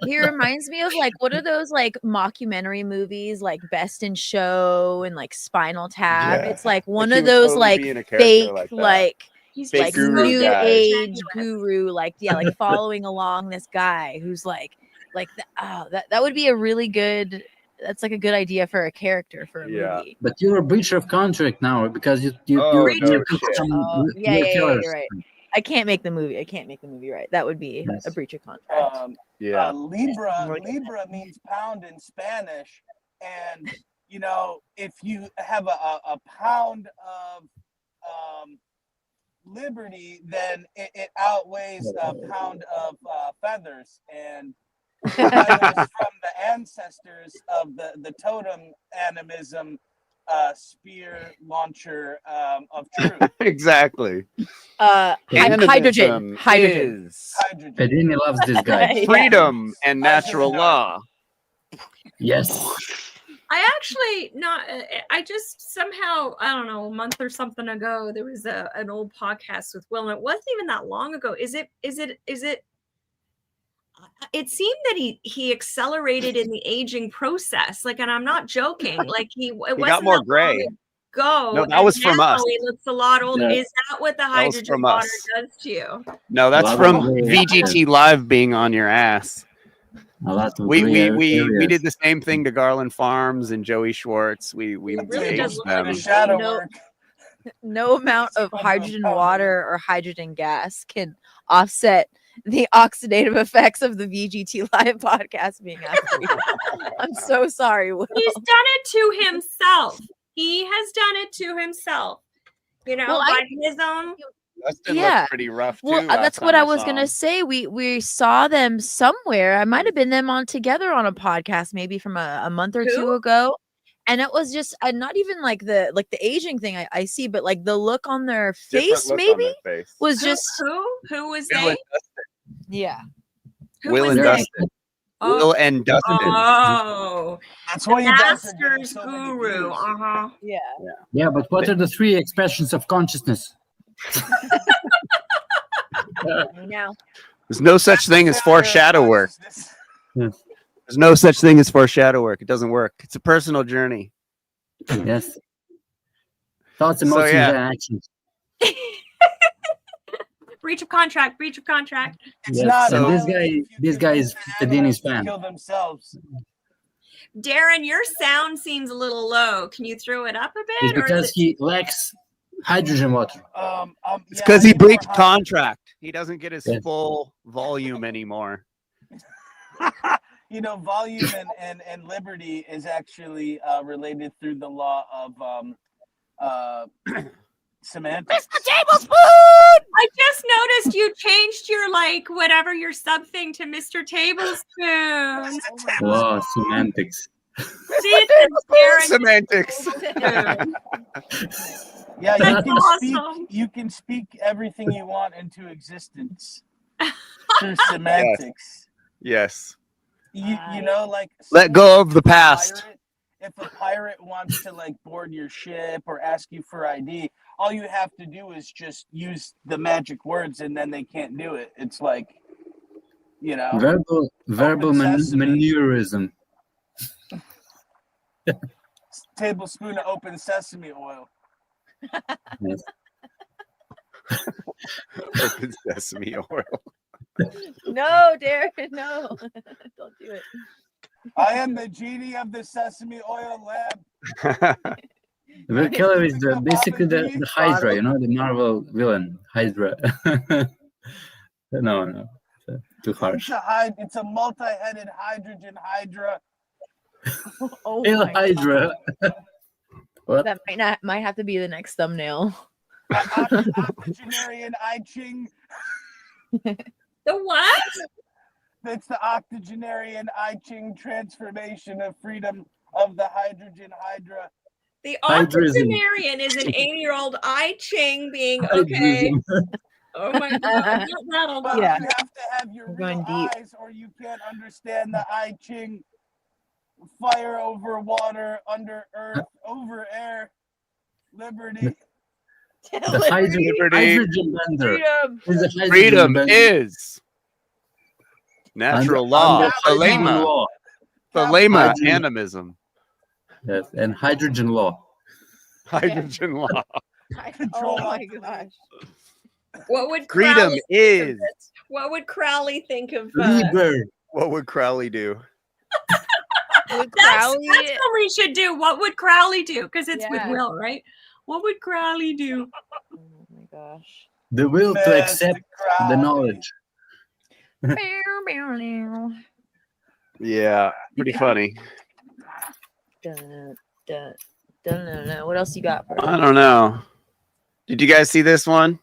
He reminds me of like what are those like mockumentary movies like Best in Show and like Spinal Tap. Yeah. It's like one he of would those totally like be in a character fake like that. like He's Fake like guru new guy. age guru like like following along this guy who's like that would be a really good. That's like a good idea for a character for a movie. But you're a breach of contract now because you Oh, you no took shit. some Yeah, weird yeah, killers. you're right. I can't make the movie. I can't make the movie right. That would be a breach of contract. Libra means pound in Spanish, and you know if you have a pound of liberty, then it outweighs a pound of feathers, and feathers from the ancestors of the totem animism. Spear launcher of truth. Exactly. Hydrogen. Is Pedrini loves this guy. freedom and natural law. Yes. I actually not. I just somehow I don't know a month or something ago there was an old podcast with Will, and it wasn't even that long ago. Is it? It seemed that he accelerated in the aging process. Like, and I'm not joking. Like he wasn't got more that gray. long ago. No, that and was from now us. He looks a lot older. Yeah. Is that what the That was hydrogen from water us. does to you? No, that's Lot from of gray VGT Live being on your ass. A lot of We gray we areas. did the same thing to Garland Farms and Joey Schwartz. We really does aged look them. like Shadow No. work. No amount of hydrogen water or hydrogen gas can offset the oxidative effects of the VGT Live podcast being after you. I'm so sorry, Will. He's done it to himself. He has done it to himself. You know, Well, by his own. Dustin Yeah. looked pretty rough too. Well, last that's what time I was saw gonna him. say. We saw them somewhere. I might have been them on together on a podcast, maybe from a month or two Who? ago. And it was just not even like the aging thing I see, but like the look on their Different face look on maybe their face. was Who- just who was Will they? and yeah. Who Will was and they? Dustin. Oh. Will and Dustin. Oh, That's the why you guys are getting master's so many guru. views. Yeah. Yeah, but what are the three expressions of consciousness? Now There's no such thing as foreshadow work. Yes. There's no such thing as foreshadow work. It doesn't work. It's a personal journey. Yes. Thoughts, So, emotions, yeah. and actions. breach of contract. Breach of contract. It's Yes. not And violent this if guy you is convince animals Pedini's to fan. kill themselves. Darren, your sound seems a little low. Can you throw it up a It's bit? Or because is it... he lacks Hydrogen water. It's because he breached contract. He doesn't get his full volume anymore. You know, volume and liberty is actually related through the law of semantics. Mr. Tablespoon! I just noticed you changed your whatever your sub thing to Mr. Tablespoon. Wow, semantics. See, Semantics. Yeah, That's awesome. You can speak everything you want into existence through semantics. Yes. You know, like let go of the past. If a pirate wants to board your ship or ask you for ID, all you have to do is just use the magic words, and then they can't do it. It's like, you know, verbal maneurism. Tablespoon of open sesame oil. Yes. Open sesame oil. No, Derek, no. Don't do it. I am the genie of the sesame oil lamp. The killer is basically the Hydra, you know, the Marvel villain, Hydra. No, too harsh. It's a multi-headed hydrogen hydra. Oh Hail my Hydra. What? That might have to be the next thumbnail. Octogenarian I Ching. The what? It's the octogenarian I Ching transformation of freedom of the hydrogen hydra. The octogenarian is an 80-year-old I Ching being okay. Oh my god. But Yeah. you have to have your real eyes, or you can't understand the I Ching. Fire over water, under earth, over air, liberty. The hydrogen bender. Freedom is natural law. Thelema animism. Yes, and hydrogen law. Hydrogen law. Oh my gosh. What would Freedom Crowley is. What would Crowley think of What would Crowley do? That's what we should do. What would Crowley do? Because it's with Will, right? What would Crowley do? Oh my gosh. The will to accept the knowledge. Yeah, pretty funny. What else you got? I don't know. Did you guys see this one?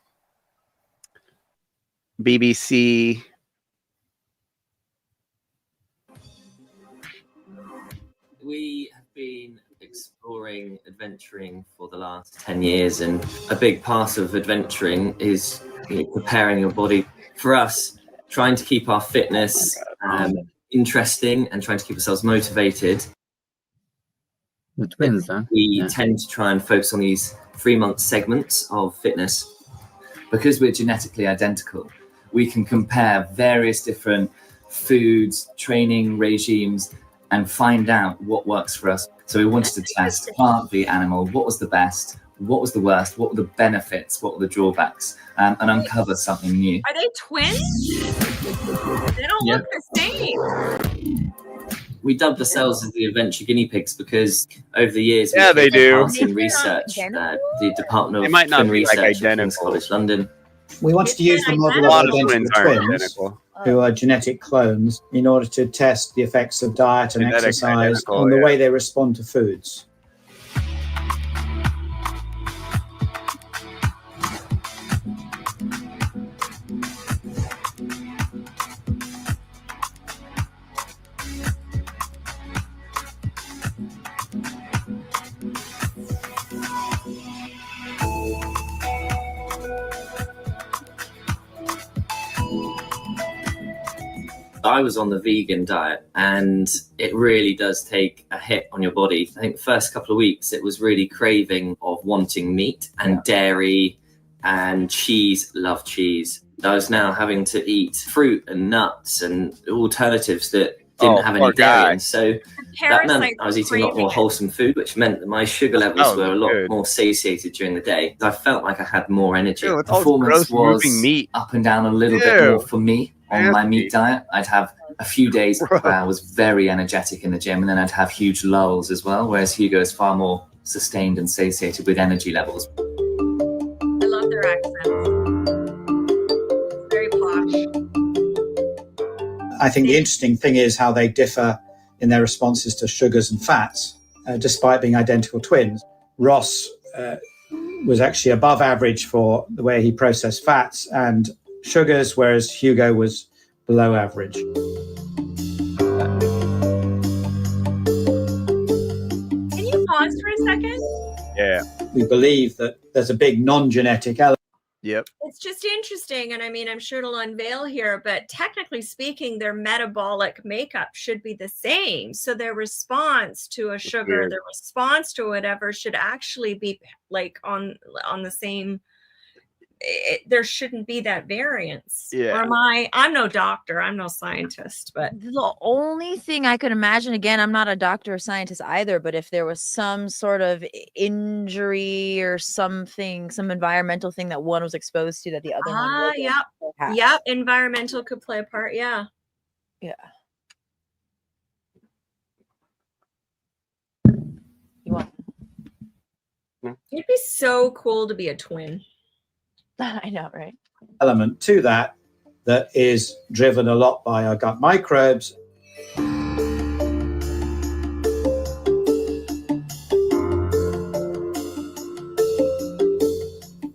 BBC. We have been exploring adventuring for the last 10 years, and a big part of adventuring is preparing your body. For us, trying to keep our fitness interesting and trying to keep ourselves motivated. The twins, huh? We tend to try and focus on these 3-month segments of fitness. Because we're genetically identical, we can compare various different foods, training regimes, and find out what works for us. So we wanted to test plant v animal. What was the best? What was the worst? What were the benefits? What were the drawbacks? And uncover something new. Are they twins? They don't look the same. We dubbed ourselves as the adventure guinea pigs because over the years, they do. In research, the Department They of might not Twin be like Research at identical. King's College London. We wanted to use the model A lot of of identical twins aren't twins, identical. who are genetic clones, in order to test the effects of diet and Genetic exercise identical, on the yeah. way they respond to foods. I was on the vegan diet, and it really does take a hit on your body. I think the first couple of weeks, it was really craving of wanting meat and dairy and cheese. Love cheese. I was now having to eat fruit and nuts and alternatives that didn't have any dairy. And so that meant I was eating a lot more wholesome food, which meant that my sugar levels were a lot more satiated during the day. I felt like I had more energy. Ew, it's all Performance gross was meat. up and down a little bit more for me on my meat diet. I'd have a few days where I was very energetic in the gym, and then I'd have huge lulls as well, whereas Hugo is far more sustained and satiated with energy levels. accents. It's very posh. I think the interesting thing is how they differ in their responses to sugars and fats, despite being identical twins. Ross was actually above average for the way he processed fats and sugars, whereas Hugo was below average. Can you pause for a second? Yeah. We believe that there's a big non-genetic element. Yep. It's just interesting, and I mean, I'm sure it'll unveil here, but technically speaking, their metabolic makeup should be the same. So their response to a sugar, Weird. their response to whatever should actually be like on the same. There shouldn't be that variance. Yeah. Or I'm no doctor, I'm no scientist, but The only thing I could imagine, again, I'm not a doctor or scientist either, but if there was some sort of injury or something, some environmental thing that one was exposed to that the other one wasn't, yep, perhaps. yep, environmental could play a part. Yeah. You want? It'd be so cool to be a twin. I know, right? Element to that is driven a lot by our gut microbes.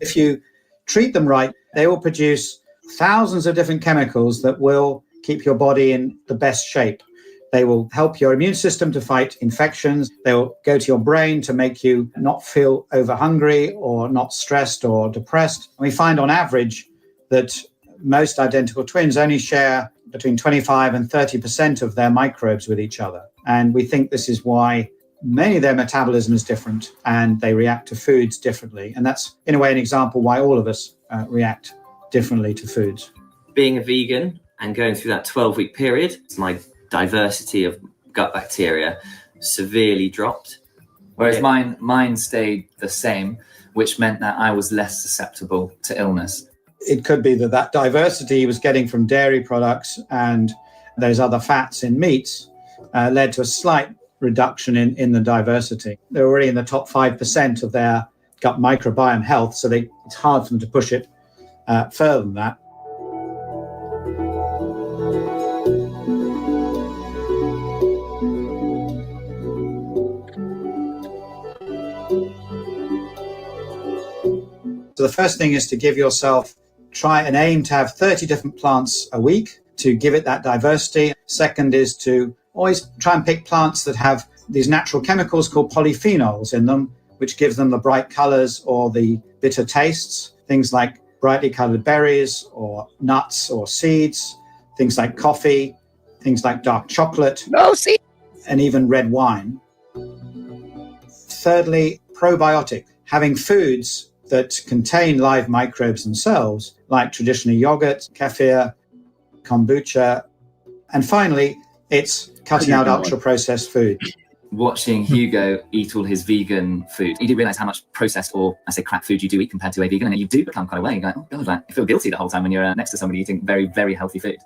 If you treat them right, they will produce thousands of different chemicals that will keep your body in the best shape. They will help your immune system to fight infections. They will go to your brain to make you not feel over hungry or not stressed or depressed. And we find on average that most identical twins only share between 25 and 30% of their microbes with each other. And we think this is why many of their metabolism is different and they react to foods differently. And that's, in a way, an example why all of us react differently to foods. Being a vegan and going through that 12-week period, my diversity of gut bacteria severely dropped. Whereas mine stayed the same, which meant that I was less susceptible to illness. It could be that diversity he was getting from dairy products and those other fats in meats led to a slight reduction in the diversity. They're already in the top 5% of their gut microbiome health, so it's hard for them to push it further than that. So the first thing is to give yourself, try and aim to have 30 different plants a week to give it that diversity. Second is to always try and pick plants that have these natural chemicals called polyphenols in them, which gives them the bright colors or the bitter tastes. Things like brightly colored berries or nuts or seeds, things like coffee, things like dark chocolate, and even red wine. Thirdly, probiotic, having foods that contain live microbes themselves, like traditional yogurt, kefir, kombucha. And finally, it's cutting out ultra-processed food. Watching Hugo eat all his vegan food, you do realize how much processed or, I say, crap food you do eat compared to a vegan, and you do become quite aware. You go, oh God, like, I feel guilty the whole time when you're next to somebody eating very, very healthy food.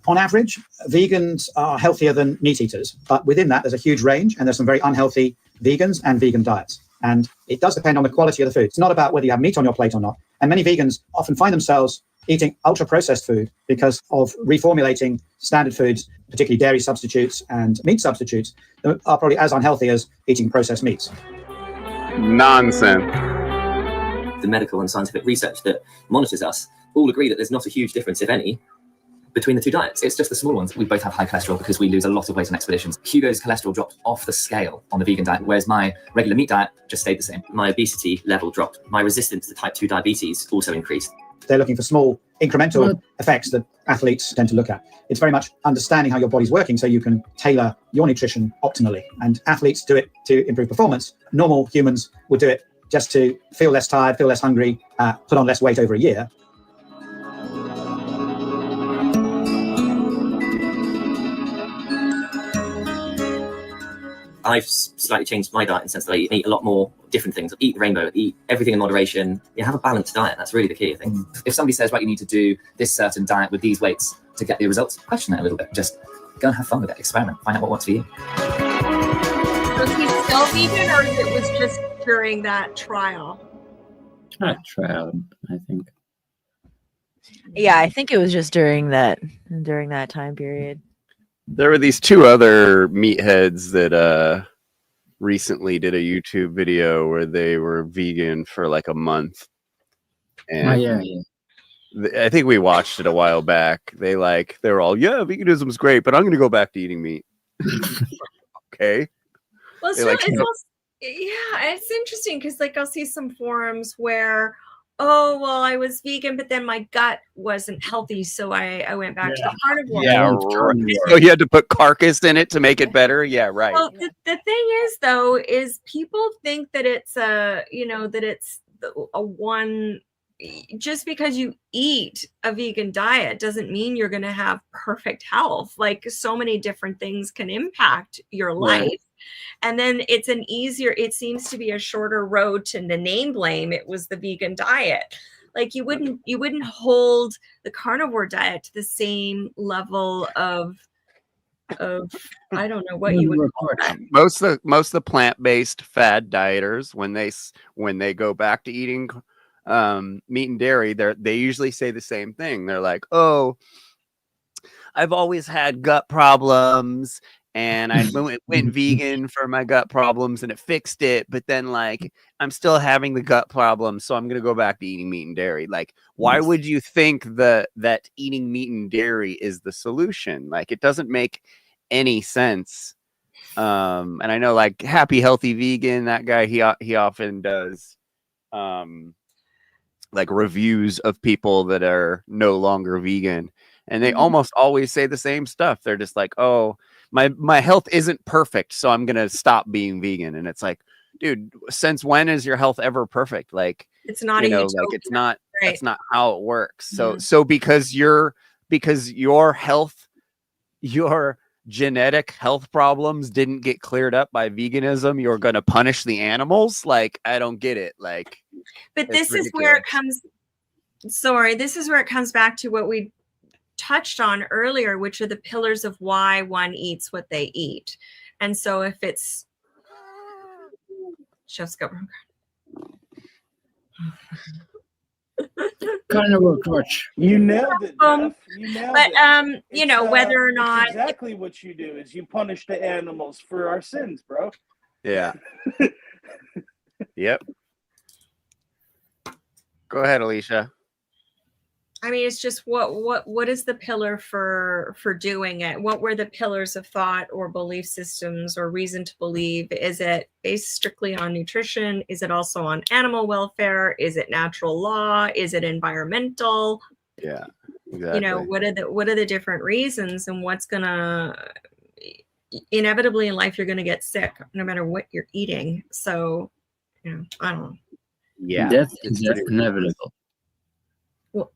On average, vegans are healthier than meat eaters, but within that, there's a huge range, and there's some very unhealthy vegans and vegan diets. And it does depend on the quality of the food. It's not about whether you have meat on your plate or not. And many vegans often find themselves eating ultra-processed food because of reformulating standard foods, particularly dairy substitutes and meat substitutes, that are probably as unhealthy as eating processed meats. Nonsense. The medical and scientific research that monitors us all agree that there's not a huge difference, if any, between the two diets. It's just the small ones. We both have high cholesterol because we lose a lot of weight on expeditions. Hugo's cholesterol dropped off the scale on the vegan diet, whereas my regular meat diet just stayed the same. My obesity level dropped. My resistance to type 2 diabetes also increased. They're looking for small incremental effects that athletes tend to look at. It's very much understanding how your body's working so you can tailor your nutrition optimally. And athletes do it to improve performance. Normal humans would do it just to feel less tired, feel less hungry, put on less weight over a year. I've slightly changed my diet in the sense that I eat a lot more different things. Eat rainbow, eat everything in moderation. You have a balanced diet. That's really the key, I think. If somebody says, right, you need to do this certain diet with these weights to get the results, question it a little bit. Just go and have fun with it. Experiment. Find out what works for you. Was he still vegan, or it was just during that trial? I tried, I think. Yeah, I think it was just during that time period. There were these two other meatheads that recently did a YouTube video where they were vegan for like a month. And yeah. I think we watched it a while back. They were all, yeah, veganism's great, but I'm gonna go back to eating meat. Okay. Well, They, like, it's also, yeah, it's interesting because like I'll see some forums where, oh well, I was vegan, but then my gut wasn't healthy, so I went back to the carnivore. Yeah, right. So you had to put carcass in it to make it better. Yeah, right. Well, the thing is, though, is people think that it's a, you know, that it's a one. Just because you eat a vegan diet doesn't mean you're going to have perfect health. Like so many different things can impact your life. And then it seems to be a shorter road to the name blame. It was the vegan diet. Like you wouldn't hold the carnivore diet to the same level of I don't know what you would call that. Most of the plant-based fad dieters, when they go back to eating meat and dairy, they usually say the same thing. They're like, oh, I've always had gut problems and I went vegan for my gut problems and it fixed it, but then like I'm still having the gut problems, so I'm gonna go back to eating meat and dairy. Like, why would you think that eating meat and dairy is the solution? Like, it doesn't make any sense. And I know like Happy Healthy Vegan, that guy, he often does like reviews of people that are no longer vegan, and they almost always say the same stuff. They're just like, oh, my health isn't perfect, so I'm gonna stop being vegan. And it's like, dude, since when is your health ever perfect? Like, it's not like utopia. it's not Right. That's not how it works. So because your health, your genetic health problems didn't get cleared up by veganism, you're going to punish the animals? Like, I don't get it. Like, but this is where it comes back to what we touched on earlier, which are the pillars of why one eats what they eat. And so if it's Carnivore crutch. You nailed it, Jeff. You nailed but it. you know, whether or It's not exactly what you do is you punish the animals for our sins, bro. yeah. Yep. Go ahead, Alicia. I mean, it's just what is the pillar for doing it? What were the pillars of thought or belief systems or reason to believe? Is it based strictly on nutrition? Is it also on animal welfare? Is it natural law? Is it environmental? Yeah, exactly. You know, what are the different reasons, and what's gonna inevitably in life you're gonna get sick no matter what you're eating. So, you know, I don't know. Yeah, death is inevitable.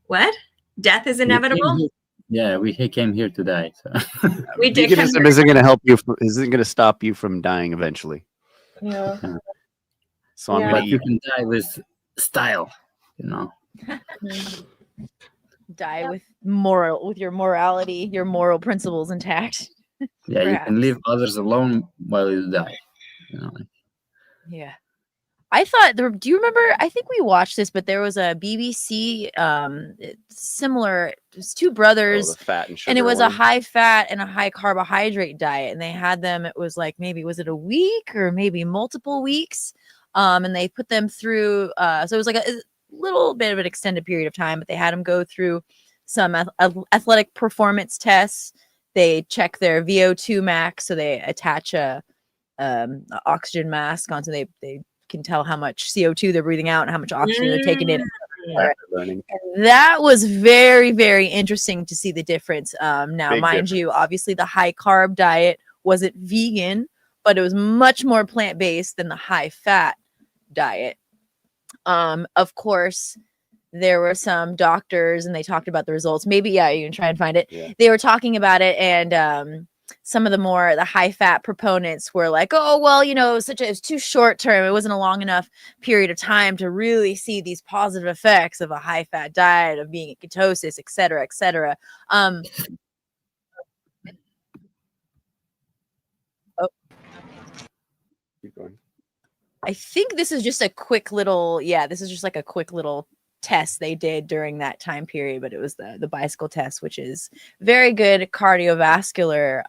What? Death is inevitable? We came here to die. So. Veganism isn't going to help you. Isn't going to stop you from dying eventually. Yeah. So I'm But going to you can die with style, you know. Die with your morality, your moral principles intact. Yeah, you can leave others alone while you die. You know. Yeah. I thought do you remember? I think we watched this, but there was a BBC similar. It was two brothers, the fat and sugar and it was one. a high fat and a high carbohydrate diet, and they had them. It was like was it a week or maybe multiple weeks? And they put them through. So it was like a little bit of an extended period of time, but they had them go through some athletic performance tests. They check their VO2 max, so they attach a oxygen mask on, so they can tell how much CO2 they're breathing out and how much oxygen they're taking in. And that was very, very interesting to see the difference. Now, Big mind you, obviously the high carb diet wasn't vegan, but it was much more plant-based than the high fat diet. Of course, there were some doctors and they talked about the results. Maybe, you can try and find it. Yeah. They were talking about it, and some of the high fat proponents were like, oh, well, you know, it's too short term. It wasn't a long enough period of time to really see these positive effects of a high fat diet, of being in ketosis, et cetera, et cetera. Oh. Keep going. I think this is just a quick little, this is just like a quick little test they did during that time period, but it was the bicycle test, which is very good cardiovascular.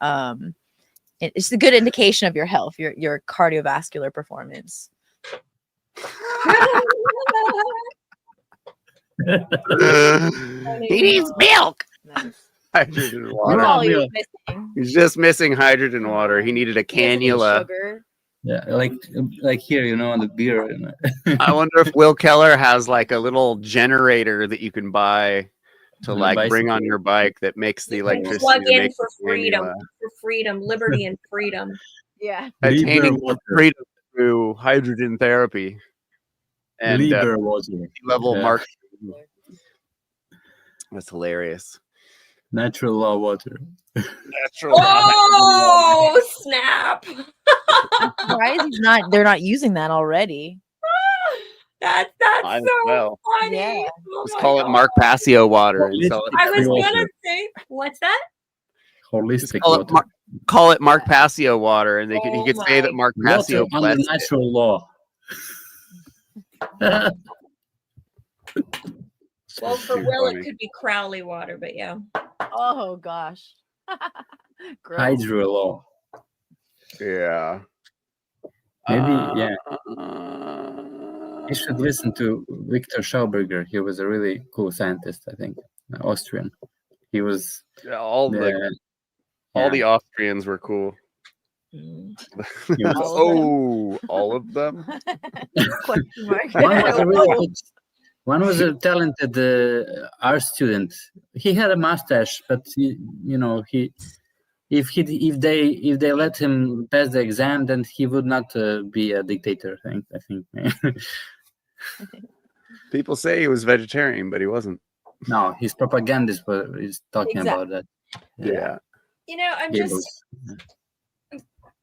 It's a good indication of your health, your cardiovascular performance. He needs milk. Nice. Hydrogen That's all water. he was missing. He's just missing hydrogen water. He needed a He doesn't need cannula. sugar. Yeah, like here, on the beer. I wonder if Will Keller has like a little generator that you can buy to On a like bring on bicycle. your bike that makes the electricity. Plug to in make for the freedom, cannula. liberty, and freedom. Yeah. Attaining water. freedom through hydrogen therapy and Liber water. level Yeah. marketing. That's hilarious. Natural law water. Natural. Oh snap! Why is they're not using that already? That's Might as so well. funny. Yeah. Oh Just my call it God. Mark Passio water and sell it. I was water. gonna say, what's that? Holistic Call water. call it Mark Passio water, and he Oh could say that my Mark Water Passio under blessed it. natural law. Well, for Too Will, funny. it could be Crowley water, but yeah. Oh gosh. Gross. Hydro law. Yeah. Maybe, yeah. You should listen to Victor Schauberger. He was a really cool scientist, I think, Austrian. He was All the Austrians were cool. All of them. Question mark. One was a talented art student. He had a mustache, but if they let him pass the exam, then he would not be a dictator. I think. People say he was vegetarian, but he wasn't. No, his propagandist is talking about that. Yeah. I'm just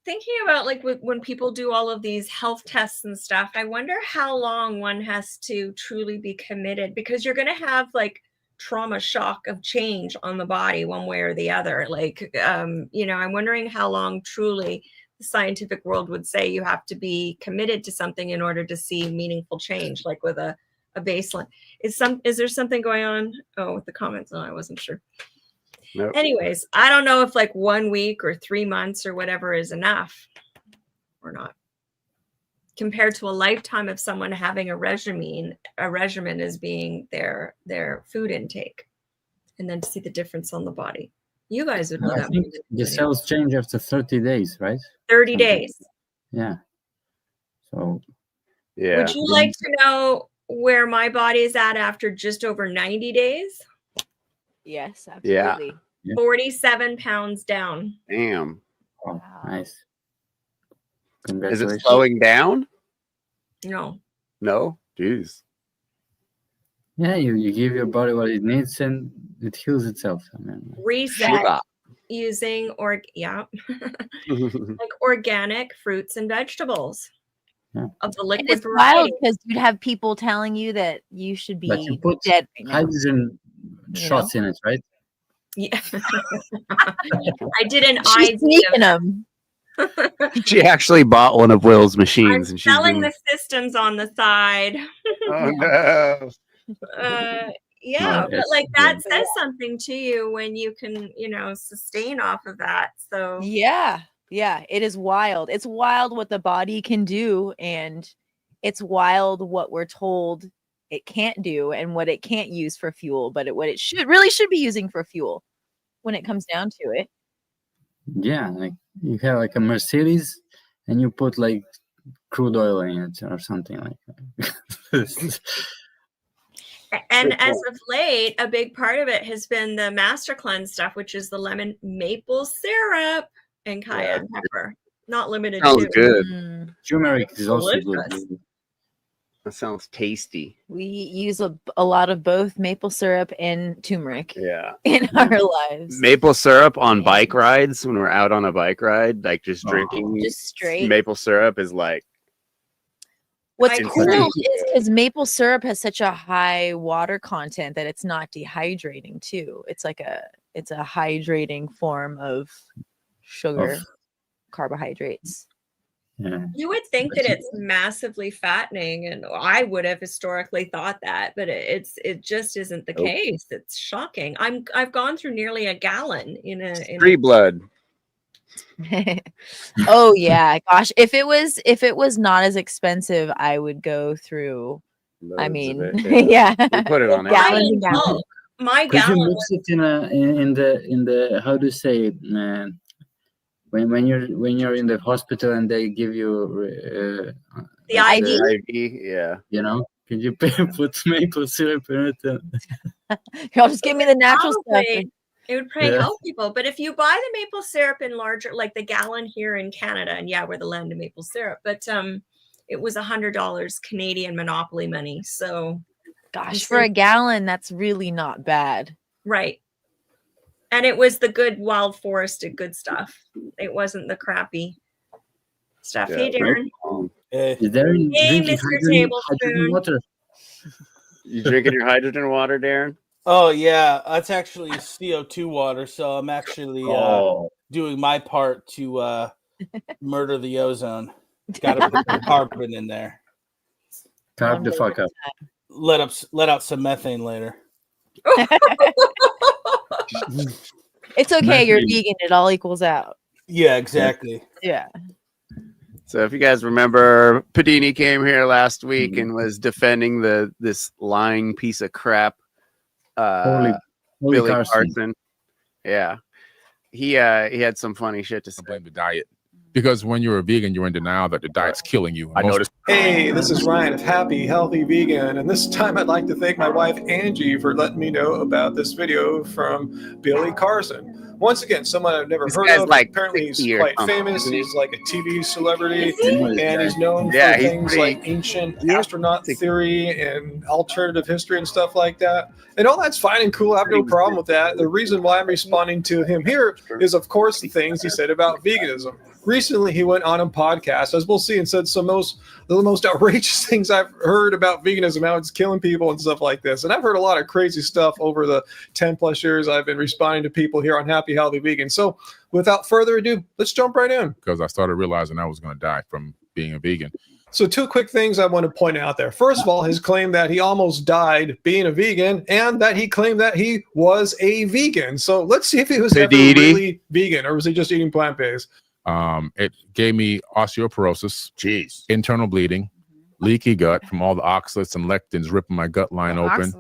thinking about like when people do all of these health tests and stuff. I wonder how long one has to truly be committed, because you're going to have like trauma shock of change on the body one way or the other. Like, I'm wondering how long truly the scientific world would say you have to be committed to something in order to see meaningful change, like with a baseline. Is there something going on? Oh, with the comments. No, I wasn't sure. Nope. Anyways, I don't know if like 1 week or 3 months or whatever is enough or not. Compared to a lifetime of someone having a regimen as being their food intake, and then to see the difference on the body. You guys would know I that. think the cells change after 30 days, right? 30 days. Yeah. So. Yeah. Would you like to know where my body is at after just over 90 days? Yes, absolutely. Yeah. 47 pounds down. Damn. Oh, nice. Is Congratulations. it slowing down? No. No? Jeez. Yeah, you give your body what it needs and it heals itself. Reset using like organic fruits and vegetables. Yeah. Of the liquid it's wild because you'd have people telling you that you should But you be put dead right now. hydrogen shots in it, right? Yeah. I did an She's IV sneaking of them. She actually bought one of Will's machines, and she's selling doing... the systems on the side. Oh no. Yeah, No, but like that says something to you when you can, sustain off of that. So Yeah, it is wild. It's wild what the body can do, and it's wild what we're told it can't do and what it can't use for fuel, but what it should be using for fuel when it comes down to it. Yeah, like you have like a Mercedes and you put like crude oil in it or something like that. And as of late, a big part of it has been the Master Cleanse stuff, which is the lemon maple syrup and cayenne pepper. Not limited Sounds to. good. Turmeric is also Delicious. good. That sounds tasty. We use a lot of both maple syrup and turmeric in Mm-hmm. our lives. Maple syrup on bike rides when we're out on a bike ride, like just drinking Just straight. maple syrup is like What's Insane. cool is because maple syrup has such a high water content that it's not dehydrating too. It's a hydrating form of sugar, carbohydrates. Yeah. You would think that it's massively fattening, and I would have historically thought that, but it just isn't the case. It's shocking. I've gone through nearly a gallon in a Free blood. Oh yeah, gosh. If it was not as expensive, I would go through. I Loads mean, of it, yeah. We put it on Gallons everything. and gallons. My Could you gallon mix it in the how do you say it, when you're in the hospital and they give you the IV? Yeah. You know, can you put maple syrup in it? Y'all just give me the natural stuff. Probably, it would probably Yeah. help people. But if you buy the maple syrup in larger, like the gallon here in Canada, and yeah, we're the land of maple syrup, but it was $100 Canadian monopoly money. So Gosh, for a gallon, that's really not bad. right. And it was the good wild forested good stuff. It wasn't the crappy stuff. Hey, Darren. Is there any Hey, drinking Mr. hydrogen Tablespoon. water? You drinking your hydrogen water, Darren? Oh yeah, that's actually CO2 water. So I'm actually doing my part to murder the ozone. Got to put the carbon in there. Carb the fuck up. Let out some methane later. It's okay. You're vegan. It all equals out. Yeah, exactly. Yeah. So if you guys remember, Padini came here last week and was defending this lying piece of crap, Holy Billy Carson. Carson. Yeah, he had some funny shit to say. Blame the diet. Because when you're a vegan, you're in denial that the diet's killing you. I noticed. Hey, this is Ryan of Happy Healthy Vegan, and this time I'd like to thank my wife Angie for letting me know about this video from Billy Carson. Once again, someone I've never heard guy's of. like Apparently, he's 60 or quite something, famous. isn't he? He's like a TV celebrity, Is he? and he's known Yeah, for he's things pretty- like ancient astronaut theory and alternative history and stuff like that. And all that's fine and cool. I have no problem with that. The reason why I'm responding to him here is, of course, the things he said about veganism. Recently, he went on a podcast, as we'll see, and said the most outrageous things I've heard about veganism, how it's killing people and stuff like this. And I've heard a lot of crazy stuff over the 10 plus years I've been responding to people here on Happy Healthy Vegan. So without further ado, let's jump right in. Because I started realizing I was going to die from being a vegan. So 2 quick things I want to point out there. First of all, his claim that he almost died being a vegan, and that he claimed that he was a vegan. So let's see if he was ever really vegan, or was he just eating plant-based? It gave me osteoporosis, internal bleeding, leaky gut from all the oxalates and lectins ripping my gut line open.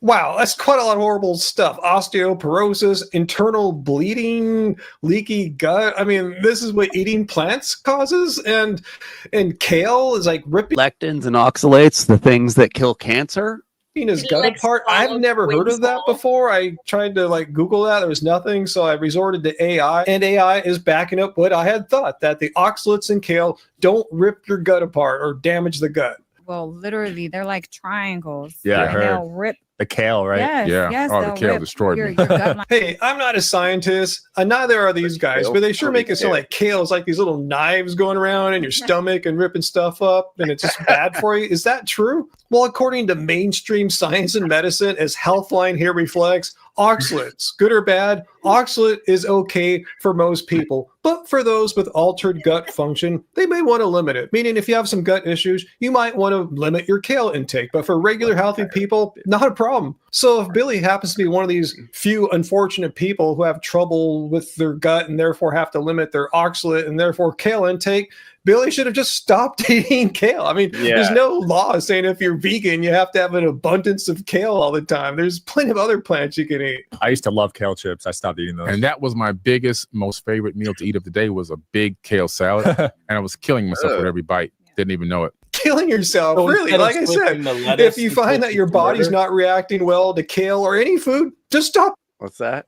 Wow, that's quite a lot of horrible stuff. Osteoporosis, internal bleeding, leaky gut. I mean, this is what eating plants causes, and kale is like ripping Lectins and oxalates, the things that kill cancer. his gut apart. I've never heard of that before. I tried to Google that. There was nothing. So I resorted to AI, and AI is backing up what I had thought, that the oxalates in kale don't rip your gut apart or damage the gut. Well, literally, they're like triangles. Yeah, I and heard. they'll rip. The kale, right? Yes, yeah. yes, Oh, the they'll kale rip destroyed your me. gut line. Hey, I'm not a scientist. Neither are these guys, but they sure make it sound like kale is like these little knives going around in your stomach and ripping stuff up, and it's just bad for you. Is that true? Well, according to mainstream science and medicine, as Healthline here reflects, oxalates, good or bad, oxalate is okay for most people. But for those with altered gut function, they may want to limit it. Meaning if you have some gut issues, you might want to limit your kale intake. But for regular healthy people, not a problem. So if Billy happens to be one of these few unfortunate people who have trouble with their gut and therefore have to limit their oxalate and therefore kale intake, Billy should have just stopped eating kale. I mean, there's no law saying if you're vegan, you have to have an abundance of kale all the time. There's plenty of other plants you can eat. I used to love kale chips. I stopped eating those. And that was my biggest, most favorite meal to eat of the day was a big kale salad. And I was killing myself with every bite. Didn't even know it. Killing yourself, So really. instead of Like I said, switching to lettuce, if you you find that switch your to body's lettuce? not reacting well to kale or any food, just stop. What's that?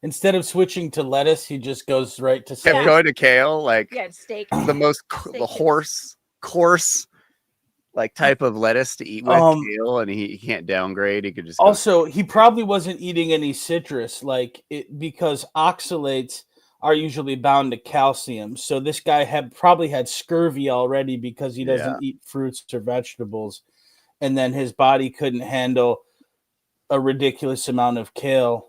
Instead of switching to lettuce, he just goes right to steak. Kept going to kale, like steak. the most coarse like type of lettuce to eat with kale, and he can't downgrade. He could just Also, he probably wasn't eating any citrus, because oxalates are usually bound to calcium. So this guy probably had scurvy already because he doesn't eat fruits or vegetables, and then his body couldn't handle a ridiculous amount of kale.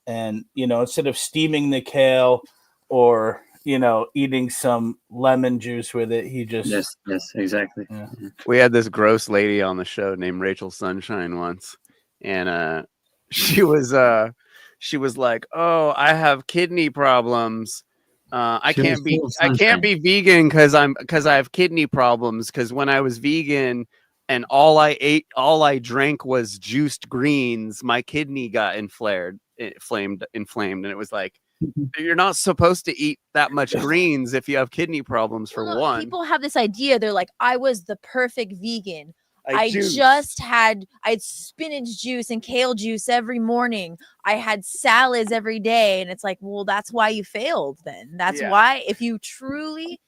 And instead of steaming the kale or eating some lemon juice with it. He just yes, exactly. Yeah. We had this gross lady on the show named Rachel Sunshine once, and she was like, "Oh, I have kidney problems. I She was can't be full of vegan because I have kidney problems, because when I was vegan and all I drank was juiced greens, my kidney got inflamed, and it was like, you're not supposed to eat that much greens if you have kidney problems, for one. People have this idea. They're like, I was the perfect vegan. I juiced. had spinach juice and kale juice every morning. I had salads every day. And it's like, well, that's why you failed then. That's why, if you truly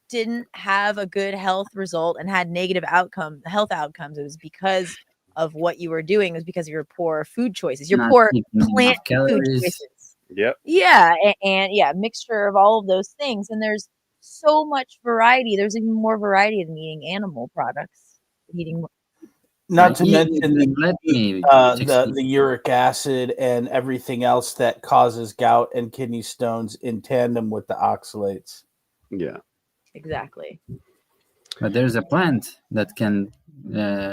didn't have a good health result and had negative health outcomes, it was because of what you were doing. It was because of your poor food choices, your poor plant food choices. Yep. Yeah, and mixture of all of those things. And there's so much variety. There's even more variety than eating animal products. Not to mention the uric acid and everything else that causes gout and kidney stones in tandem with the oxalates. Yeah, exactly. But there's a plant that can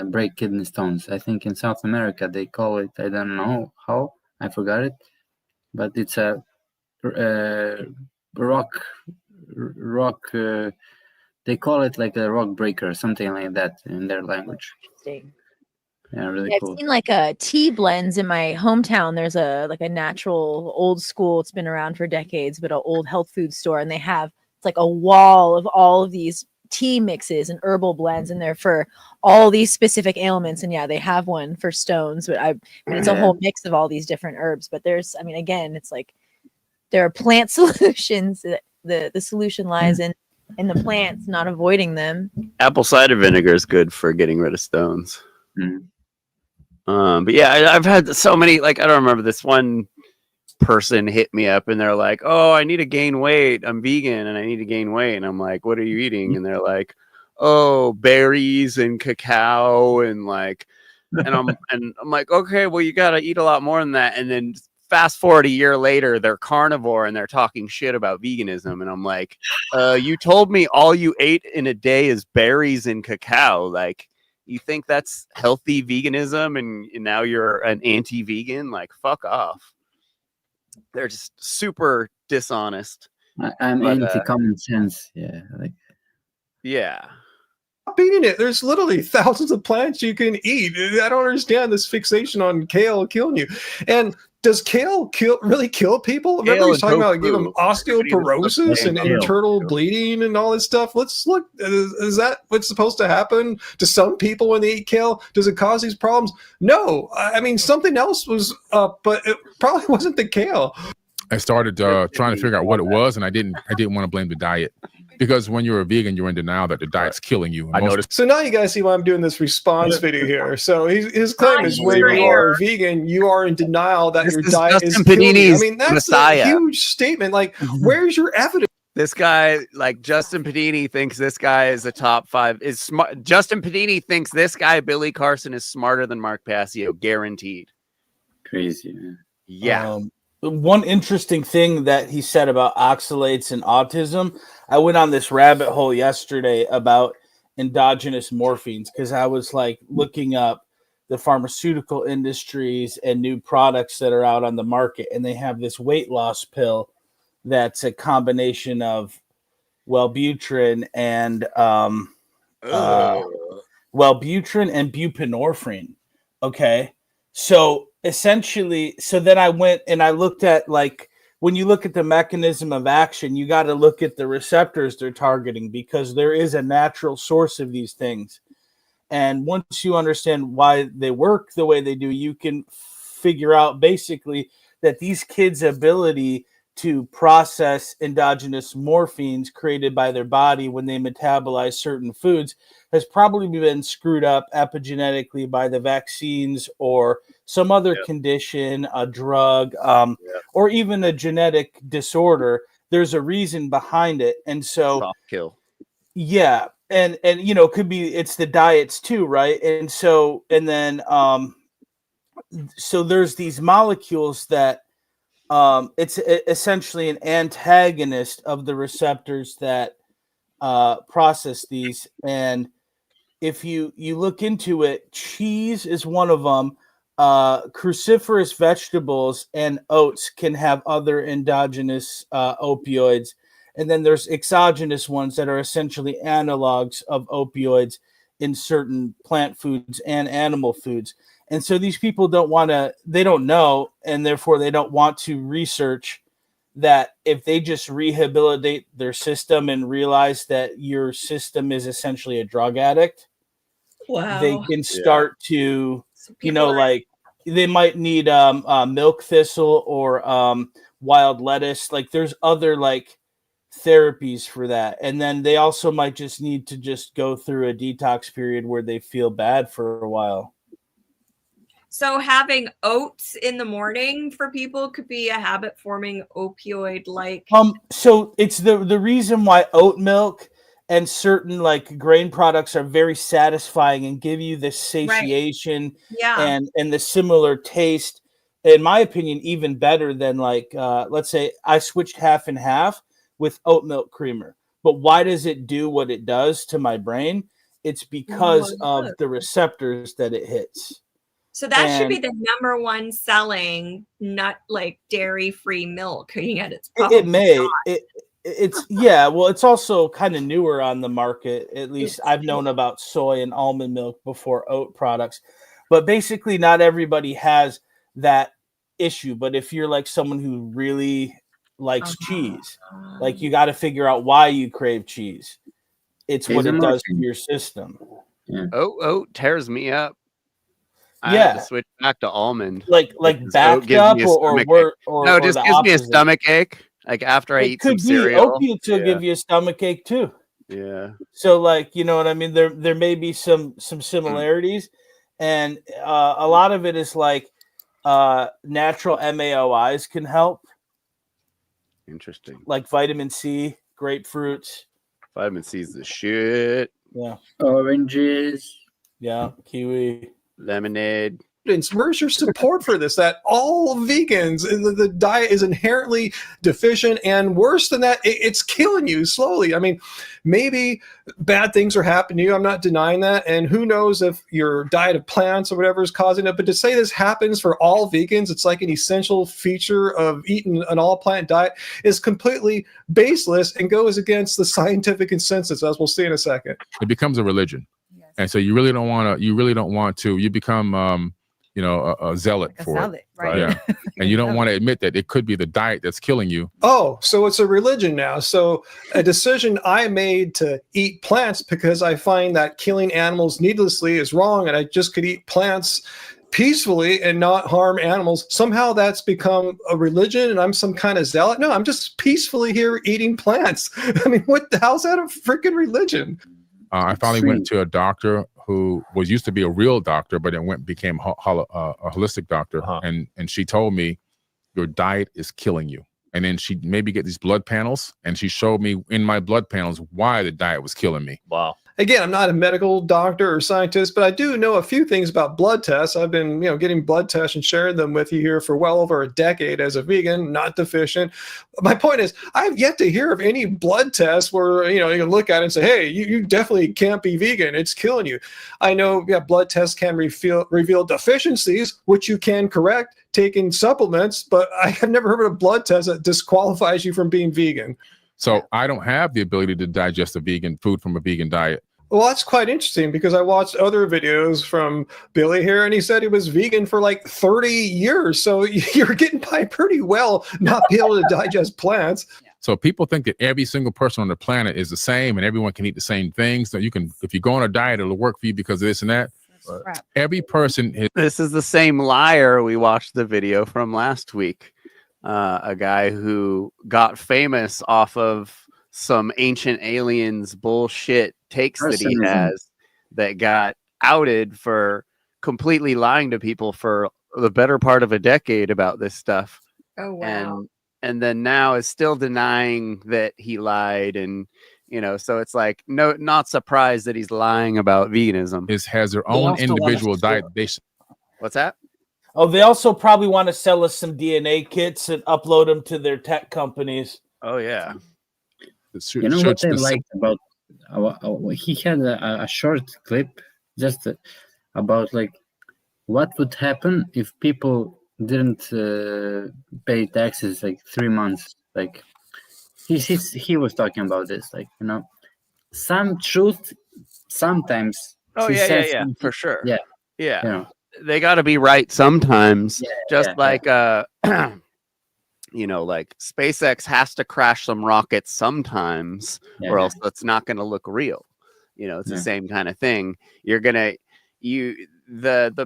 break kidney stones. I think in South America they call it, I don't know how, I forgot it, but it's a rock. They call it like a rock breaker or something like that in their language. Interesting. Yeah, really cool. I've seen like tea blends in my hometown. There's a natural old school. It's been around for decades, but an old health food store, and they have it's like a wall of all of these tea mixes and herbal blends in there for all these specific ailments. And they have one for stones, but it's a whole mix of all these different herbs. But there's, again, it's like there are plant solutions. The solution lies in the plants, not avoiding them. Apple cider vinegar is good for getting rid of stones. But I've had so many, like, I don't remember, this one person hit me up and they're like, oh, I need to gain weight. I'm vegan and I need to gain weight. And I'm like, what are you eating? And they're like, oh, berries and cacao and I'm like, okay, well, you got to eat a lot more than that. And then fast forward a year later, they're carnivore and they're talking shit about veganism. And I'm like, you told me all you ate in a day is berries and cacao. Like, you think that's healthy veganism and now you're an anti-vegan? Like, fuck off. They're just super dishonest. I'm anti-common sense. Yeah. Beating it. There's literally thousands of plants you can eat. I don't understand this fixation on kale killing you. And does kale really kill people? Remember he's talking about giving them osteoporosis and internal bleeding and all this stuff. Let's look. Is that what's supposed to happen to some people when they eat kale? Does it cause these problems? No. Something else was up, but it probably wasn't the kale. I started trying to figure out what it was, and I didn't want to blame the diet. Because when you're a vegan, you're in denial that the diet's killing you. I noticed. So now you guys see why I'm doing this response video here. So his claim is when you are vegan, you are in denial that your diet is killing you. That's Messiah. A huge statement. Like, where's your evidence? This guy, like Justin Pedini, thinks this guy is a top 5. Is smart. Justin Pedini thinks this guy, Billy Carson, is smarter than Mark Passio, guaranteed. Crazy, man. Yeah. One interesting thing that he said about oxalates and autism, I went on this rabbit hole yesterday about endogenous morphines because I was like looking up the pharmaceutical industries and new products that are out on the market, and they have this weight loss pill that's a combination of Wellbutrin and buprenorphine. Okay, so essentially, then I went and I looked at, like, when you look at the mechanism of action, you got to look at the receptors they're targeting because there is a natural source of these things. And once you understand why they work the way they do, you can figure out basically that these kids' ability to process endogenous morphines created by their body when they metabolize certain foods has probably been screwed up epigenetically by the vaccines or some other condition, a drug, or even a genetic disorder. There's a reason behind it. And so, soft kill. Yeah. And it could be, it's the diets too, right? And so, and then, so there's these molecules that it's essentially an antagonist of the receptors that process these. And if you look into it, cheese is one of them. Cruciferous vegetables and oats can have other endogenous opioids. And then there's exogenous ones that are essentially analogs of opioids in certain plant foods and animal foods. And so these people they don't know, and therefore they don't want to research that if they just rehabilitate their system and realize that your system is essentially a drug addict, they can start to, like they might need milk thistle or wild lettuce. Like there's other like therapies for that. And then they also might just need to just go through a detox period where they feel bad for a while. So having oats in the morning for people could be a habit forming opioid like. So it's the reason why oat milk and certain like grain products are very satisfying and give you this satiation and the similar taste, in my opinion, even better than like let's say I switched half and half with oat milk creamer. But why does it do what it does to my brain? It's because of the receptors that it hits. So that should be the number one selling nut like dairy-free milk. Yet it's probably it may. It's well, it's also kind of newer on the market. At least I've known about soy and almond milk before oat products. But basically not everybody has that issue. But if you're like someone who really likes cheese, like you got to figure out why you crave cheese. It's what it does to your system. Oat tears me up. I had to switch back to almond. Like backed up or no, it just gives me a stomach ache. Like after I eat some cereal. Opiates will give you a stomach ache too. Yeah. So like, you know what I mean? There may be some similarities, and a lot of it is like natural MAOIs can help. Interesting. Like vitamin C, grapefruits. Vitamin C is the shit. Yeah. Oranges. Yeah. Kiwi. Lemonade. Where's your support for this? That all vegans, the diet is inherently deficient, and worse than that, it's killing you slowly. I mean, maybe bad things are happening to you. I'm not denying that. And who knows if your diet of plants or whatever is causing it. But to say this happens for all vegans, it's like an essential feature of eating an all plant diet, is completely baseless and goes against the scientific consensus, as we'll see in a second. It becomes a religion. Yes. And so you really don't want to, you become, a zealot for it. Right. Yeah. And you don't want to admit that it could be the diet that's killing you. Oh, so it's a religion now. So a decision I made to eat plants because I find that killing animals needlessly is wrong, and I just could eat plants peacefully and not harm animals. Somehow that's become a religion and I'm some kind of zealot. No, I'm just peacefully here eating plants. I mean, what the hell's that a freaking religion? I finally went to a doctor who used to be a real doctor, but it became a holistic doctor. And she told me, your diet is killing you. And then she made me get these blood panels, and she showed me in my blood panels why the diet was killing me. Wow. Again, I'm not a medical doctor or scientist, but I do know a few things about blood tests. I've been, getting blood tests and sharing them with you here for well over a decade as a vegan, not deficient. My point is, I've yet to hear of any blood test where, you can look at it and say, hey, you definitely can't be vegan. It's killing you. I know blood tests can reveal deficiencies, which you can correct taking supplements, but I have never heard of a blood test that disqualifies you from being vegan. So I don't have the ability to digest a vegan food from a vegan diet. Well, that's quite interesting because I watched other videos from Billy here, and he said he was vegan for like 30 years. So you're getting by pretty well not being able to digest plants. So people think that every single person on the planet is the same and everyone can eat the same things. So if you go on a diet, it'll work for you because of this and that. Every person. This is the same liar we watched the video from last week. A guy who got famous off of some ancient aliens bullshit takes that he has, that got outed for completely lying to people for the better part of a decade about this stuff. Oh, wow. And then now is still denying that he lied. And, so it's like, no, not surprised that he's lying about veganism. Has their own individual diet. What's that? Oh, they also probably want to sell us some DNA kits and upload them to their tech companies. Oh yeah. You know what I liked about he had a short clip just about like what would happen if people didn't pay taxes like 3 months. Like he was talking about this, like, you know, some truth sometimes. Oh he yeah, says yeah, something- for sure. Yeah, Yeah. you know. They got to be right sometimes. Just yeah, like you know, like SpaceX has to crash some rockets sometimes, or else it's not going to look real. You know, it's the same kind of thing. The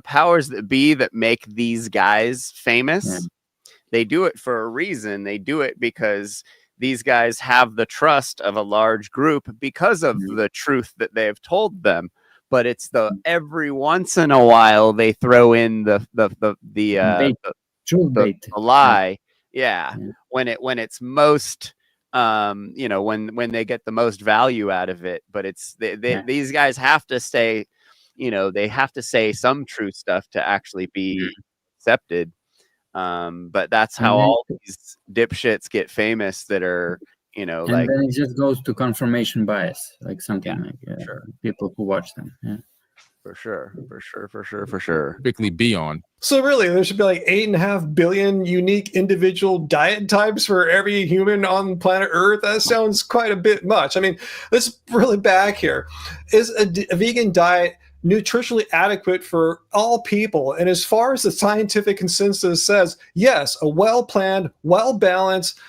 powers that be that make these guys famous, they do it for a reason. They do it because these guys have the trust of a large group because of the truth that they've told them. But it's every once in a while they throw in the lie. Yeah. When it's most you know, when they get the most value out of it. But it's these guys have to stay, you know, they have to say some true stuff to actually be accepted. But that's how all these dipshits get famous that are, you know, And like then it just goes to confirmation bias, like something like people who watch them. Yeah. For sure. Typically be on. So really, there should be like 8.5 billion unique individual diet types for every human on planet Earth. That sounds quite a bit much. I mean, let's really back here. Is a vegan diet nutritionally adequate for all people? And as far as the scientific consensus says, yes, a well-planned, well-balanced,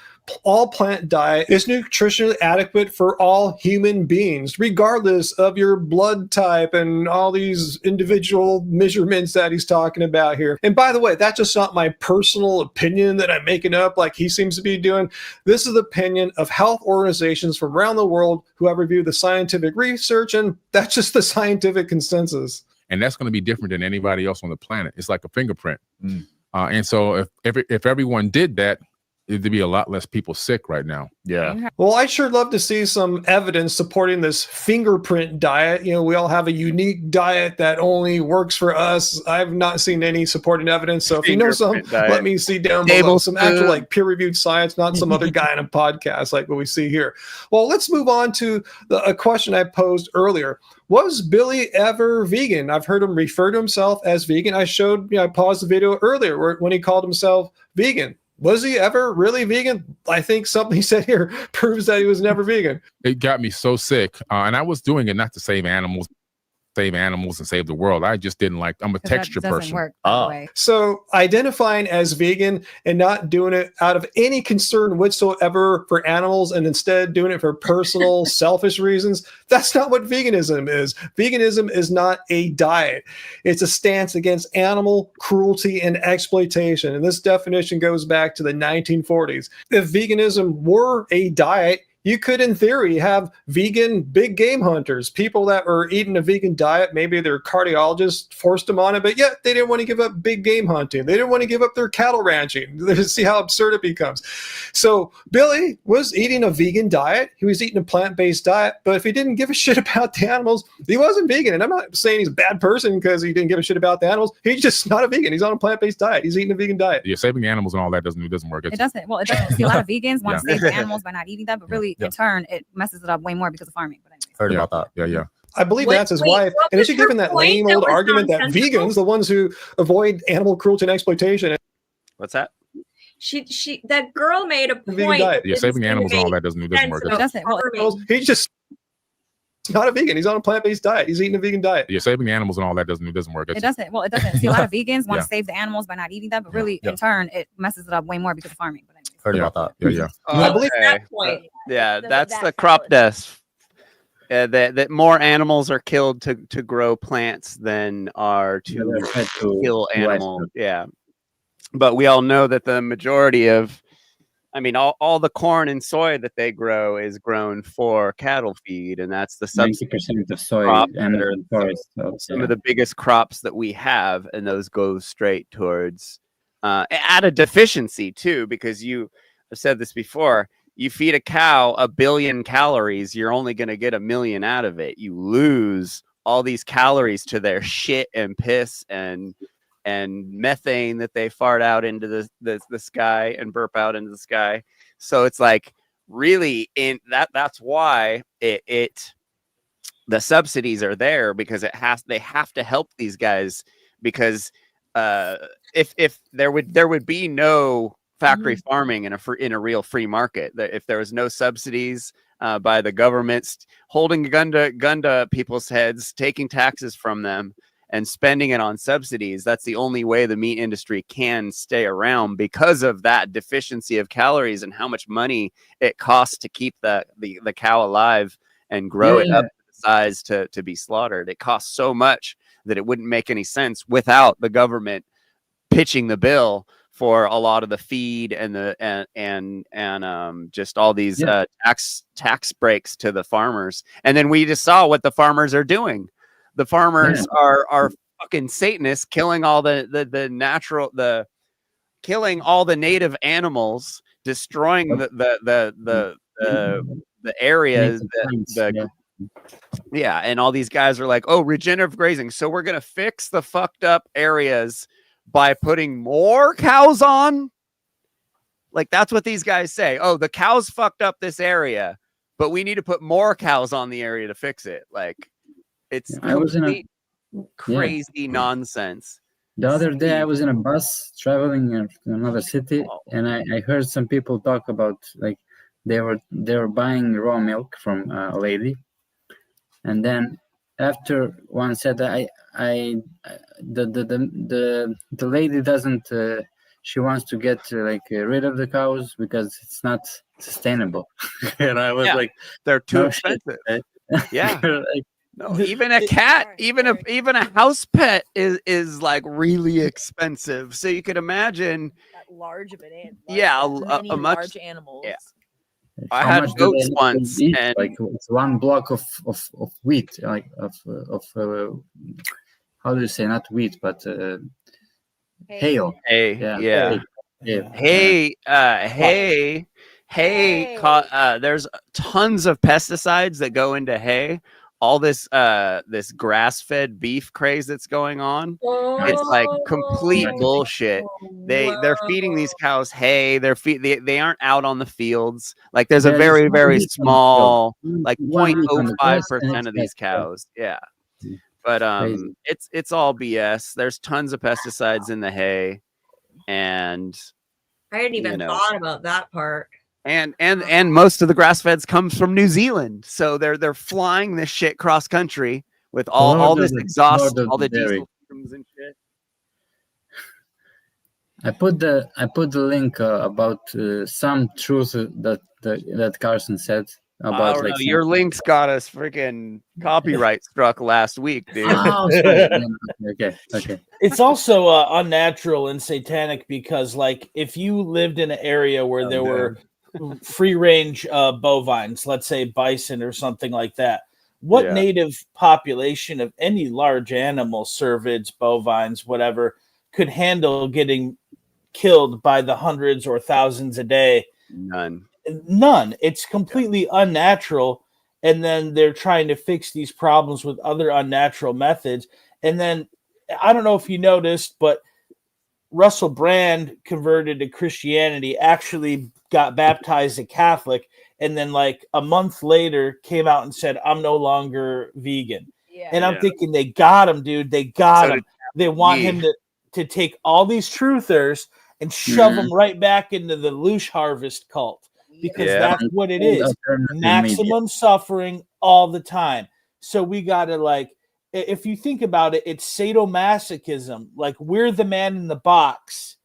all plant diet is nutritionally adequate for all human beings, regardless of your blood type and all these individual measurements that he's talking about here. And by the way, that's just not my personal opinion that I'm making up like he seems to be doing. This is the opinion of health organizations from around the world who have reviewed the scientific research, and that's just the scientific consensus. And that's going to be different than anybody else on the planet. It's like a fingerprint. And so if everyone did that, it'd be a lot less people sick right now. Yeah. Well, I sure love to see some evidence supporting this fingerprint diet. You know, we all have a unique diet that only works for us. I've not seen any supporting evidence. So if you know some, let me see down below some actual like peer-reviewed science, not some other guy in a podcast like what we see here. Well, let's move on to a question I posed earlier. Was Billy ever vegan? I've heard him refer to himself as vegan. I paused the video earlier when he called himself vegan. Was he ever really vegan? I think something he said here proves that he was never vegan. It got me so sick. And I was doing it not to save animals and save the world. I just didn't like, I'm a texture person. So identifying as vegan and not doing it out of any concern whatsoever for animals and instead doing it for personal, selfish reasons, that's not what veganism is. Veganism is not a diet. It's a stance against animal cruelty and exploitation. And this definition goes back to the 1940s. If veganism were a diet, you could, in theory, have vegan big game hunters, people that were eating a vegan diet. Maybe their cardiologist forced them on it, but yet they didn't want to give up big game hunting. They didn't want to give up their cattle ranching. See how absurd it becomes. So Billy was eating a vegan diet. He was eating a plant-based diet, but if he didn't give a shit about the animals, he wasn't vegan. And I'm not saying he's a bad person because he didn't give a shit about the animals. He's just not a vegan. He's on a plant-based diet. He's eating a vegan diet. Yeah, saving animals and all that doesn't work. It doesn't. Well, it doesn't. See, a lot of vegans want to save the animals by not eating them, but really, in turn, it messes it up way more because of farming. But anyways. Heard about that. Yeah. I believe that's his wife. And is she given that lame old argument that vegans, the ones who avoid animal cruelty and exploitation? What's that? She that girl made a Vegan point. diet. Yeah, saving animals and all that doesn't work. It doesn't. Well, He's just not a vegan. He's on a plant-based diet. He's eating a vegan diet. Yeah, saving animals and all that doesn't work. It doesn't. Well, it doesn't. See, a lot of vegans want to save the animals by not eating them, but really, in turn, it messes it up way more because of farming. But anyways. Heard about that. Yeah. I believe that point. Yeah, that's the crop death. That more animals are killed to grow plants than are to kill animals. Yeah, but we all know that the majority of, I mean, all the corn and soy that they grow is grown for cattle feed, and that's the 90% of soy and forest. Some of the biggest crops that we have, and those go straight towards at a deficiency too, because I've said this before. You feed a cow 1 billion calories, you're only going to get 1 million out of it. You lose all these calories to their shit and piss and and methane that they fart out into the sky and burp out into the sky. So it's like really that's why the subsidies are there, because they have to help these guys, because if there would be no factory farming in a real free market, if there was no subsidies by the governments holding a gun to people's heads, taking taxes from them and spending it on subsidies, that's the only way the meat industry can stay around, because of that deficiency of calories and how much money it costs to keep the cow alive and grow it up to the size to be slaughtered. It costs so much that it wouldn't make any sense without the government pitching the bill for a lot of the feed and just all these tax breaks to the farmers. And then we just saw what the farmers are doing. The farmers are fucking Satanists, killing all killing all the native animals, destroying the areas and all these guys are like, oh, regenerative grazing, so we're gonna fix the fucked up areas by putting more cows on. Like, that's what these guys say. Oh, the cows fucked up this area, but we need to put more cows on the area to fix it. Like, it's crazy nonsense. The other day I was in a bus traveling to another city, and I heard some people talk about, like, they were buying raw milk from a lady, and then after one said that the lady doesn't she wants to get rid of the cows because it's not sustainable. And I was like, they're too expensive. Yeah. No, even a cat, even a house pet is like really expensive. So you could imagine that large of an animal. Yeah, a much large animals. Yeah. I had goats once, and like it's one block of wheat, like of how do you say, not wheat, but hail. Hay. Yeah. Hay. There's tons of pesticides that go into hay. All this this grass-fed beef craze that's going on, it's like complete bullshit. They're feeding these cows hay. They aren't out on the fields. Like, there's a very, very small, like 0.05% of these cows. Yeah. But it's all BS. There's tons of pesticides in the hay, and I hadn't even thought about that part. And most of the grass feds comes from New Zealand, so they're flying this shit cross country with all this exhaust, all the diesel fumes and shit. I put the link about some truth that Carson said about your links got us freaking copyright struck last week, dude. Okay. It's also unnatural and satanic, because like if you lived in an area where there were free range bovines, let's say bison or something like that, what native population of any large animal, cervids, bovines, whatever, could handle getting killed by the hundreds or thousands a day? None. It's completely unnatural. And then they're trying to fix these problems with other unnatural methods. And then I don't know if you noticed, but Russell Brand converted to Christianity, actually got baptized a Catholic, and then like a month later came out and said, I'm no longer vegan. And I'm thinking, they got him, dude. They got him. They want him to take all these truthers and shove them right back into the loosh harvest cult, because that's what it is. Maximum suffering all the time. So we got to, like, if you think about it, it's sadomasochism. Like, we're the man in the box,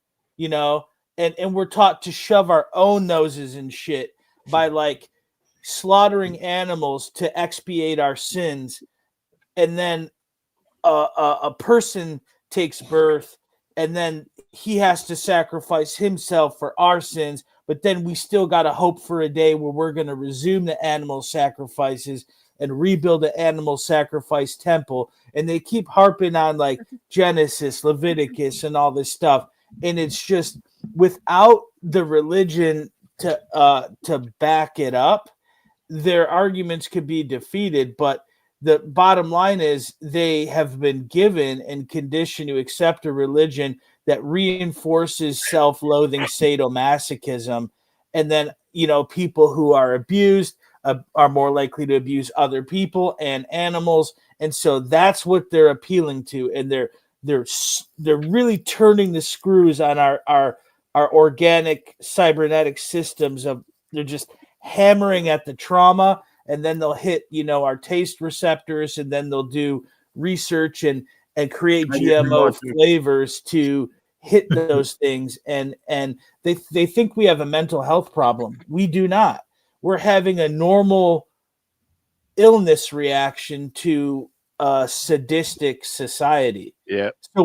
and we're taught to shove our own noses in shit by like slaughtering animals to expiate our sins. And then a person takes birth, and then he has to sacrifice himself for our sins. But then we still got to hope for a day where we're going to resume the animal sacrifices and rebuild the animal sacrifice temple. And they keep harping on like Genesis, Leviticus, and all this stuff. And it's just, without the religion to back it up, their arguments could be defeated. But the bottom line is they have been given and conditioned to accept a religion that reinforces self-loathing sadomasochism. And then, people who are abused are more likely to abuse other people and animals. And so that's what they're appealing to. And they're really turning the screws on our organic cybernetic systems they're just hammering at the trauma, and then they'll hit, our taste receptors, and then they'll do research and create GMO flavors to hit those things. And they think we have a mental health problem. We do not. We're having a normal illness reaction to a sadistic society. Yeah. So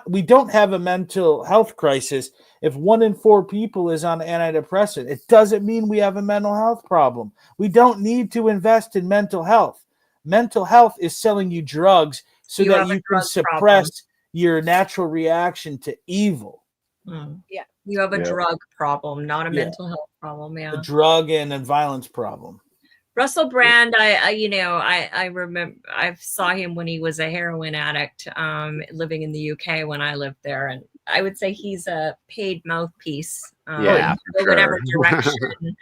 we don't have a mental health crisis. If 1 in 4 people is on antidepressant, it doesn't mean we have a mental health problem. We don't need to invest in mental health. Mental health is selling you drugs so that you can suppress your natural reaction to evil. Yeah. You have a drug problem, not a mental health problem. Yeah. A drug and a violence problem. Russell Brand, I remember I saw him when he was a heroin addict, living in the UK when I lived there, and I would say he's a paid mouthpiece. Whatever direction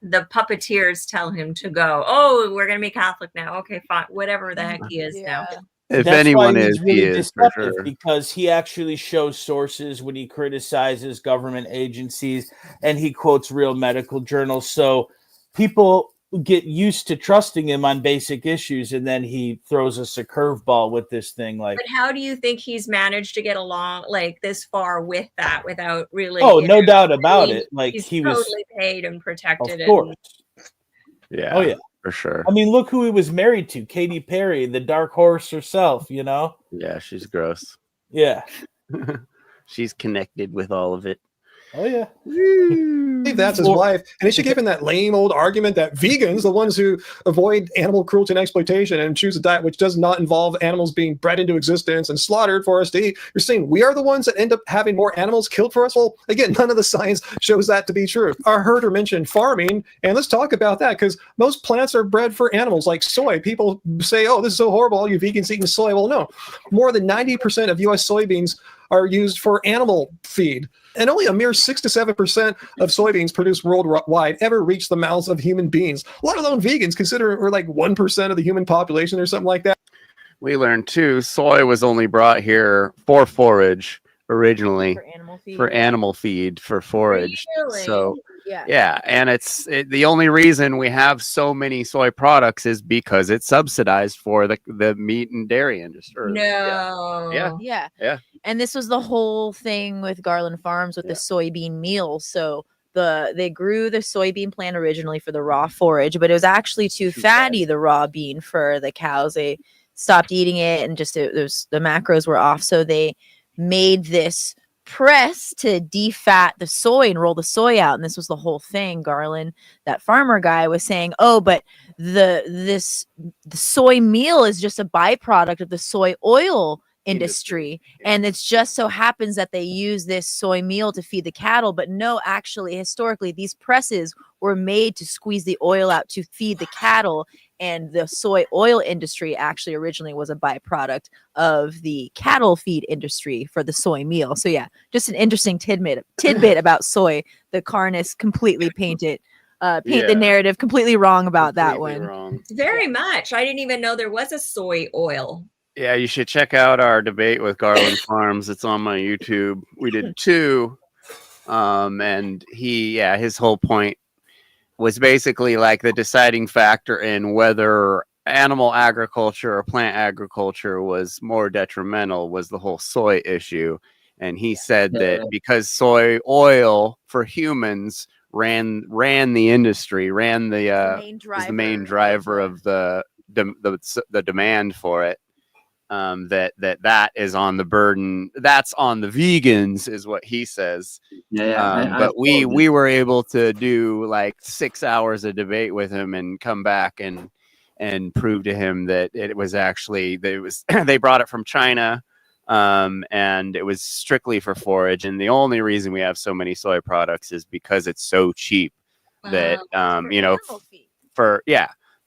the puppeteers tell him to go. Oh, we're gonna be Catholic now. Okay, fine. Whatever the heck he is now. If That's anyone why is, he's really he is for deceptive, sure. because he actually shows sources when he criticizes government agencies, and he quotes real medical journals. So people get used to trusting him on basic issues, and then he throws us a curveball with this thing. Like, But how do you think he's managed to get along like this far with that without really? oh, no doubt about it. Like, he's he was totally paid and protected. Of course. Yeah. Oh yeah, for sure. I mean, look who he was married to, Katy Perry, the dark horse herself. Yeah, she's gross. Yeah. She's connected with all of it. Oh yeah. That's his wife, and is she giving that lame old argument that vegans, the ones who avoid animal cruelty and exploitation and choose a diet which does not involve animals being bred into existence and slaughtered for us to eat, you're saying we are the ones that end up having more animals killed for us? Well, again, none of the science shows that to be true. Our herder mentioned farming, and let's talk about that, because most plants are bred for animals, like soy. People say, oh, this is so horrible, all you vegans eating soy. Well, no, more than 90% of U.S. soybeans are used for animal feed. And only a mere 6 to 7% of soybeans produced worldwide ever reach the mouths of human beings. Let alone vegans, consider we're like 1% of the human population or something like that. We learned too, soy was only brought here for forage originally, for animal feed, for forage. Really? So yeah, and the only reason we have so many soy products is because it's subsidized for the meat and dairy industry. No. Yeah. And this was the whole thing with Garland Farms with the soybean meal. So they grew the soybean plant originally for the raw forage, but it was actually too fatty, the raw bean, for the cows. They stopped eating it, and just the macros were off. So they made this press to defat the soy and roll the soy out. And this was the whole thing. Garland, that farmer guy, was saying, oh, but the soy meal is just a byproduct of the soy oil industry, and it's just so happens that they use this soy meal to feed the cattle. But no, actually, historically, these presses were made to squeeze the oil out to feed the cattle, and the soy oil industry actually originally was a byproduct of the cattle feed industry for the soy meal. So yeah, just an interesting tidbit about soy. The carnists completely paint the narrative completely wrong about that one. Wrong. Very much. I didn't even know there was a soy oil. Yeah, you should check out our debate with Garland Farms. It's on my YouTube. We did 2. And his whole point was basically like the deciding factor in whether animal agriculture or plant agriculture was more detrimental was the whole soy issue. And he said that because soy oil for humans ran the industry, was the main driver of the demand for it. That is on the burden. That's on the vegans, is what he says. But we were able to do like 6 hours of debate with him and come back and prove to him that it was actually they brought it from China, and it was strictly for forage. And the only reason we have so many soy products is because it's so cheap that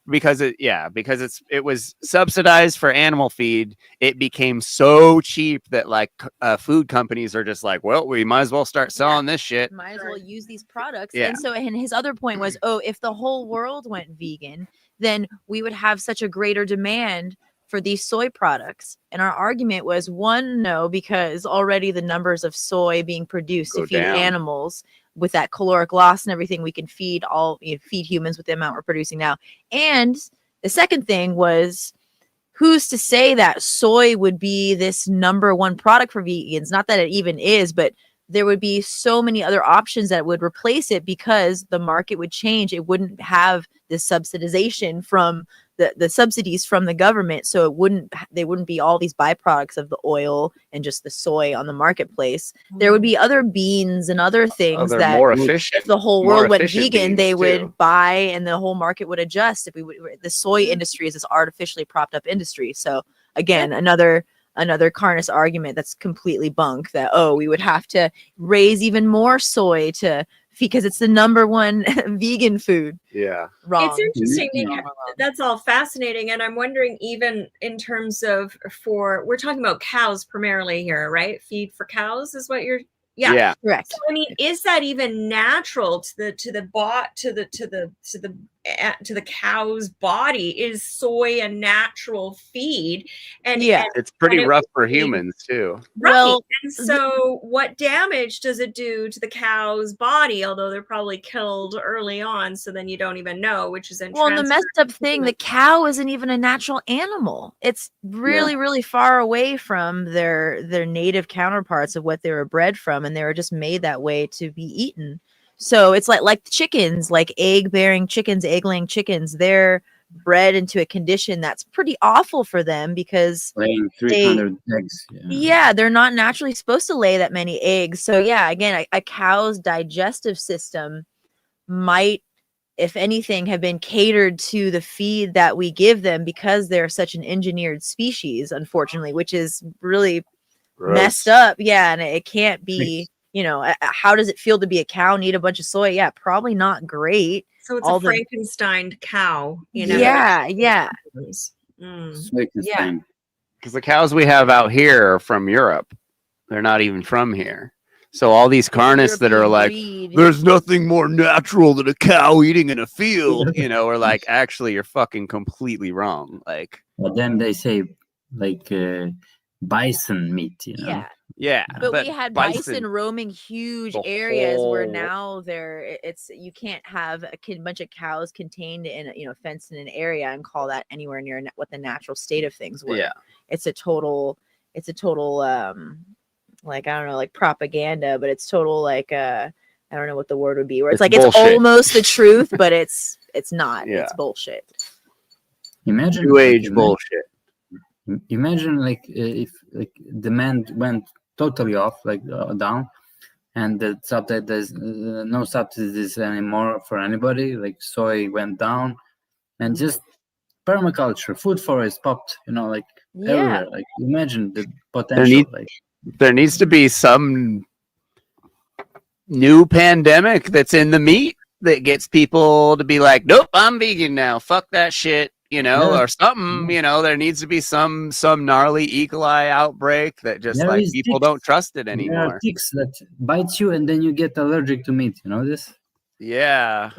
because it was subsidized for animal feed. It became so cheap that like food companies are just like, well, we might as well start selling this shit. Might as well use these products. Yeah. And so, and his other point was, if the whole world went vegan, then we would have such a greater demand for these soy products. And our argument was, one, no, because already the numbers of soy being produced to feed animals with that caloric loss and everything, we can feed humans with the amount we're producing now. And the second thing was, who's to say that soy would be this number one product for vegans? Not that it even is, but there would be so many other options that would replace it because the market would change. It wouldn't have this subsidization from the subsidies from the government. So they wouldn't be all these byproducts of the oil and just the soy on the marketplace. There would be other beans and other things that more efficient, if the whole world went vegan, they would buy and the whole market would adjust. If the soy industry is this artificially propped up industry. So again, another carnist argument that's completely bunk, that we would have to raise even more soy because it's the number one vegan food. Yeah. Wrong. It's interesting because that's all fascinating. And I'm wondering, even in terms of we're talking about cows primarily here, right? Feed for cows is what you're Yeah. Correct. So, I mean, is that even natural to the cow's body? Is soy a natural feed? And it's pretty rough for humans too. Right. Well, and so what damage does it do to the cow's body? Although they're probably killed early on, so then you don't even know, which is in Well, and the messed up thing, the cow isn't even a natural animal. It's really, really far away from their native counterparts of what they were bred from, and they were just made that way to be eaten. So it's like chickens, like egg-laying chickens, they're bred into a condition that's pretty awful for them because laying 300 eggs. Yeah, they're not naturally supposed to lay that many eggs. So yeah, again, a cow's digestive system might, if anything, have been catered to the feed that we give them because they're such an engineered species, unfortunately, which is really messed up. Yeah, and it can't be, how does it feel to be a cow and eat a bunch of soy? Yeah, probably not great. So it's a Frankenstein cow, Yeah. Yeah. Because the cows we have out here are from Europe. They're not even from here. So all these carnists that are like, there's nothing more natural than a cow eating in a field, are like, actually, you're fucking completely wrong. Like, but then they say like bison meat, Yeah, but we had bison roaming huge areas where now you can't have a bunch of cows contained in fenced in an area and call that anywhere near what the natural state of things were. Yeah, it's a total like, I don't know, like propaganda, but it's total like I don't know what the word would be, where it's like bullshit. It's almost the truth, but it's not. Yeah. It's bullshit. Imagine New age bullshit. Imagine if demand went totally off, down, and there's no subsidies anymore for anybody. Like soy went down, and just permaculture, food forests popped. Everywhere. Like imagine the potential. There needs to be some new pandemic that's in the meat that gets people to be like, nope, I'm vegan now. Fuck that shit. Or something, there needs to be some gnarly E. coli outbreak that just people don't trust it anymore. There are ticks that bite you and then you get allergic to meat. You know this? Yeah.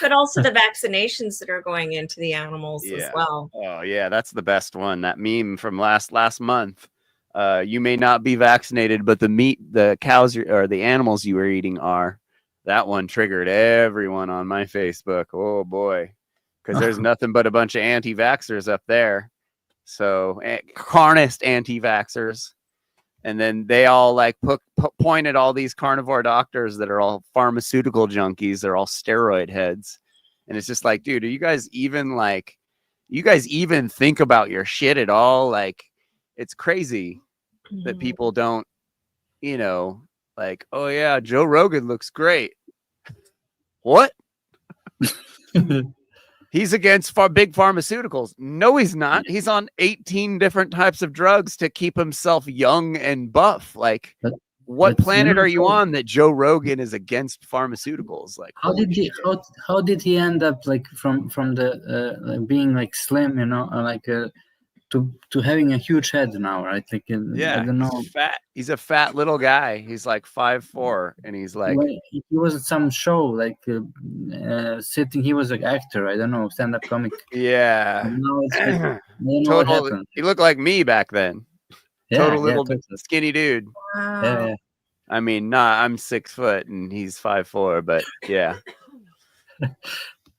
But also the vaccinations that are going into the animals as well. Oh yeah, that's the best one. That meme from last month. You may not be vaccinated, but the cows or the animals you were eating are. That one triggered everyone on my Facebook. Oh boy. Because there's nothing but a bunch of anti-vaxxers up there. So carnist anti-vaxxers. And then they all point at all these carnivore doctors that are all pharmaceutical junkies. They're all steroid heads. And it's just like, dude, are you guys even think about your shit at all? Like, it's crazy that people don't, oh yeah, Joe Rogan looks great. What? He's against big pharmaceuticals. No, he's not. He's on 18 different types of drugs to keep himself young and buff. What But planet you are you know, on that Joe Rogan is against pharmaceuticals? Like, how did he how did he end up like from the like being like slim, you know, to having a huge head now, right? Like I yeah, don't know. he's fat. He's a fat little guy. He's like 5'4", and he's like, Well, he was at some show, like sitting. He was an actor. I don't know, stand-up comic. yeah, And now it's like, I don't know what total. happened. He looked like me back then. Yeah, Total yeah, little totally. skinny dude. Wow. Yeah. I mean, I'm 6 foot and he's 5'4", but yeah.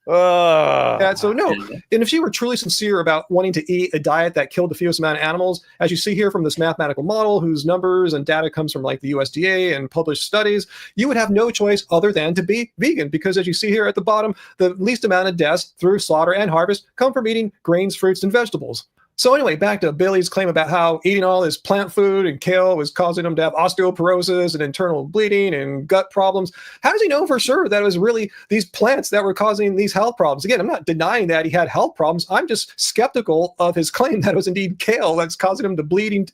Oh, Yeah, so no. And if you were truly sincere about wanting to eat a diet that killed the fewest amount of animals, as you see here from this mathematical model whose numbers and data comes from like the USDA and published studies, you would have no choice other than to be vegan, because as you see here at the bottom, the least amount of deaths through slaughter and harvest come from eating grains, fruits, and vegetables. So anyway, back to Billy's claim about how eating all this plant food and kale was causing him to have osteoporosis and internal bleeding and gut problems. How does he know for sure that it was really these plants that were causing these health problems? Again, I'm not denying that he had health problems. I'm just skeptical of his claim that it was indeed kale that's causing him to bleed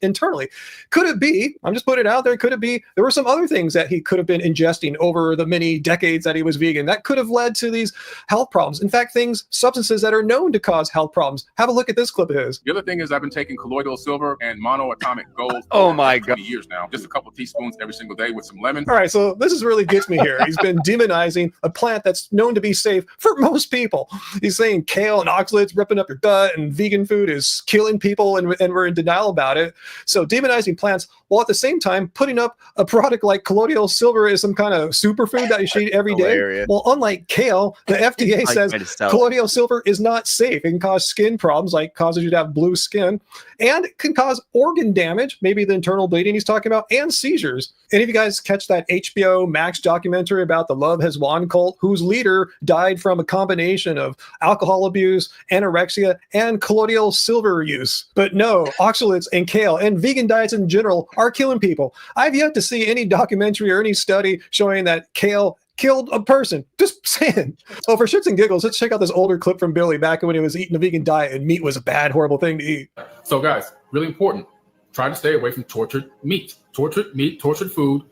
internally. Could it be, I'm just putting it out there, could it be there were some other things that he could have been ingesting over the many decades that he was vegan that could have led to these health problems? In fact, substances that are known to cause health problems. Have a look at this clip. Is. The other thing is I've been taking colloidal silver and monoatomic gold oh for my 20 years now. Just a couple teaspoons every single day with some lemon. All right, so this is really gets me here. He's been demonizing a plant that's known to be safe for most people. He's saying kale and oxalates ripping up your gut and vegan food is killing people, and we're in denial about it. So demonizing plants while at the same time putting up a product like colloidal silver is some kind of superfood that you should eat every day. Hilarious. Well, unlike kale, the FDA says colloidal silver is not safe. It can cause skin problems, like causes you to have blue skin, and it can cause organ damage, maybe the internal bleeding he's talking about, and seizures. Any of you guys catch that HBO Max documentary about the Love Has Won cult, whose leader died from a combination of alcohol abuse, anorexia, and colloidal silver use? But no, oxalates and kale and vegan diets in general are killing people. I've yet to see any documentary or any study showing that kale killed a person. Just saying. Oh, for shits and giggles, let's check out this older clip from Billy back when he was eating a vegan diet and meat was a bad, horrible thing to eat. So guys, really important. Try to stay away from tortured meat. Tortured meat, tortured food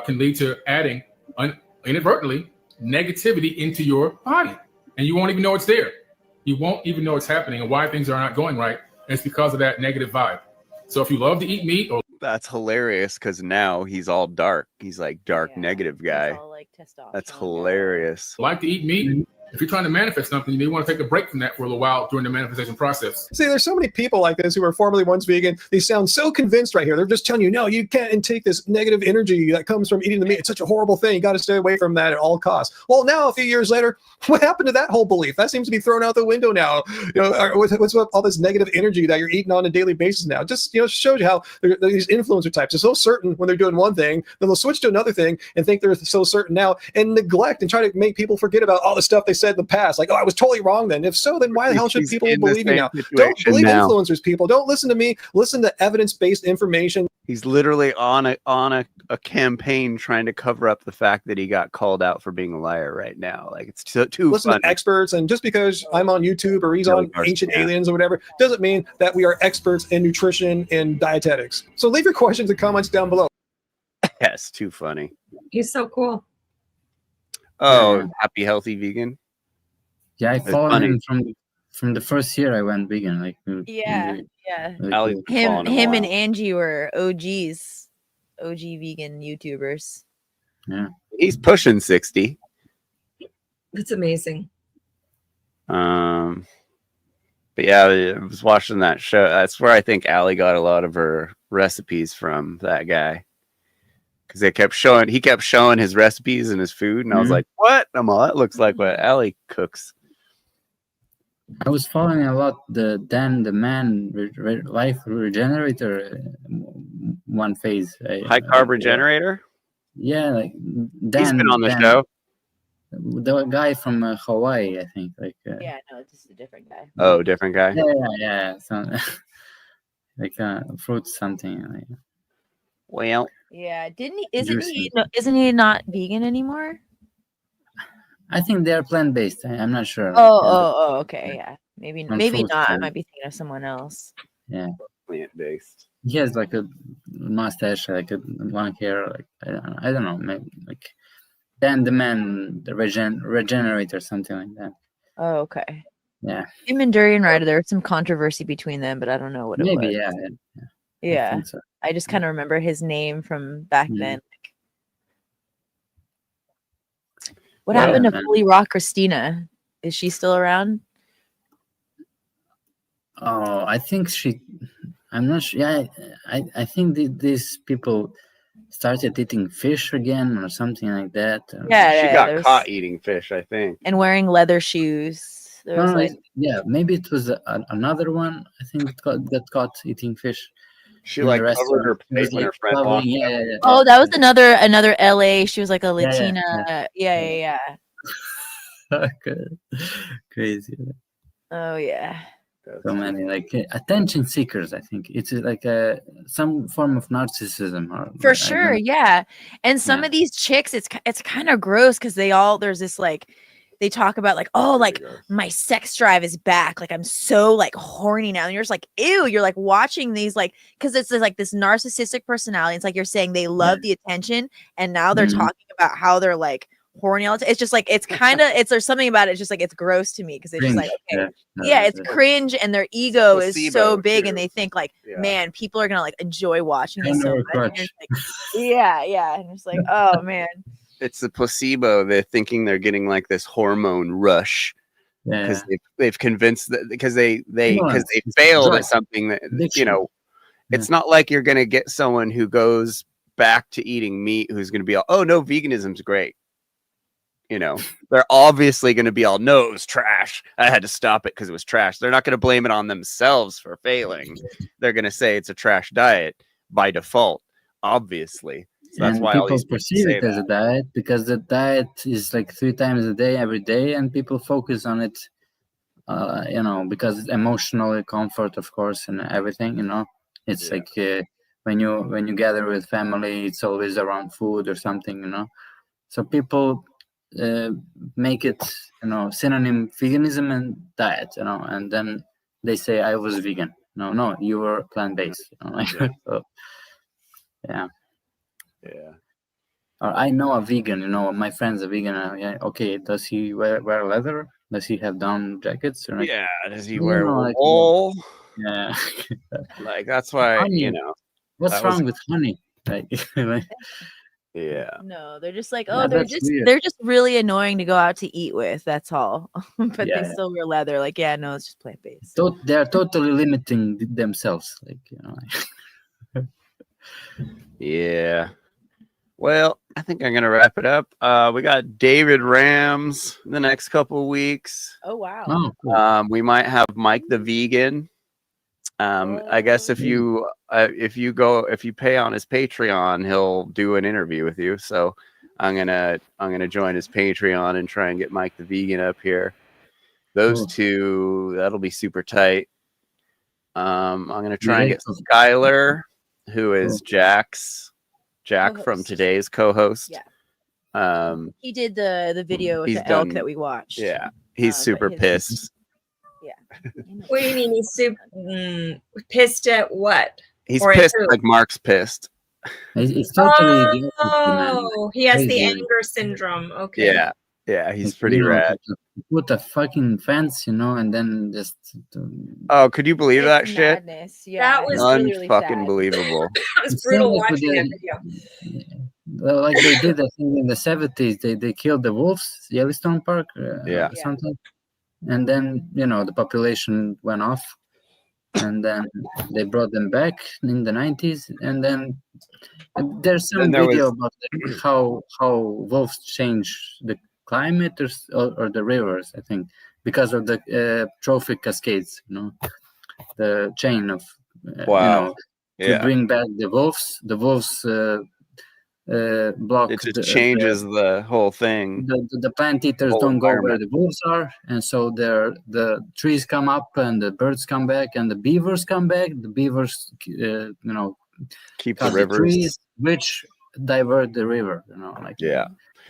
can lead to adding inadvertently negativity into your body. And you won't even know it's there. You won't even know it's happening and why things are not going right. And it's because of that negative vibe. So if you love to eat meat or that's hilarious because now he's all dark. He's like dark negative guy. All like testosterone. That's hilarious. like to eat meat, if you're trying to manifest something, you may want to take a break from that for a little while during the manifestation process. See, there's so many people like this who were formerly once vegan. They sound so convinced right here. They're just telling you, no, you can't take this negative energy that comes from eating the meat. It's such a horrible thing. You got to stay away from that at all costs. Well, now, a few years later, what happened to that whole belief? That seems to be thrown out the window now. You know, what's with all this negative energy that you're eating on a daily basis now? Just, you know, shows you how these influencer types are so certain when they're doing one thing, then they'll switch to another thing and think they're so certain now and neglect and try to make people forget about all the stuff they said in the past. Like, oh, I was totally wrong then. If so, then why the hell should people believe me now? Don't believe influencers, people. Don't listen to me. Listen to evidence-based information. He's literally on a campaign trying to cover up the fact that he got called out for being a liar right now. Like, it's too listen funny. to experts, and just because I'm on YouTube or he's on Ancient Aliens or whatever, doesn't mean that we are experts in nutrition and dietetics. So leave your questions and comments down below. Yes, too funny. He's so cool. Oh, happy, healthy vegan. Yeah, I It's followed funny. him from the first year I went vegan. Like, Yeah. Allie's been Him following him a and while. Angie were OG vegan YouTubers. Yeah. He's pushing 60. That's amazing. But yeah, I was watching that show. That's where I think Allie got a lot of her recipes from, that guy. Because he kept showing his recipes and his food, and I was like, "What?" I'm all, that looks like what Allie cooks. I was following a lot the Man Life Regenerator one phase. High carb regenerator. Yeah, like Dan. He's been on the show. The guy from Hawaii, I think. Like. Yeah, no, it's just a different guy. Oh, different guy. Yeah. So, like fruit something. Like. Well. Yeah, isn't he not vegan anymore? I think they're plant-based. I'm not sure. Oh, okay, yeah. Maybe On not. I fruits, might be thinking of someone else. Yeah. plant-based. He has like a mustache, like a long hair, like I don't know, maybe like Dan the Man, the regenerate or something like that. Oh, okay. Yeah. Him and Durian Rider, there was some controversy between them, but I don't know what it Maybe, was. yeah. Yeah. I think so. I just kind of remember his name from back then. What happened to Fully Raw Christina? Is she still around? Oh, I think I'm not sure. Yeah, I think these people started eating fish again or something like that. Yeah, she got caught eating fish, I think. And wearing leather shoes. There was maybe it was another one. I think got caught eating fish. She like covered her face when her friend walked yeah. Oh, that was another LA. She was like a Latina. Yeah. Crazy. Oh yeah. So many like attention seekers. I think it's like some form of narcissism. For sure, yeah. And some of these chicks, it's kind of gross because there's this like, they talk about like, oh, like my sex drive is back. Like I'm so like horny now. And you're just like, ew, you're like watching these like, because it's like this narcissistic personality. It's like you're saying they love the attention. And now they're talking about how they're like horny all the time. It's just like, it's kind of, there's something about it. It's just like, it's gross to me because it's just like, okay, it's cringe and their ego is so big and they think like, man, people are going to like enjoy watching this so much. And like, yeah. And it's like, oh man. It's the placebo. They're thinking they're getting like this hormone rush because they've convinced that because they failed at something that it's not like you're going to get someone who goes back to eating meat who's going to be all, oh no, veganism's great. They're obviously going to be all, no, it was trash. I had to stop it because it was trash. They're not going to blame it on themselves for failing. They're going to say it's a trash diet by default, obviously. So that's why people perceive it as a diet because the diet is like 3 times a day, every day, and people focus on it, because it's emotional comfort, of course, and everything. It's like when you gather with family, it's always around food or something. So people make it, synonym veganism and diet, and then they say I was vegan. No, you were plant-based. So, yeah. Or I know a vegan, my friend's a vegan. Okay, does he wear leather? Does he have down jackets? Or does he wear wool? Yeah. Like that's why, honey. What's wrong with honey? Like, No, they're just like, oh, they're just really annoying to go out to eat with. That's all. But they still wear leather. Like, no, it's just plant-based. They're totally limiting themselves. Like, Yeah. Well, I think I'm gonna wrap it up. We got David Rams the next couple of weeks. Oh wow. Oh, cool. We might have Mike the Vegan. I guess if you pay on his Patreon, he'll do an interview with you. So I'm gonna join his Patreon and try and get Mike the Vegan up here. Those two, that'll be super tight. I'm gonna try and get Skylar, who is Jack from today's co-host. Yeah. He did the video with the elk that we watched. Yeah. He's super pissed. Yeah. What do you mean he's super pissed at what? He's pissed like Mark's pissed. It's totally he has the anger syndrome. Okay. Yeah, he's pretty rad. Put a fucking fence, and then just. Oh, could you believe that shit? Yeah, that was really fucking believable. That was brutal watching that video. Like they did, I think, in the 70s. They killed the wolves, Yellowstone Park. Something. And then the population went off, and then they brought them back in the 90s, and then there's some video about how wolves change the climate or the rivers, I think, because of the trophic cascades, the chain of to bring back the wolves. The wolves block. It just changes the whole thing. The plant eaters don't go where the wolves are, and so the trees come up, and the birds come back, and the beavers come back. The beavers, keep the rivers, trees, which divert the river.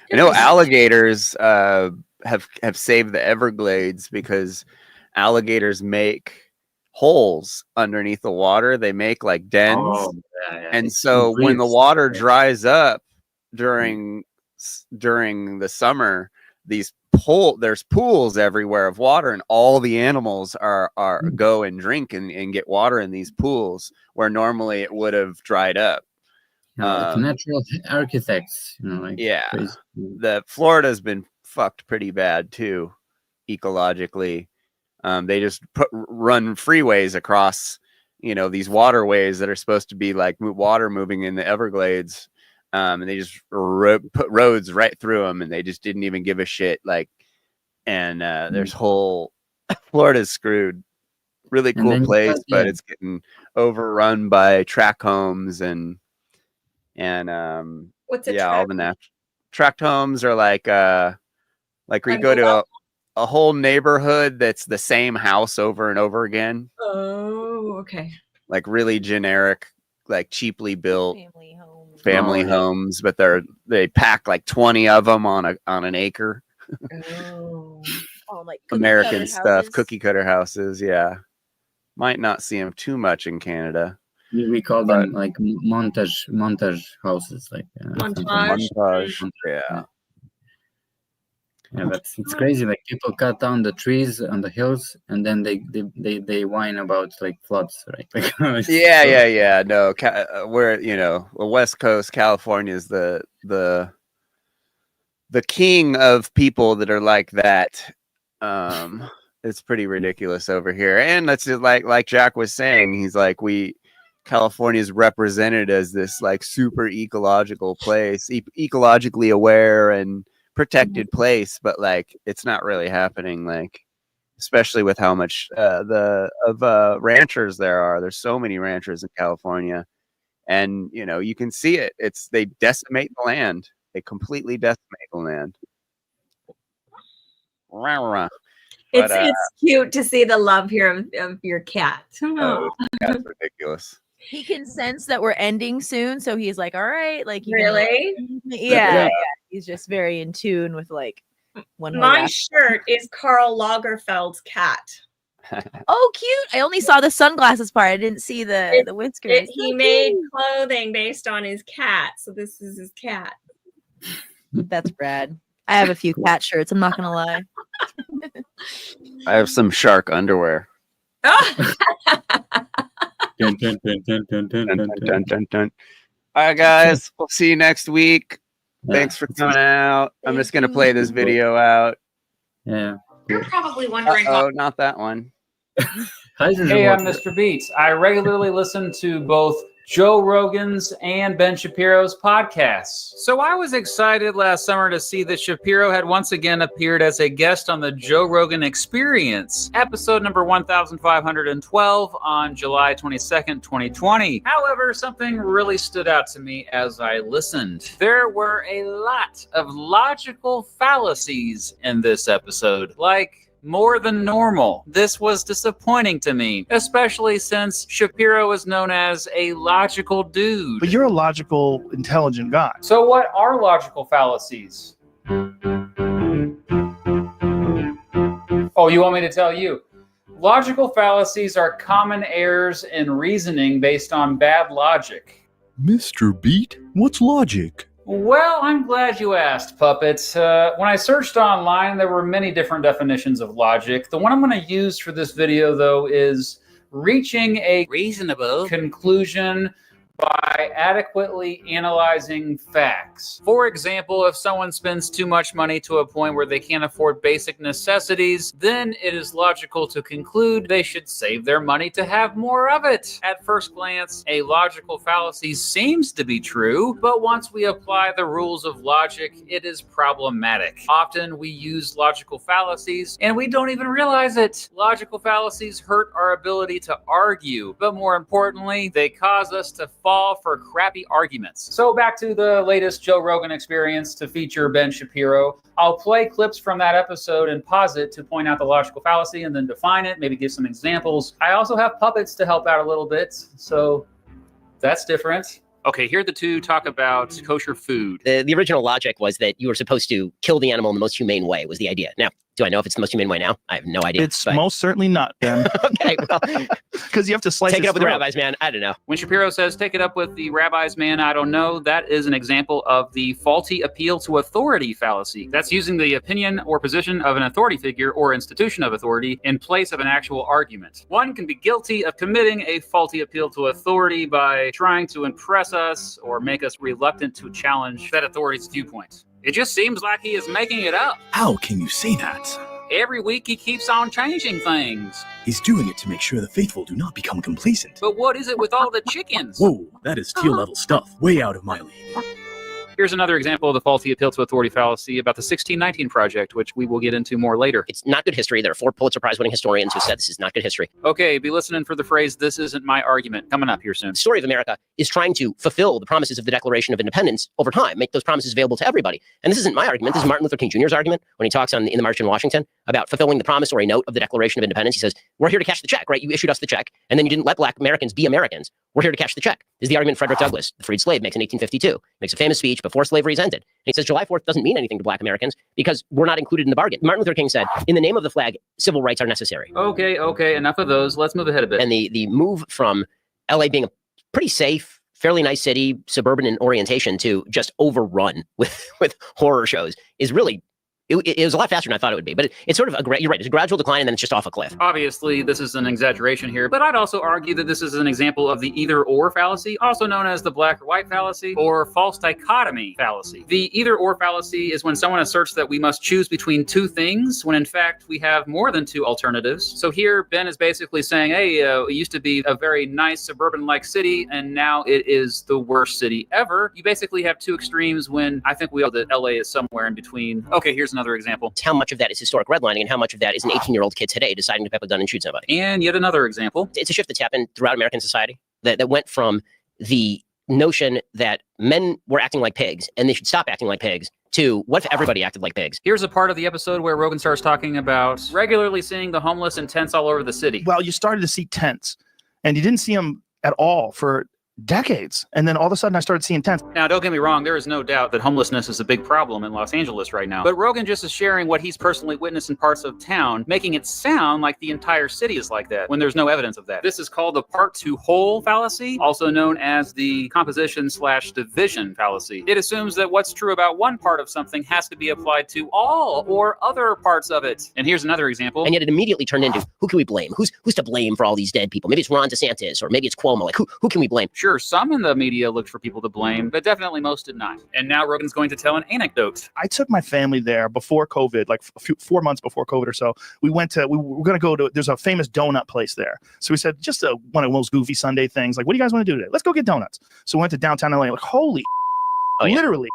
I know alligators have saved the Everglades because alligators make holes underneath the water. They make like dens. Oh, And so when the water dries up during the summer, there's pools everywhere of water, and all the animals are go and drink and get water in these pools where normally it would have dried up. Like natural architects, yeah, crazy. the Florida's been fucked pretty bad too, ecologically. They just run freeways across, these waterways that are supposed to be like water moving in the Everglades, and they just put roads right through them, and they just didn't even give a shit. There's whole Florida's screwed. Really cool place, but it's getting overrun by tract homes and what's a all the tract homes are like where you go to a whole neighborhood that's the same house over and over again. Oh, okay. Like really generic, like cheaply built family homes, but they pack like 20 of them on an acre. Like American stuff, cookie cutter houses. Yeah, might not see them too much in Canada. We call them like montage houses, like montage. Yeah. Yeah, but it's crazy. Like people cut down the trees on the hills, and then they whine about like floods, right? Like, yeah. No, where the West Coast, California is the king of people that are like that. It's pretty ridiculous over here, and that's just like Jack was saying. He's like, California is represented as this like super ecological place, ecologically aware and protected place, but like it's not really happening, like especially with how much ranchers there are. There's so many ranchers in California, and you can see it. They decimate the land. They completely decimate the land. It's cute to see the love here of your cat. Oh, that's ridiculous. He can sense that we're ending soon, so he's like, all right, like really? Yeah. He's just very in tune with like my shirt is Karl Lagerfeld's cat. Oh, cute. I only saw the sunglasses part. I didn't see the whiskers. He made clothing based on his cat, so this is his cat. That's rad. I have a few cat shirts, I'm not gonna lie. I have some shark underwear. Dun, dun, dun, dun, dun, dun, dun, dun, dun, dun. All right, guys, we'll see you next week. Thanks for coming out. I'm just gonna play this video out. Yeah. You're probably wondering. Oh, not that one. Hey, I'm Mr. Beats. I regularly listen to both Joe Rogan's and Ben Shapiro's podcasts. So I was excited last summer to see that Shapiro had once again appeared as a guest on the Joe Rogan Experience, episode number 1512 on July 22nd, 2020. However, something really stood out to me as I listened. There were a lot of logical fallacies in this episode, like more than normal. This was disappointing to me, especially since Shapiro is known as a logical dude. But you're a logical, intelligent guy. So what are logical fallacies? Oh, you want me to tell you? Logical fallacies are common errors in reasoning based on bad logic. Mr. Beat, what's logic? Well, I'm glad you asked, Puppets. When I searched online, there were many different definitions of logic. The one I'm going to use for this video, though, is reaching a reasonable conclusion by adequately analyzing facts. For example, if someone spends too much money to a point where they can't afford basic necessities, then it is logical to conclude they should save their money to have more of it. At first glance, a logical fallacy seems to be true, but once we apply the rules of logic, it is problematic. Often we use logical fallacies and we don't even realize it. Logical fallacies hurt our ability to argue, but more importantly, they cause us to fall for crappy arguments. So back to the latest Joe Rogan Experience to feature Ben Shapiro. I'll play clips from that episode and pause it to point out the logical fallacy and then define it, maybe give some examples. I also have puppets to help out a little bit, so that's different. Okay, here the two talk about kosher food. The original logic was that you were supposed to kill the animal in the most humane way, was the idea. Now, Do I know if it's the most humane way now? I have no idea. It's most certainly not, Ben. Okay, well, because you have to slice take it his up with the throat. rabbis, man. I don't know. When Shapiro says, take it up with the rabbis, man, I don't know, that is an example of the faulty appeal to authority fallacy. That's using the opinion or position of an authority figure or institution of authority in place of an actual argument. One can be guilty of committing a faulty appeal to authority by trying to impress us or make us reluctant to challenge that authority's viewpoint. It just seems like he is making it up. How can you say that? Every week he keeps on changing things. He's doing it to make sure the faithful do not become complacent. But what is it with all the chickens? Whoa, that is teal level stuff. Way out of my league. Here's another example of the faulty appeal to authority fallacy about the 1619 Project, which we will get into more later. It's not good history. There are 4 Pulitzer Prize winning historians who said this is not good history. Okay, be listening for the phrase, this isn't my argument, coming up here soon. The story of America is trying to fulfill the promises of the Declaration of Independence over time, make those promises available to everybody. And this isn't my argument. This is Martin Luther King Jr.'s argument when he talks in the March in Washington about fulfilling the promissory note of the Declaration of Independence. He says, we're here to cash the check, right? You issued us the check, and then you didn't let Black Americans be Americans. We're here to cash the check. This is the argument Frederick Douglass, the freed slave, makes in 1852. Makes a famous speech before slavery is ended. And he says July 4th doesn't mean anything to Black Americans because we're not included in the bargain. Martin Luther King said, in the name of the flag, civil rights are necessary. Okay, enough of those. Let's move ahead a bit. And the move from LA being a pretty safe, fairly nice city, suburban in orientation, to just overrun with horror shows is really, it was a lot faster than I thought it would be. But it's sort of you're right, it's a gradual decline and then it's just off a cliff. Obviously, this is an exaggeration here, but I'd also argue that this is an example of the either-or fallacy, also known as the black or white fallacy or false dichotomy fallacy. The either-or fallacy is when someone asserts that we must choose between 2 things, when in fact we have more than 2 alternatives. So here, Ben is basically saying, hey, it used to be a very nice suburban-like city, and now it is the worst city ever. You basically have 2 extremes when I think we know that LA is somewhere in between. Okay, here's another example. How much of that is historic redlining and how much of that is an 18-year-old kid today deciding to pick a gun and shoot somebody? And yet another example. It's a shift that's happened throughout American society that went from the notion that men were acting like pigs and they should stop acting like pigs to what if everybody acted like pigs? Here's a part of the episode where Rogan starts talking about regularly seeing the homeless in tents all over the city. Well, you started to see tents and you didn't see them at all for decades. And then all of a sudden I started seeing tents. Now, don't get me wrong. There is no doubt that homelessness is a big problem in Los Angeles right now. But Rogan just is sharing what he's personally witnessed in parts of town, making it sound like the entire city is like that when there's no evidence of that. This is called the part to whole fallacy, also known as the composition/division fallacy. It assumes that what's true about one part of something has to be applied to all or other parts of it. And here's another example. And yet it immediately turned into, who can we blame? Who's to blame for all these dead people? Maybe it's Ron DeSantis or maybe it's Cuomo. Like, who can we blame? Sure, some in the media looked for people to blame, but definitely most did not. And now Rogan's going to tell an anecdote. I took my family there before COVID, like 4 months before COVID or so. We were going to go to, there's a famous donut place there. So we said, just one of those goofy Sunday things. Like, what do you guys want to do today? Let's go get donuts. So we went to downtown LA. Like, holy, literally,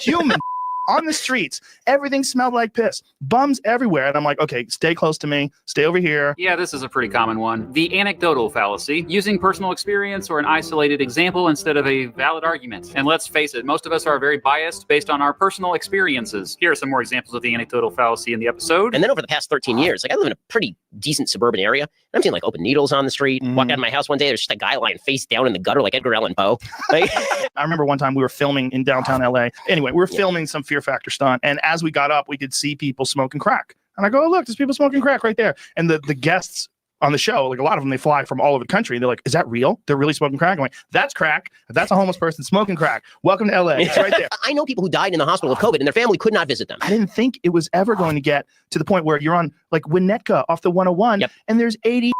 human on the streets. Everything smelled like piss. Bums everywhere. And I'm like, okay, stay close to me. Stay over here. Yeah, this is a pretty common one. The anecdotal fallacy, using personal experience or an isolated example instead of a valid argument. And let's face it, most of us are very biased based on our personal experiences. Here are some more examples of the anecdotal fallacy in the episode. And then over the past 13 years, like I live in a pretty decent suburban area. And I'm seeing like open needles on the street. Walk out of my house one day, there's just a guy lying face down in the gutter like Edgar Allan Poe. Like, I remember one time we were filming in downtown LA. Anyway, we were filming some Fear Factor stunt. And as we got up, we could see people smoking crack. And I go, oh, look, there's people smoking crack right there. And the guests on the show, like a lot of them, they fly from all over the country. They're like, is that real? They're really smoking crack? I'm like, that's crack. That's a homeless person smoking crack. Welcome to LA. It's right there. I know people who died in the hospital of COVID and their family could not visit them. I didn't think it was ever going to get to the point where you're on like Winnetka off the 101 and there's 80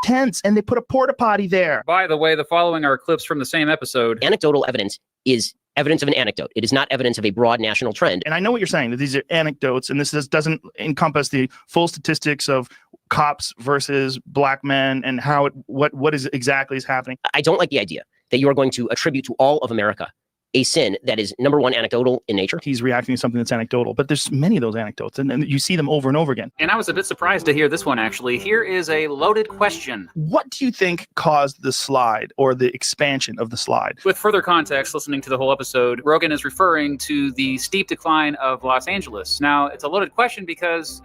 tents and they put a porta potty there. By the way, the following are clips from the same episode. Anecdotal evidence is evidence of an anecdote. It is not evidence of a broad national trend. And I know what you're saying, that these are anecdotes, and this doesn't encompass the full statistics of cops versus black men and how what is exactly is happening. I don't like the idea that you are going to attribute to all of America a sin that is, number one, anecdotal in nature. He's reacting to something that's anecdotal, but there's many of those anecdotes, and you see them over and over again. And I was a bit surprised to hear this one, actually. Here is a loaded question. What do you think caused the slide or the expansion of the slide? With further context, listening to the whole episode, Rogan is referring to the steep decline of Los Angeles. Now, it's a loaded question because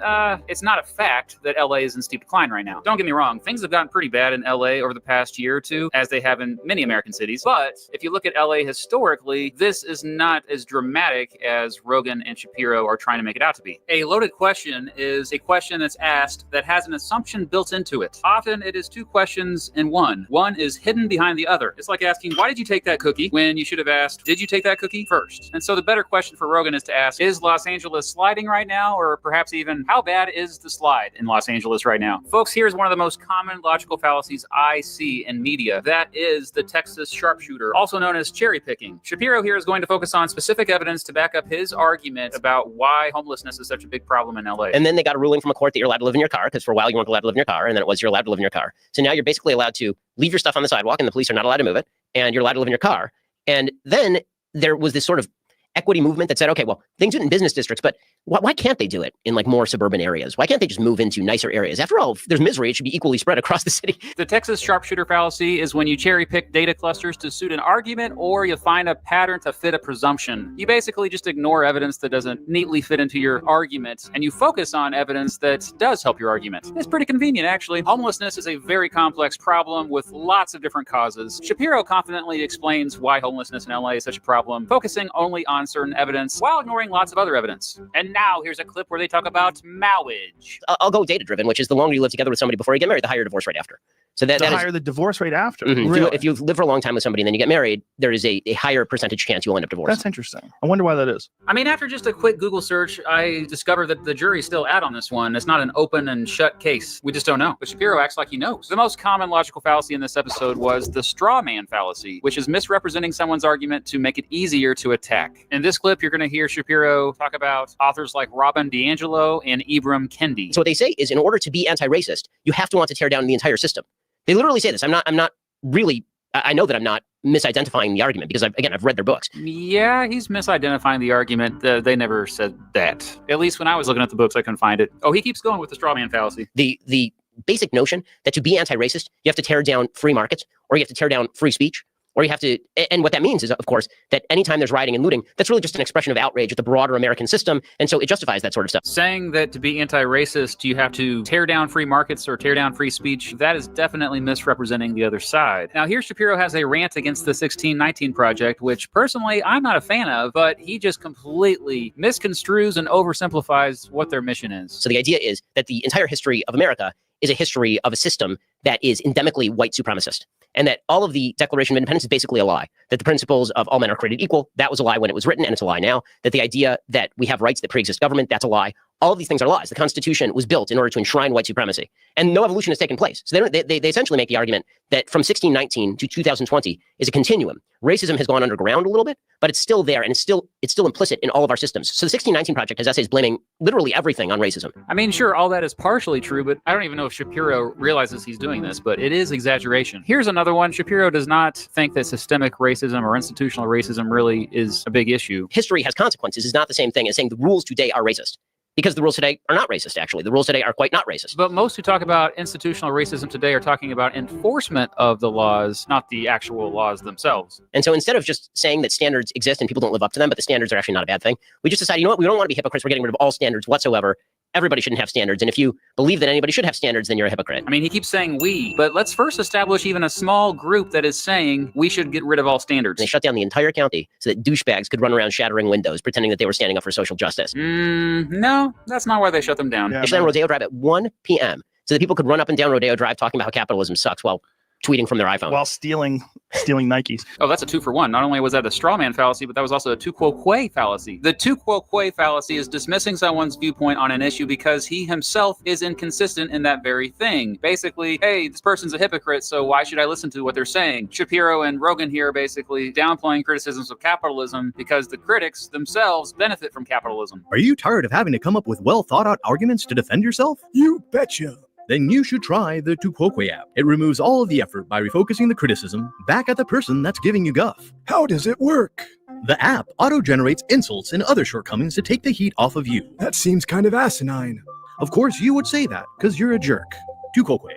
it's not a fact that LA is in steep decline right now. Don't get me wrong. Things have gotten pretty bad in LA over the past year or two, as they have in many American cities. But if you look at LA historically, unfortunately, this is not as dramatic as Rogan and Shapiro are trying to make it out to be. A loaded question is a question that's asked that has an assumption built into it. Often it is two questions in one. One is hidden behind the other. It's like asking, why did you take that cookie? When you should have asked, did you take that cookie first? And so the better question for Rogan is to ask, is Los Angeles sliding right now? Or perhaps even, how bad is the slide in Los Angeles right now? Folks, here's one of the most common logical fallacies I see in media. That is the Texas sharpshooter, also known as cherry picking. Shapiro here is going to focus on specific evidence to back up his argument about why homelessness is such a big problem in LA. And then they got a ruling from a court that you're allowed to live in your car, because for a while you weren't allowed to live in your car, and then it was you're allowed to live in your car. So now you're basically allowed to leave your stuff on the sidewalk, and the police are not allowed to move it, and you're allowed to live in your car. And then there was this sort of equity movement that said, okay, well, things in business districts, but why can't they do it in like more suburban areas? Why can't they just move into nicer areas? After all, if there's misery, it should be equally spread across the city. The Texas sharpshooter fallacy is when you cherry pick data clusters to suit an argument, or you find a pattern to fit a presumption. You basically just ignore evidence that doesn't neatly fit into your argument, and you focus on evidence that does help your argument. It's pretty convenient, actually. Homelessness is a very complex problem with lots of different causes. Shapiro confidently explains why homelessness in LA is such a problem, focusing only on certain evidence while ignoring lots of other evidence. And now here's a clip where they talk about marriage. I'll go data driven, which is the longer you live together with somebody before you get married, the higher divorce rate after. So that higher the divorce rate after. Mm-hmm. Really? If you live for a long time with somebody and then you get married, there is a higher percentage chance you'll end up divorced. That's interesting. I wonder why that is. I mean, after just a quick Google search, I discovered that the jury's still out on this one. It's not an open and shut case. We just don't know. But Shapiro acts like he knows. The most common logical fallacy in this episode was the straw man fallacy, which is misrepresenting someone's argument to make it easier to attack. In this clip, you're going to hear Shapiro talk about authors like Robin DiAngelo and Ibram Kendi. So what they say is, in order to be anti-racist, you have to want to tear down the entire system. They literally say this. I'm not really, I know that I'm not misidentifying the argument because I've read their books. Yeah, he's misidentifying the argument. They never said that. At least when I was looking at the books, I couldn't find it. Oh, he keeps going with the straw man fallacy. The basic notion that to be anti-racist, you have to tear down free markets, or you have to tear down free speech, or you have to, and what that means is, of course, that anytime there's rioting and looting, that's really just an expression of outrage at the broader American system, and so it justifies that sort of stuff. Saying that to be anti-racist, you have to tear down free markets or tear down free speech, that is definitely misrepresenting the other side. Now, here Shapiro has a rant against the 1619 Project, which personally I'm not a fan of, but he just completely misconstrues and oversimplifies what their mission is. So the idea is that the entire history of America is a history of a system that is endemically white supremacist. And that all of the Declaration of Independence is basically a lie. That the principles of all men are created equal, that was a lie when it was written, and it's a lie now. That the idea that we have rights that pre-exist government, that's a lie. All of these things are lies. The Constitution was built in order to enshrine white supremacy. And no evolution has taken place. So they essentially make the argument that from 1619 to 2020 is a continuum. Racism has gone underground a little bit, but it's still there, and it's still implicit in all of our systems. So the 1619 Project has essays blaming literally everything on racism. I mean, sure, all that is partially true, but I don't even know if Shapiro realizes he's doing this, but it is exaggeration. Here's another one. Shapiro does not think that systemic racism or institutional racism really is a big issue. History has consequences is not the same thing as saying the rules today are racist. Because the rules today are not racist, actually. The rules today are quite not racist. But most who talk about institutional racism today are talking about enforcement of the laws, not the actual laws themselves. And so instead of just saying that standards exist and people don't live up to them, but the standards are actually not a bad thing, we just decided, you know what, we don't want to be hypocrites. We're getting rid of all standards whatsoever. Everybody shouldn't have standards. And if you believe that anybody should have standards, then you're a hypocrite. I mean, he keeps saying we, but let's first establish even a small group that is saying we should get rid of all standards. They shut down the entire county so that douchebags could run around shattering windows, pretending that they were standing up for social justice. No, that's not why they shut them down. They shut down Rodeo Drive at 1 p.m. so that people could run up and down Rodeo Drive talking about how capitalism sucks while tweeting from their iPhone. While stealing Nikes. Oh, that's a 2-for-1. Not only was that a straw man fallacy, but that was also a tu quo que fallacy. The tu quo que fallacy is dismissing someone's viewpoint on an issue because he himself is inconsistent in that very thing. Basically, hey, this person's a hypocrite, so why should I listen to what they're saying? Shapiro and Rogan here are basically downplaying criticisms of capitalism because the critics themselves benefit from capitalism. Are you tired of having to come up with well-thought-out arguments to defend yourself? You betcha. Then you should try the Tu Quoque app. It removes all of the effort by refocusing the criticism back at the person that's giving you guff. How does it work? The app auto-generates insults and other shortcomings to take the heat off of you. That seems kind of asinine. Of course, you would say that, because you're a jerk. Tu Quoque.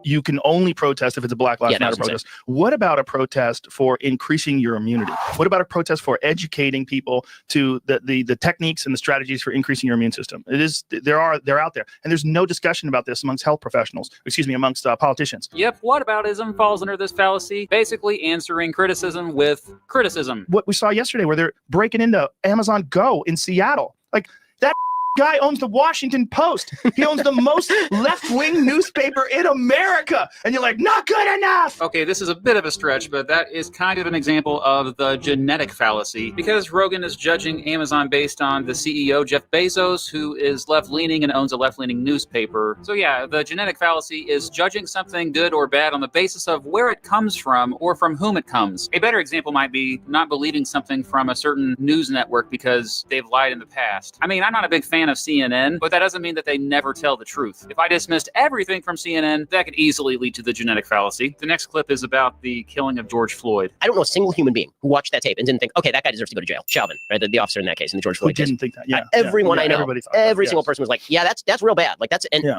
you can only protest if it's a Black Lives Matter protest. What about a protest for increasing your immunity? What about a protest for educating people to the techniques and the strategies for increasing your immune system? They're out there, and there's no discussion about this amongst health professionals. Excuse me, amongst politicians. Yep, whataboutism falls under this fallacy, basically answering criticism with criticism. What we saw yesterday, where they're breaking into Amazon Go in Seattle, like that guy owns the Washington Post. He owns the most left-wing newspaper in America. And you're like, not good enough. Okay, this is a bit of a stretch, but that is kind of an example of the genetic fallacy. Because Rogan is judging Amazon based on the CEO, Jeff Bezos, who is left-leaning and owns a left-leaning newspaper. So yeah, the genetic fallacy is judging something good or bad on the basis of where it comes from or from whom it comes. A better example might be not believing something from a certain news network because they've lied in the past. I mean, I'm not a big fan of CNN, but that doesn't mean that they never tell the truth. If I dismissed everything from CNN, that could easily lead to the genetic fallacy. The next clip is about the killing of George Floyd. I don't know a single human being who watched that tape and didn't think, okay, that guy deserves to go to jail. Chauvin, right? The officer in that case, in the George Floyd case. Didn't think that. Yeah. Everyone I know, every that, single person was like, yeah, that's real bad. Like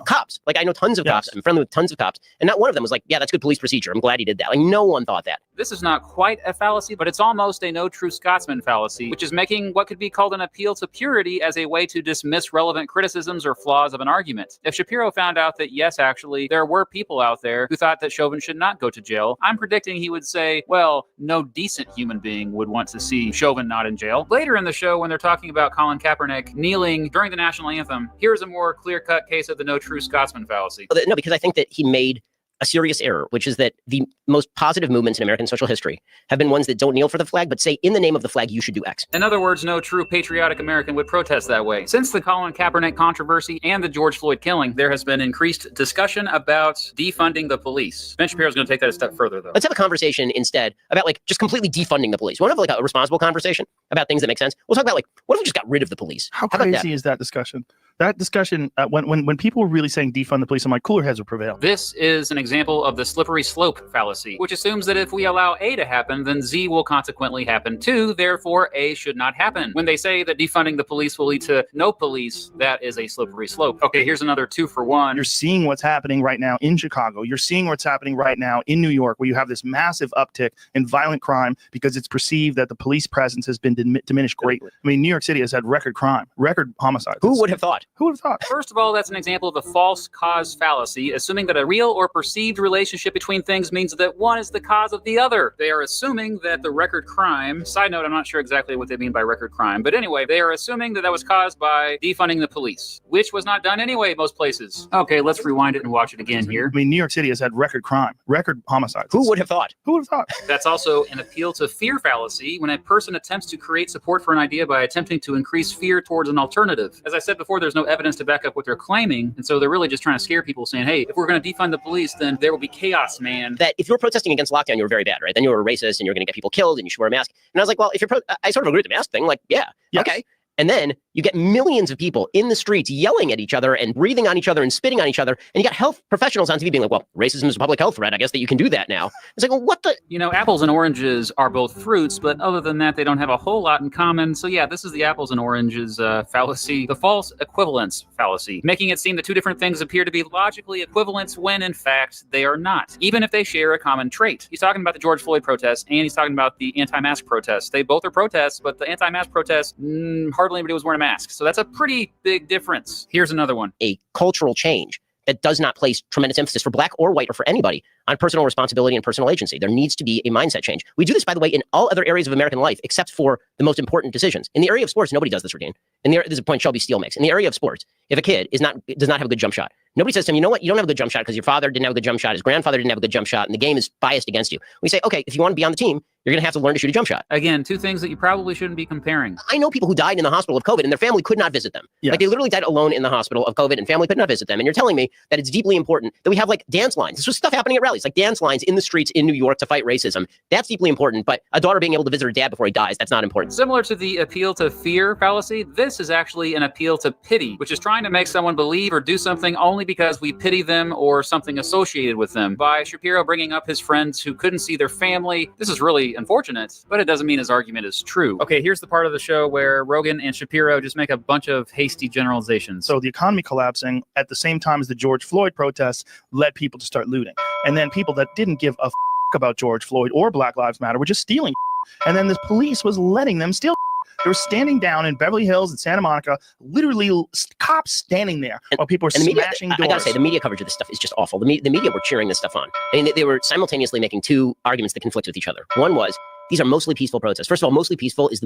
cops. Like I know tons of cops. I'm friendly with tons of cops. And not one of them was like, yeah, that's good police procedure. I'm glad he did that. Like no one thought that. This is not quite a fallacy, but it's almost a no true Scotsman fallacy, which is making what could be called an appeal to purity as a way to dismiss relevant criticisms or flaws of an argument. If Shapiro found out that, yes, actually, there were people out there who thought that Chauvin should not go to jail, I'm predicting he would say, well, no decent human being would want to see Chauvin not in jail. Later in the show, when they're talking about Colin Kaepernick kneeling during the national anthem, here's a more clear-cut case of the no true Scotsman fallacy. No, because I think that he made a serious error, which is that the most positive movements in American social history have been ones that don't kneel for the flag, but say in the name of the flag, you should do X. In other words, no true patriotic American would protest that way. Since the Colin Kaepernick controversy and the George Floyd killing, there has been increased discussion about defunding the police. Ben Shapiro's going to take that a step further, though. Let's have a conversation instead about like just completely defunding the police. We want to have like a responsible conversation about things that make sense. We'll talk about like, what if we just got rid of the police? How crazy is that discussion? That discussion, when people were really saying defund the police, I'm like, cooler heads will prevail. This is an example of the slippery slope fallacy, which assumes that if we allow A to happen, then Z will consequently happen too. Therefore, A should not happen. When they say that defunding the police will lead to no police, that is a slippery slope. Okay, here's another 2-for-1. You're seeing what's happening right now in Chicago. You're seeing what's happening right now in New York, where you have this massive uptick in violent crime because it's perceived that the police presence has been diminished greatly. I mean, New York City has had record crime, record homicides. Who would have thought? Who would have thought? First of all, that's an example of the false cause fallacy, assuming that a real or perceived relationship between things means that one is the cause of the other. They are assuming that the record crime, side note, I'm not sure exactly what they mean by record crime, but anyway, they are assuming that was caused by defunding the police, which was not done anyway most places. Okay, let's rewind it and watch it again here. I mean, New York City has had record crime, record homicides. Who would have thought? Who would have thought? That's also an appeal to fear fallacy when a person attempts to create support for an idea by attempting to increase fear towards an alternative. As I said before, there's no evidence to back up what they're claiming, and so they're really just trying to scare people, saying, hey, if we're going to defund the police, then there will be chaos, man. That if you were protesting against lockdown, you were very bad, right? Then you were a racist and you're going to get people killed and you should wear a mask. And I was like, well, if you're I sort of agree with the mask thing, like, yeah, yes. Okay. And then you get millions of people in the streets yelling at each other and breathing on each other and spitting on each other. And you got health professionals on TV being like, well, racism is a public health threat. I guess that you can do that now. It's like, well, what the? You know, apples and oranges are both fruits, but other than that, they don't have a whole lot in common. So yeah, this is the apples and oranges fallacy, the false equivalence fallacy, making it seem that two different things appear to be logically equivalent when in fact they are not, even if they share a common trait. He's talking about the George Floyd protests and he's talking about the anti-mask protests. They both are protests, but the anti-mask protests, hardly anybody was wearing a mask. So that's a pretty big difference. Here's another one. A cultural change that does not place tremendous emphasis for black or white or for anybody on personal responsibility and personal agency. There needs to be a mindset change. We do this, by the way, in all other areas of American life, except for the most important decisions. In the area of sports, nobody does this routine. There's a point Shelby Steele makes. In the area of sports, if a kid does not have a good jump shot, nobody says to him, you know what, you don't have a good jump shot because your father didn't have a good jump shot, his grandfather didn't have a good jump shot, and the game is biased against you. We say, okay, if you want to be on the team, you're going to have to learn to shoot a jump shot. Again, two things that you probably shouldn't be comparing. I know people who died in the hospital of COVID and their family could not visit them. Yes. Like they literally died alone in the hospital of COVID and family could not visit them. And you're telling me that it's deeply important that we have like dance lines. This was stuff happening at rallies, like dance lines in the streets in New York to fight racism. That's deeply important. But a daughter being able to visit her dad before he dies, that's not important. Similar to the appeal to fear fallacy, this this is actually an appeal to pity, which is trying to make someone believe or do something only because we pity them or something associated with them. By Shapiro bringing up his friends who couldn't see their family, this is really unfortunate, but it doesn't mean his argument is true. Okay, here's the part of the show where Rogan and Shapiro just make a bunch of hasty generalizations. So the economy collapsing at the same time as the George Floyd protests led people to start looting. And then people that didn't give a about George Floyd or Black Lives Matter were just stealing. And then the police was letting them steal. They were standing down in Beverly Hills and Santa Monica, literally cops standing there while people were smashing doors. I gotta say, the media coverage of this stuff is just awful. The media were cheering this stuff on. I mean, they were simultaneously making two arguments that conflict with each other. One was, these are mostly peaceful protests. First of all, mostly peaceful is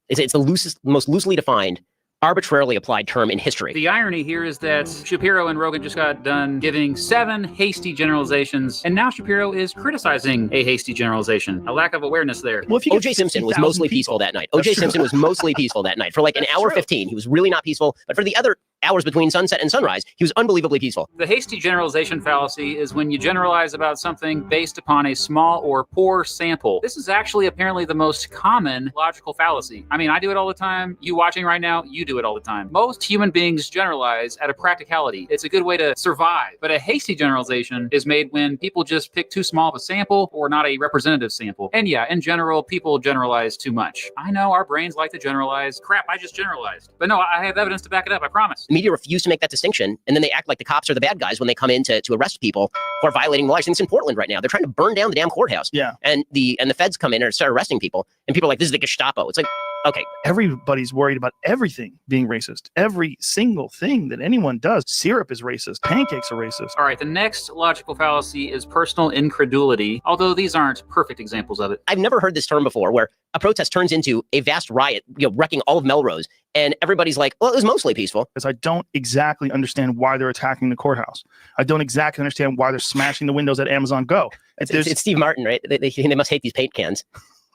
it's the most loosely defined, arbitrarily applied term in history. The irony here is that Shapiro and Rogan just got done giving 7 hasty generalizations, and now Shapiro is criticizing a hasty generalization. A lack of awareness there. Well, O.J. Simpson was mostly peaceful that night. O.J. Simpson was mostly peaceful that night. For like an hour 15, he was really not peaceful. But for the other hours between sunset and sunrise, he was unbelievably peaceful. The hasty generalization fallacy is when you generalize about something based upon a small or poor sample. This is actually apparently the most common logical fallacy. I mean, I do it all the time. You watching right now, you do it all the time. Most human beings generalize out of practicality. It's a good way to survive. But a hasty generalization is made when people just pick too small of a sample or not a representative sample. And yeah, in general, people generalize too much. I know our brains like to generalize. Crap, I just generalized. But no, I have evidence to back it up, I promise. The media refuse to make that distinction, and then they act like the cops are the bad guys when they come in to arrest people who are violating the law. I think it's in Portland right now. They're trying to burn down the damn courthouse. Yeah. And the feds come in and start arresting people, and people are like, this is the Gestapo. It's like, okay. Everybody's worried about everything being racist. Every single thing that anyone does. Syrup is racist. Pancakes are racist. All right, the next logical fallacy is personal incredulity, although these aren't perfect examples of it. I've never heard this term before, where a protest turns into a vast riot, wrecking all of Melrose, and everybody's like, well, it was mostly peaceful. Because I don't exactly understand why they're attacking the courthouse. I don't exactly understand why they're smashing the windows at Amazon Go. It's Steve Martin, right? They must hate these paint cans.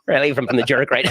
Right, from the jerk, right?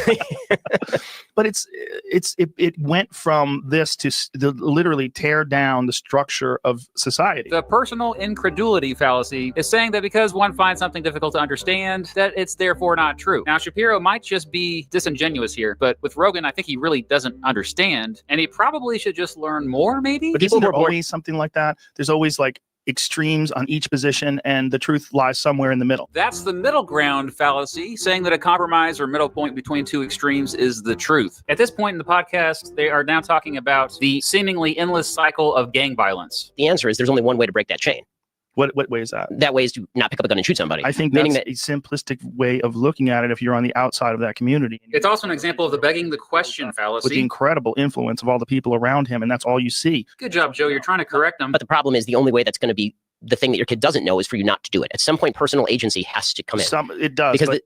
But it went from this to literally tear down the structure of society. The personal incredulity fallacy is saying that because one finds something difficult to understand, that it's therefore not true. Now, Shapiro might just be disingenuous here, but with Rogan, I think he really doesn't understand, and he probably should just learn more, maybe? But isn't there always something like that? There's always like extremes on each position, and the truth lies somewhere in the middle. That's the middle ground fallacy, saying that a compromise or middle point between two extremes is the truth. At this point in the podcast, they are now talking about the seemingly endless cycle of gang violence. The answer is there's only one way to break that chain. What way is that? That way is to not pick up a gun and shoot somebody. I think that's a simplistic way of looking at it if you're on the outside of that community. It's also an example of the begging the question fallacy. With the incredible influence of all the people around him, and that's all you see. Good job, Joe. You're trying to correct them. But the problem is the only way that's going to be the thing that your kid doesn't know is for you not to do it. At some point, personal agency has to come in. It does, because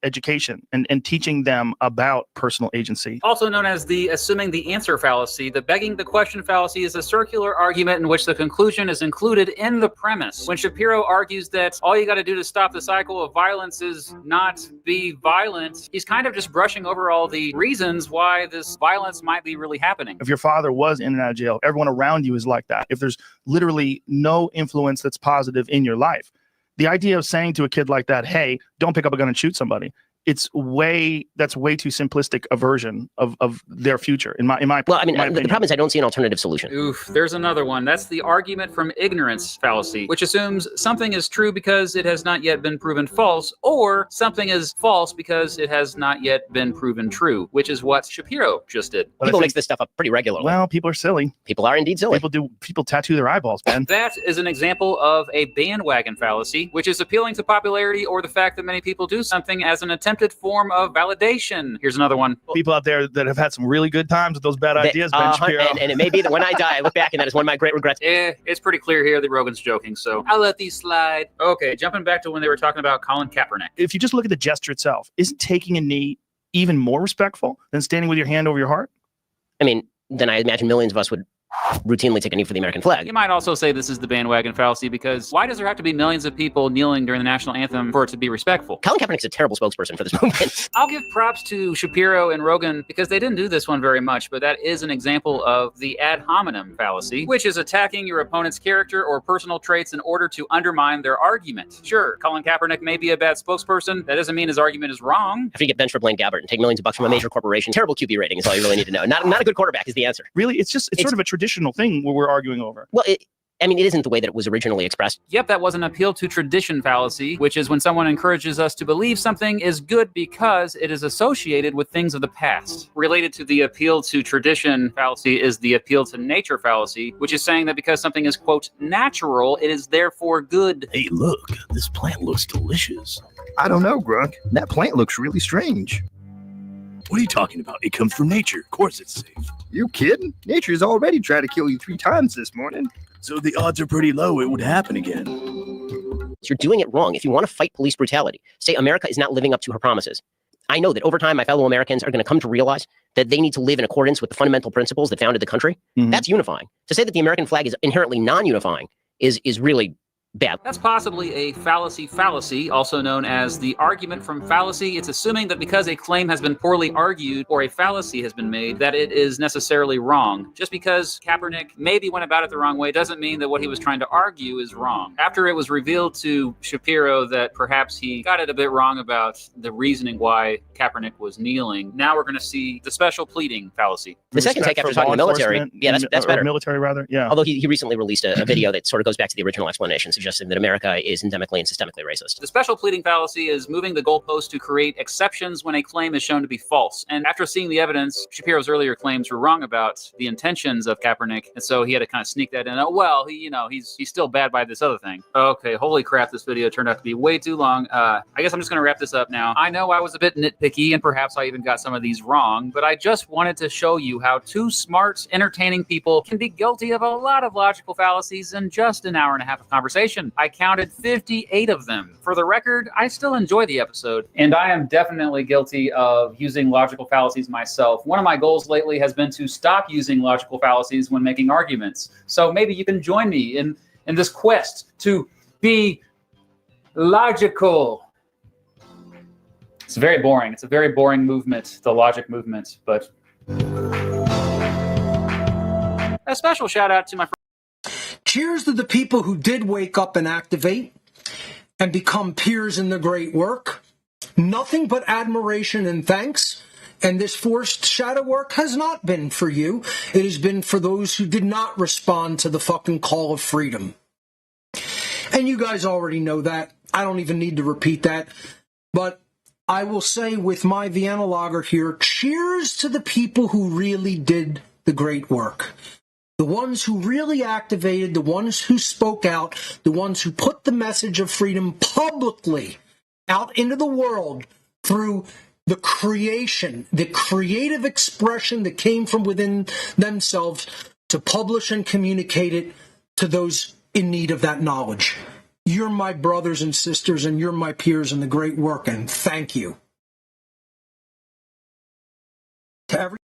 education and teaching them about personal agency. Also known as the assuming the answer fallacy, the begging the question fallacy is a circular argument in which the conclusion is included in the premise. When Shapiro argues that all you got to do to stop the cycle of violence is not be violent, he's kind of just brushing over all the reasons why this violence might be really happening. If your father was in and out of jail, everyone around you is like that. If there's literally no influence that's positive in your life, the idea of saying to a kid like that, hey, don't pick up a gun and shoot somebody, that's way too simplistic a version of their future in my well, I mean, the problem is I don't see an alternative solution. Oof, there's another one. That's the argument from ignorance fallacy, which assumes something is true because it has not yet been proven false, or something is false because it has not yet been proven true, which is what Shapiro just did. People make this stuff up pretty regularly. Well, people are silly. People are indeed silly. People tattoo their eyeballs, man. That is an example of a bandwagon fallacy, which is appealing to popularity or the fact that many people do something as an attempted form of validation. Here's another one. People out there that have had some really good times with those bad ideas, Ben Shapiro. And it may be that when I die, I look back and that is one of my great regrets. It's pretty clear here that Rogan's joking, so I'll let these slide. Okay, jumping back to when they were talking about Colin Kaepernick. If you just look at the gesture itself, isn't taking a knee even more respectful than standing with your hand over your heart? I mean, then I imagine millions of us would routinely take a knee for the American flag. You might also say this is the bandwagon fallacy because why does there have to be millions of people kneeling during the national anthem for it to be respectful? Colin Kaepernick's a terrible spokesperson for this movement. I'll give props to Shapiro and Rogan because they didn't do this one very much, but that is an example of the ad hominem fallacy, which is attacking your opponent's character or personal traits in order to undermine their argument. Sure, Colin Kaepernick may be a bad spokesperson. That doesn't mean his argument is wrong. After you get benched for Blaine Gabbert and take millions of bucks from a major corporation, terrible QB rating is all you really need to know. Not a good quarterback is the answer. Really, it's sort of a traditional thing where we're arguing over. Well, it isn't the way that it was originally expressed. Yep, that was an appeal to tradition fallacy, which is when someone encourages us to believe something is good because it is associated with things of the past. Related to the appeal to tradition fallacy is the appeal to nature fallacy, which is saying that because something is, quote, natural, it is therefore good. Hey, look, this plant looks delicious. I don't know, Grunk. That plant looks really strange. What are you talking about? It comes from nature. Of course it's safe. You kidding? Nature's already tried to kill you 3 times this morning. So the odds are pretty low it would happen again. You're doing it wrong. If you want to fight police brutality, say America is not living up to her promises. I know that over time, my fellow Americans are going to come to realize that they need to live in accordance with the fundamental principles that founded the country. Mm-hmm. That's unifying. To say that the American flag is inherently non-unifying is really bad. That's possibly a fallacy, also known as the argument from fallacy. It's assuming that because a claim has been poorly argued or a fallacy has been made, that it is necessarily wrong. Just because Kaepernick maybe went about it the wrong way doesn't mean that what he was trying to argue is wrong. After it was revealed to Shapiro that perhaps he got it a bit wrong about the reasoning why Kaepernick was kneeling, now we're going to see the special pleading fallacy. The second take after talking military, yeah, that's better. Military, rather, yeah. Although he recently released a video that sort of goes back to the original explanation, suggesting that America is endemically and systemically racist. The special pleading fallacy is moving the goalpost to create exceptions when a claim is shown to be false. And after seeing the evidence, Shapiro's earlier claims were wrong about the intentions of Kaepernick, and so he had to kind of sneak that in. Oh, well, he's still bad by this other thing. Okay, holy crap, this video turned out to be way too long. I guess I'm just going to wrap this up now. I know I was a bit nitpicky, and perhaps I even got some of these wrong, but I just wanted to show you how 2 smart, entertaining people can be guilty of a lot of logical fallacies in just an hour and a half of conversation. I counted 58 of them. For the record, I still enjoy the episode. And I am definitely guilty of using logical fallacies myself. One of my goals lately has been to stop using logical fallacies when making arguments. So maybe you can join me in this quest to be logical. It's very boring. It's a very boring movement, the logic movement, but a special shout out to my friend. Cheers to the people who did wake up and activate and become peers in the great work. Nothing but admiration and thanks. And this forced shadow work has not been for you. It has been for those who did not respond to the fucking call of freedom. And you guys already know that. I don't even need to repeat that. But I will say with my Vienna lager here, cheers to the people who really did the great work. The ones who really activated, the ones who spoke out, the ones who put the message of freedom publicly out into the world through the creation, the creative expression that came from within themselves to publish and communicate it to those in need of that knowledge. You're my brothers and sisters, and you're my peers in the great work, and thank you. To every